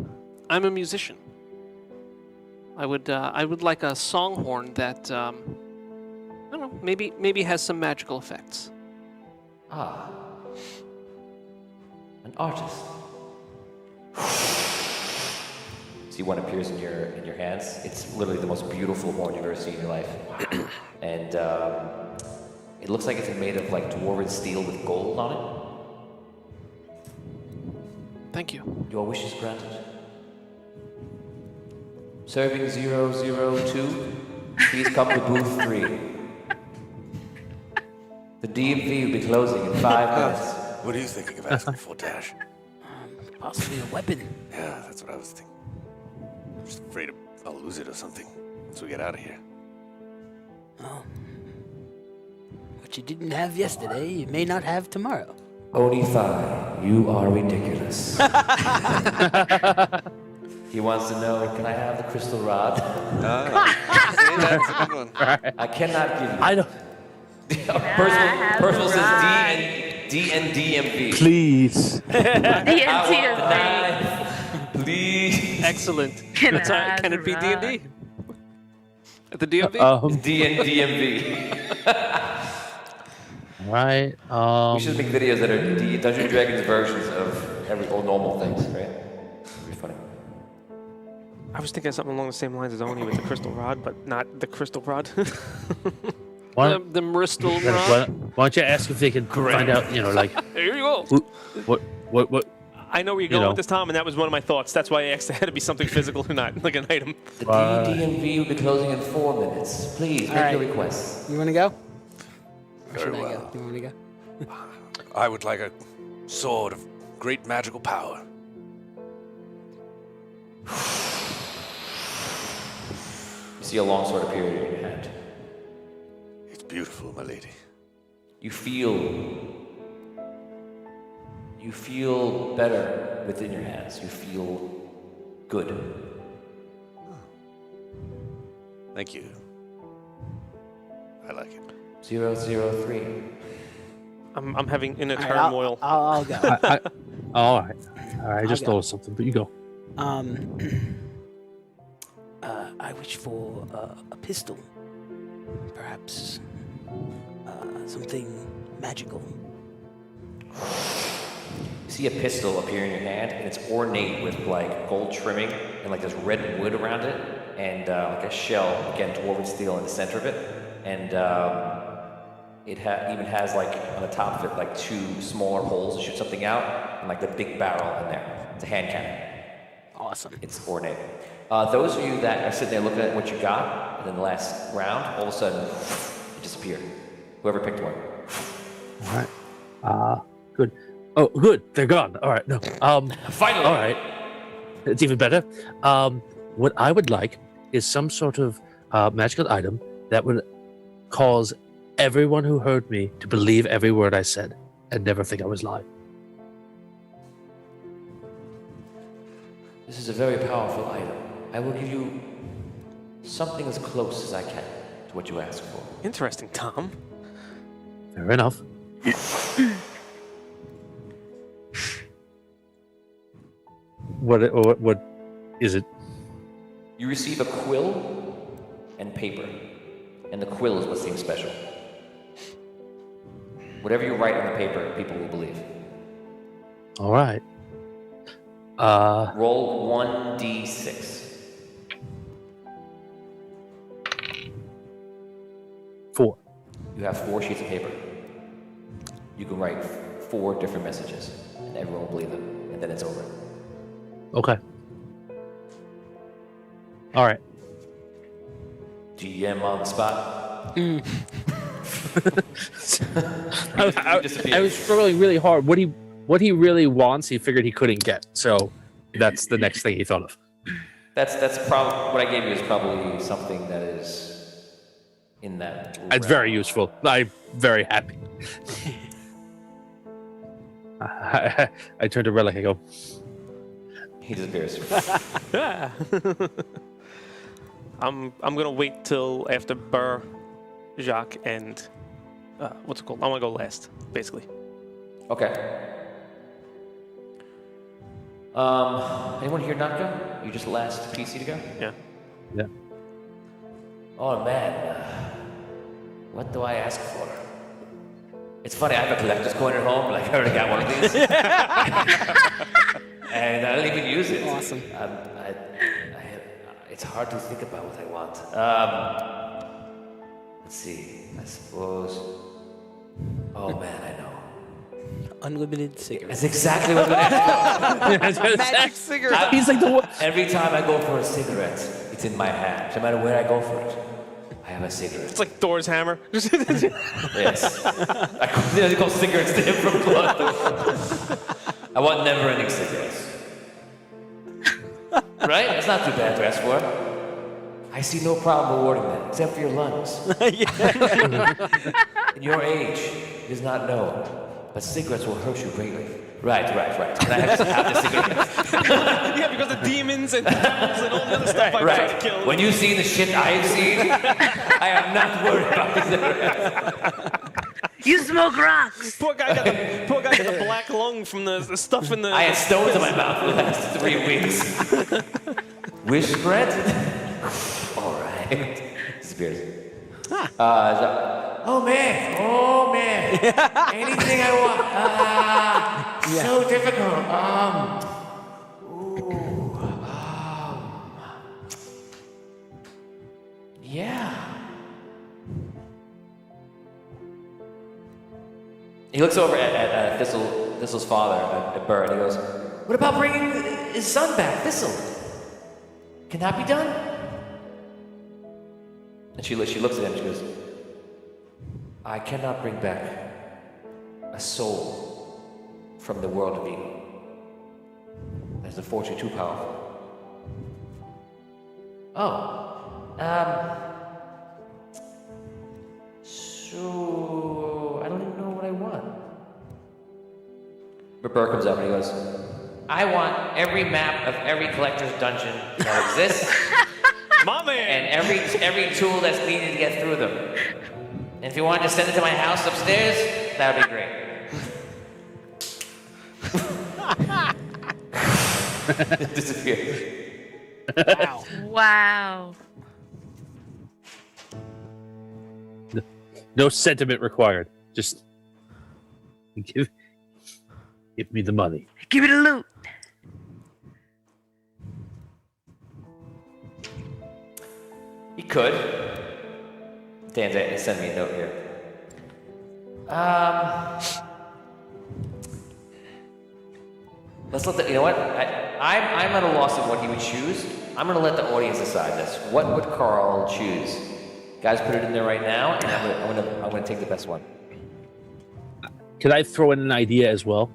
musician. I would like a songhorn that I don't know, maybe has some magical effects. Ah, an artist. See one appears in your hands. It's literally the most beautiful horn you've ever seen in your life, and it looks like it's made of like dwarven steel with gold on it. Thank you. Your wish is granted. Serving 002, please come to booth 3. The DMV will be closing in 5 minutes. What are you thinking of asking for, Dash? Possibly a weapon. Yeah, that's what I was thinking. I'm just afraid I'll lose it or something once we get out of here. Oh. What you didn't have yesterday, you may not have tomorrow. Onify, you are ridiculous. He wants to know, can I have the crystal rod? See, that's a good one. I cannot give you. I don't. Percival says DNDMV. Please. DNTMV. Please. Excellent. Can I Can have it be the D&D? At the DMV? DNDMV. Right. We should make videos that are Dungeons & Dragons versions of every old normal things, right? It'd be funny. I was thinking something along the same lines as Oni with the crystal rod, but not the crystal rod. Why, The Bristol why, Rod. why don't you ask if they can find out, like, There you go. what, I know where you're going know. with this, Tom, and that was one of my thoughts. That's why I asked it had to be something physical or not, like an item. The DNDMV will be closing in 4 minutes. Please, make right. your requests. You want to go? Or Very should I well. go? You want me to go? I would like a sword of great magical power. You see a long sword appear in your hand. It's beautiful, my lady. You feel better within your hands. You feel good. Thank you. I like it. 003. I'm having inner All right, I'll- turmoil. I'll go. all right. I just go. thought of something, but you go. I wish for a pistol. Perhaps something magical. You see a pistol appear in your hand, and it's ornate with like gold trimming and like this red wood around it, and like a shell, again, dwarven steel in the center of it, and it even has like on the top of it like 2 smaller holes to shoot something out, and like the big barrel in there. It's a hand cannon. Awesome. It's ornate. Those of you that are sitting there looking at what you got, and then the last round, all of a sudden, it disappeared. Whoever picked one. All right. Good. Oh, good. They're gone. All right. No. Finally. All right. It's even better. What I would like is some sort of magical item that would cause everyone who heard me to believe every word I said and never think I was lying. This is a very powerful item. I will give you something as close as I can to what you asked for. Interesting, Tom. Fair enough. What is it? You receive a quill and paper, and the quill is what seems special. Whatever you write on the paper, people will believe. All right. Roll 1d6. 4. You have 4 sheets of paper. You can write 4 different messages, and everyone will believe them, and then it's over. Okay. All right. GM on the spot. I was struggling really hard. What he really wants, he figured he couldn't get. So that's the next thing he thought of. That's probably what I gave you is probably something that is in that. It's very useful. I'm very happy. I turn to Relic. I go. He disappears. I'm gonna wait till after Burr, Jacques, and what's it called? I want to go last, basically. Okay. Anyone here not go? You just last PC to go? Yeah. Yeah. Oh man, what do I ask for? It's funny, I have a collector's coin at home, like I already got one of these. And I don't even use it. Awesome. It's hard to think about what I want. Let's see, I suppose. Oh man, I know. Unlimited cigarettes. That's exactly what I'm gonna ask for. Magic cigarettes. He's like the one. Every time I go for a cigarette, it's in my hand. No matter where I go for it, I have a cigarette. It's like Thor's hammer. Yes. I call cigarettes to him from blood. I want never-ending cigarettes. Right? That's not too bad to ask for. I see no problem rewarding that, except for your lungs. In your age, it is not known, but cigarettes will hurt you greatly. Right. And I have to have the cigarettes. Yeah, because the demons and devils and all the other stuff I tried to kill. When you see the shit I have seen, I am not worried about the cigarettes. You smoke rocks. Poor guy got the black lung from the stuff in the. I had stones in my mouth for the last 3 weeks. Wish spread? All right. Disappears. Oh man. Anything I want. So difficult. Yeah. He looks over at Thistle's father, at Burr, and he goes, "What about bringing his son back, Thistle? Can that be done?" And she looks at him and she goes, "I cannot bring back a soul from the world of evil. That is unfortunately too powerful." So I don't even know what I want. But Burr comes up and he goes, "I want every map of every collector's dungeon that exists, My man. and every tool that's needed to get through them. And if you wanted to send it to my house upstairs, that would be great." Disappeared. Wow. Wow. No sentiment required. Just give. Give me the money. Give me the loot. He could. Dan's send me a note here. Let's let the. You know what? I'm at a loss of what he would choose. I'm going to let the audience decide this. What would Carl choose? Guys, put it in there right now, and I'm going to take the best one. Could I throw in an idea as well?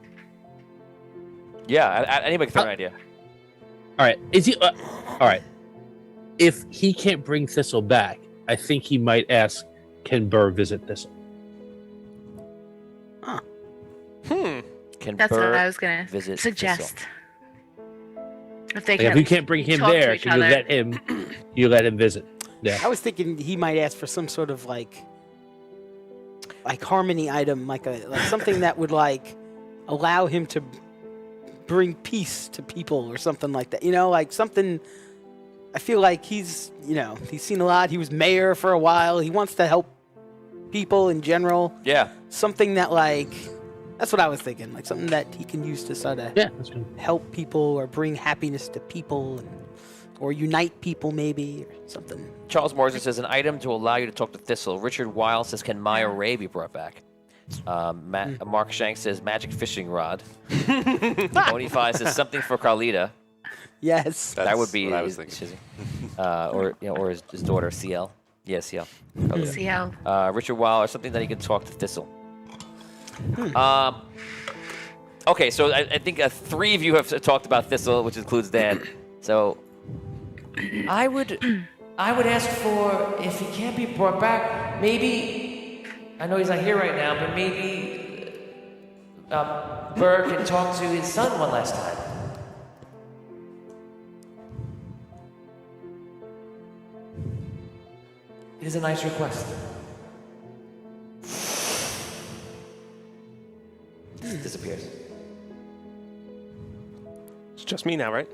Yeah, anybody can throw an idea. All right. Is he? All right. If he can't bring Thistle back, I think he might ask, "Can Burr visit Thistle?" Can That's Burr what I was gonna visit suggest. Thistle? If they Like, if you can't bring him talk to there, each can you other. let him visit? Yeah. I was thinking he might ask for some sort of like harmony item, like something that would like allow him to bring peace to people or something like that. You know, like something. I feel like he's seen a lot. He was mayor for a while. He wants to help people in general. Yeah. Something that that's what I was thinking. Like something that he can use to sort of That's good. help people or bring happiness to people or unite people maybe or something. Charles Morrison says an item to allow you to talk to Thistle. Richard Weil says, can Maya Ray be brought back? Mark Shank says magic fishing rod. Tony Five says something for Carlita. Yes. That would be what I was thinking. or his daughter CL. Yeah, CL. Carlita. CL. Richard Weil or something that he can talk to Thistle. Okay, so I think three of you have talked about Thistle, which includes Dan. So I would ask for, if he can't be brought back, maybe, I know he's not here right now, but maybe Burr can talk to his son one last time. It is a nice request. Disappears. It's just me now, right?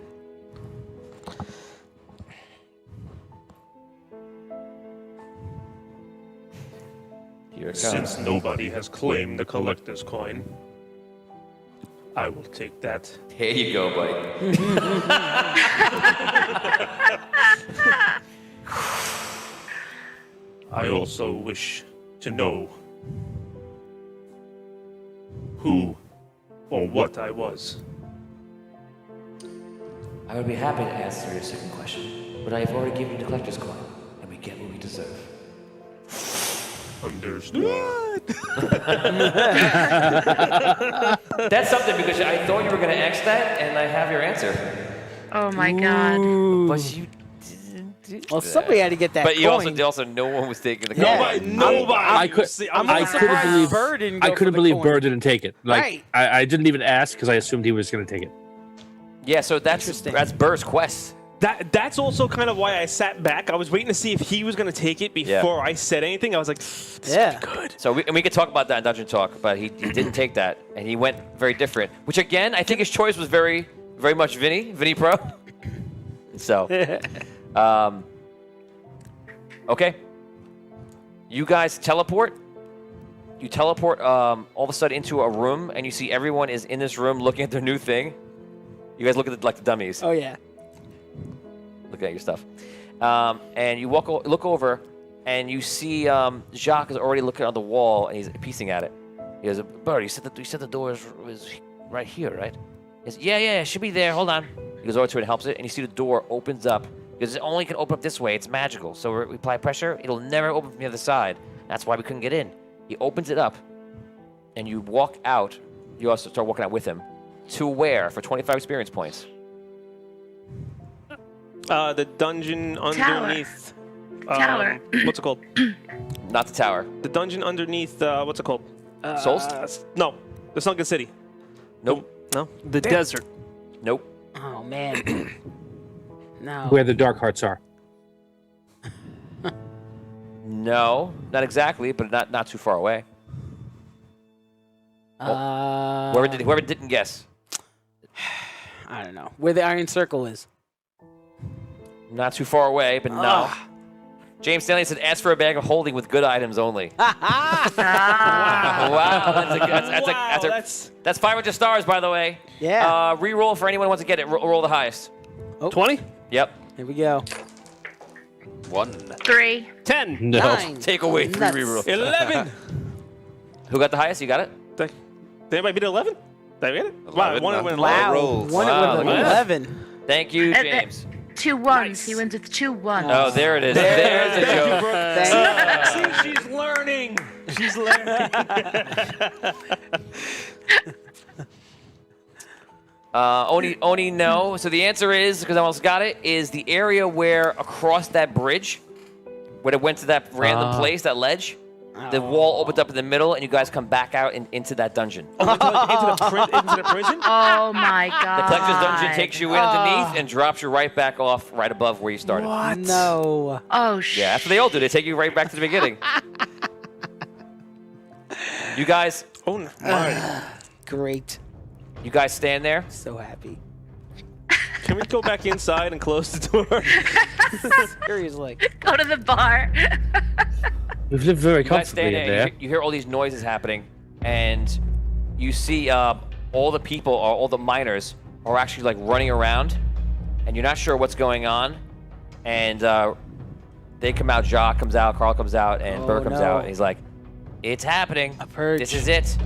Here it comes. Since nobody has claimed the collector's coin, I will take that. Here you go, buddy. I also wish to know who or what I was. I would be happy to answer your second question, but I have already given you the collector's coin, and we get what we deserve. Understood. That's something, because I thought you were going to ask that, and I have your answer. Oh my god. But you didn't do Well, that. somebody had to get that But you coin. also no one was taking the coin. Yeah. Nobody. I could- I'm I not couldn't surprised believe- Burr didn't I go for couldn't the believe coin. Burr didn't take it. Like Right. I didn't even ask because I assumed he was going to take it. Yeah, so that's Interesting. Burr's quest. That's also kind of why I sat back. I was waiting to see if he was going to take it before I said anything. I was like, this Yeah. is good. So we could talk about that in Dungeon Talk, but he didn't take that, and he went very different. Which again, I think his choice was very, very much Vinny Pro. So, okay, you guys teleport. You teleport all of a sudden into a room, and you see everyone is in this room looking at their new thing. You guys look at the dummies. Oh yeah. Looking at your stuff. And you look over, and you see Jacques is already looking on the wall, and he's piecing at it. He goes, Bird, you said the door is right here, right? He goes, yeah, it should be there. Hold on. He goes over to it and helps it, and you see the door opens up. Because it only can open up this way. It's magical. So we apply pressure, it'll never open from the other side. That's why we couldn't get in. He opens it up, and you walk out. You also start walking out with him. To where? For 25 experience points. The dungeon underneath. Tower. What's it called? Not the tower. The dungeon underneath. What's it called? Solst? No, the Sunken City. Nope. No, the desert. Nope. Oh man. No. Where the dark hearts are. No, not exactly, but not too far away. Whoever didn't guess. I don't know where the Iron Circle is. Not too far away, but no. James Stanley said, ask for a bag of holding with good items only. Ah. Wow. That's 500 stars, by the way. Yeah. Reroll for anyone who wants to get it. Roll the highest. 20? Yep. Here we go. 1. 3. 10. No. 9. Take away 3 Nuts. rerolls. 11. Who got the highest? You got it? Did anybody beat 11? Did I get it? Wow, 11, one huh? went Wow. rolls. One Wow, with look at 11. Thank you, And James. 2 ones. Nice. He wins with 2 ones. Oh, there it is. There's the joke. Thank See, she's learning. She's learning. Oni, no. So the answer is, because I almost got it, is the area where across that bridge, when it went to that random place, that ledge, the wall opened up in the middle, and you guys come back out into that dungeon. Into the prison? Oh my The god. collector's dungeon takes you in underneath and drops you right back off, right above where you started. What? No. Oh shit. Yeah, that's what they all do. They take you right back to the beginning. You guys Great. stand there. So happy. Can we go back inside and close the door? Seriously. Go to the bar. We've lived very You guys comfortably stand in there. there. You hear all these noises happening, and you see all the people, or all the miners, are actually like running around, and you're not sure what's going on. And they come out. Jacques comes out. Carl comes out, and Oh, Burr comes no. out. And he's like, "It's happening. A purge. This is it."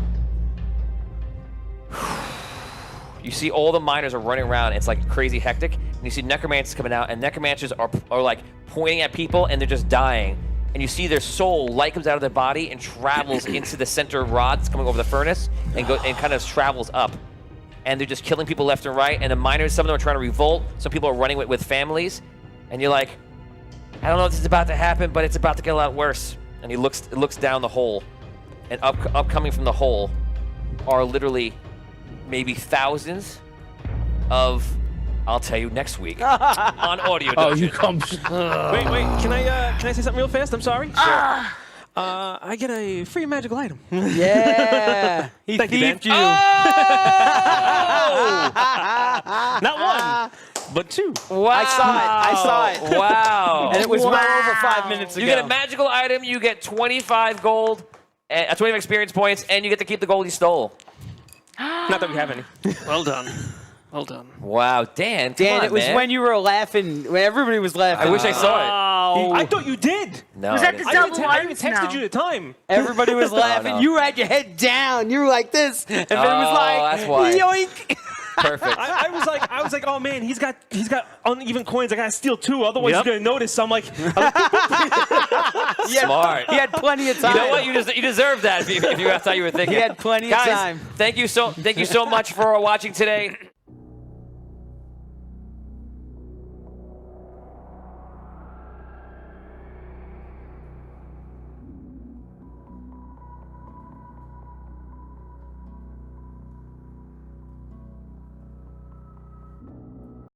You see all the miners are running around. It's like crazy hectic. And you see necromancers coming out, and necromancers are like pointing at people, and they're just dying. And you see their soul, light comes out of their body and travels into the center rods coming over the furnace and kind of travels up. And they're just killing people left and right. And the miners, some of them are trying to revolt. Some people are running with families. And you're like, I don't know if this is about to happen, but it's about to get a lot worse. And he looks down the hole. And upcoming from the hole are literally maybe thousands of, I'll tell you next week on Audio Oh, Dungeon. you come. Wait. Can I say something real fast? I'm sorry. Ah. I get a free magical item. Yeah. He Thank you, Dan. thieved you. Not one, but 2. Wow. I saw it. Wow. And it was well over 5 minutes ago. You get a magical item, you get 25 gold, 25 experience points, and you get to keep the gold you stole. Not that we have any. Well done. Well done. Wow, Dan, come Dan, on, it was man. when you were laughing, when everybody was laughing. I wish I saw it. I thought you did. No, Was I that didn't. the I double even ones? texted No. you at the time. Everybody was laughing. no. You had your head down. You were like this, and then it was Oh, like, that's why. yoink. Perfect. I was like, oh man, he's got uneven coins. I gotta steal 2, otherwise Yep. he's gonna notice. So I'm like, Smart. He had plenty of time. You know what? You deserve that if that's how you were thinking. He had plenty of Guys, time. thank you so much for watching today.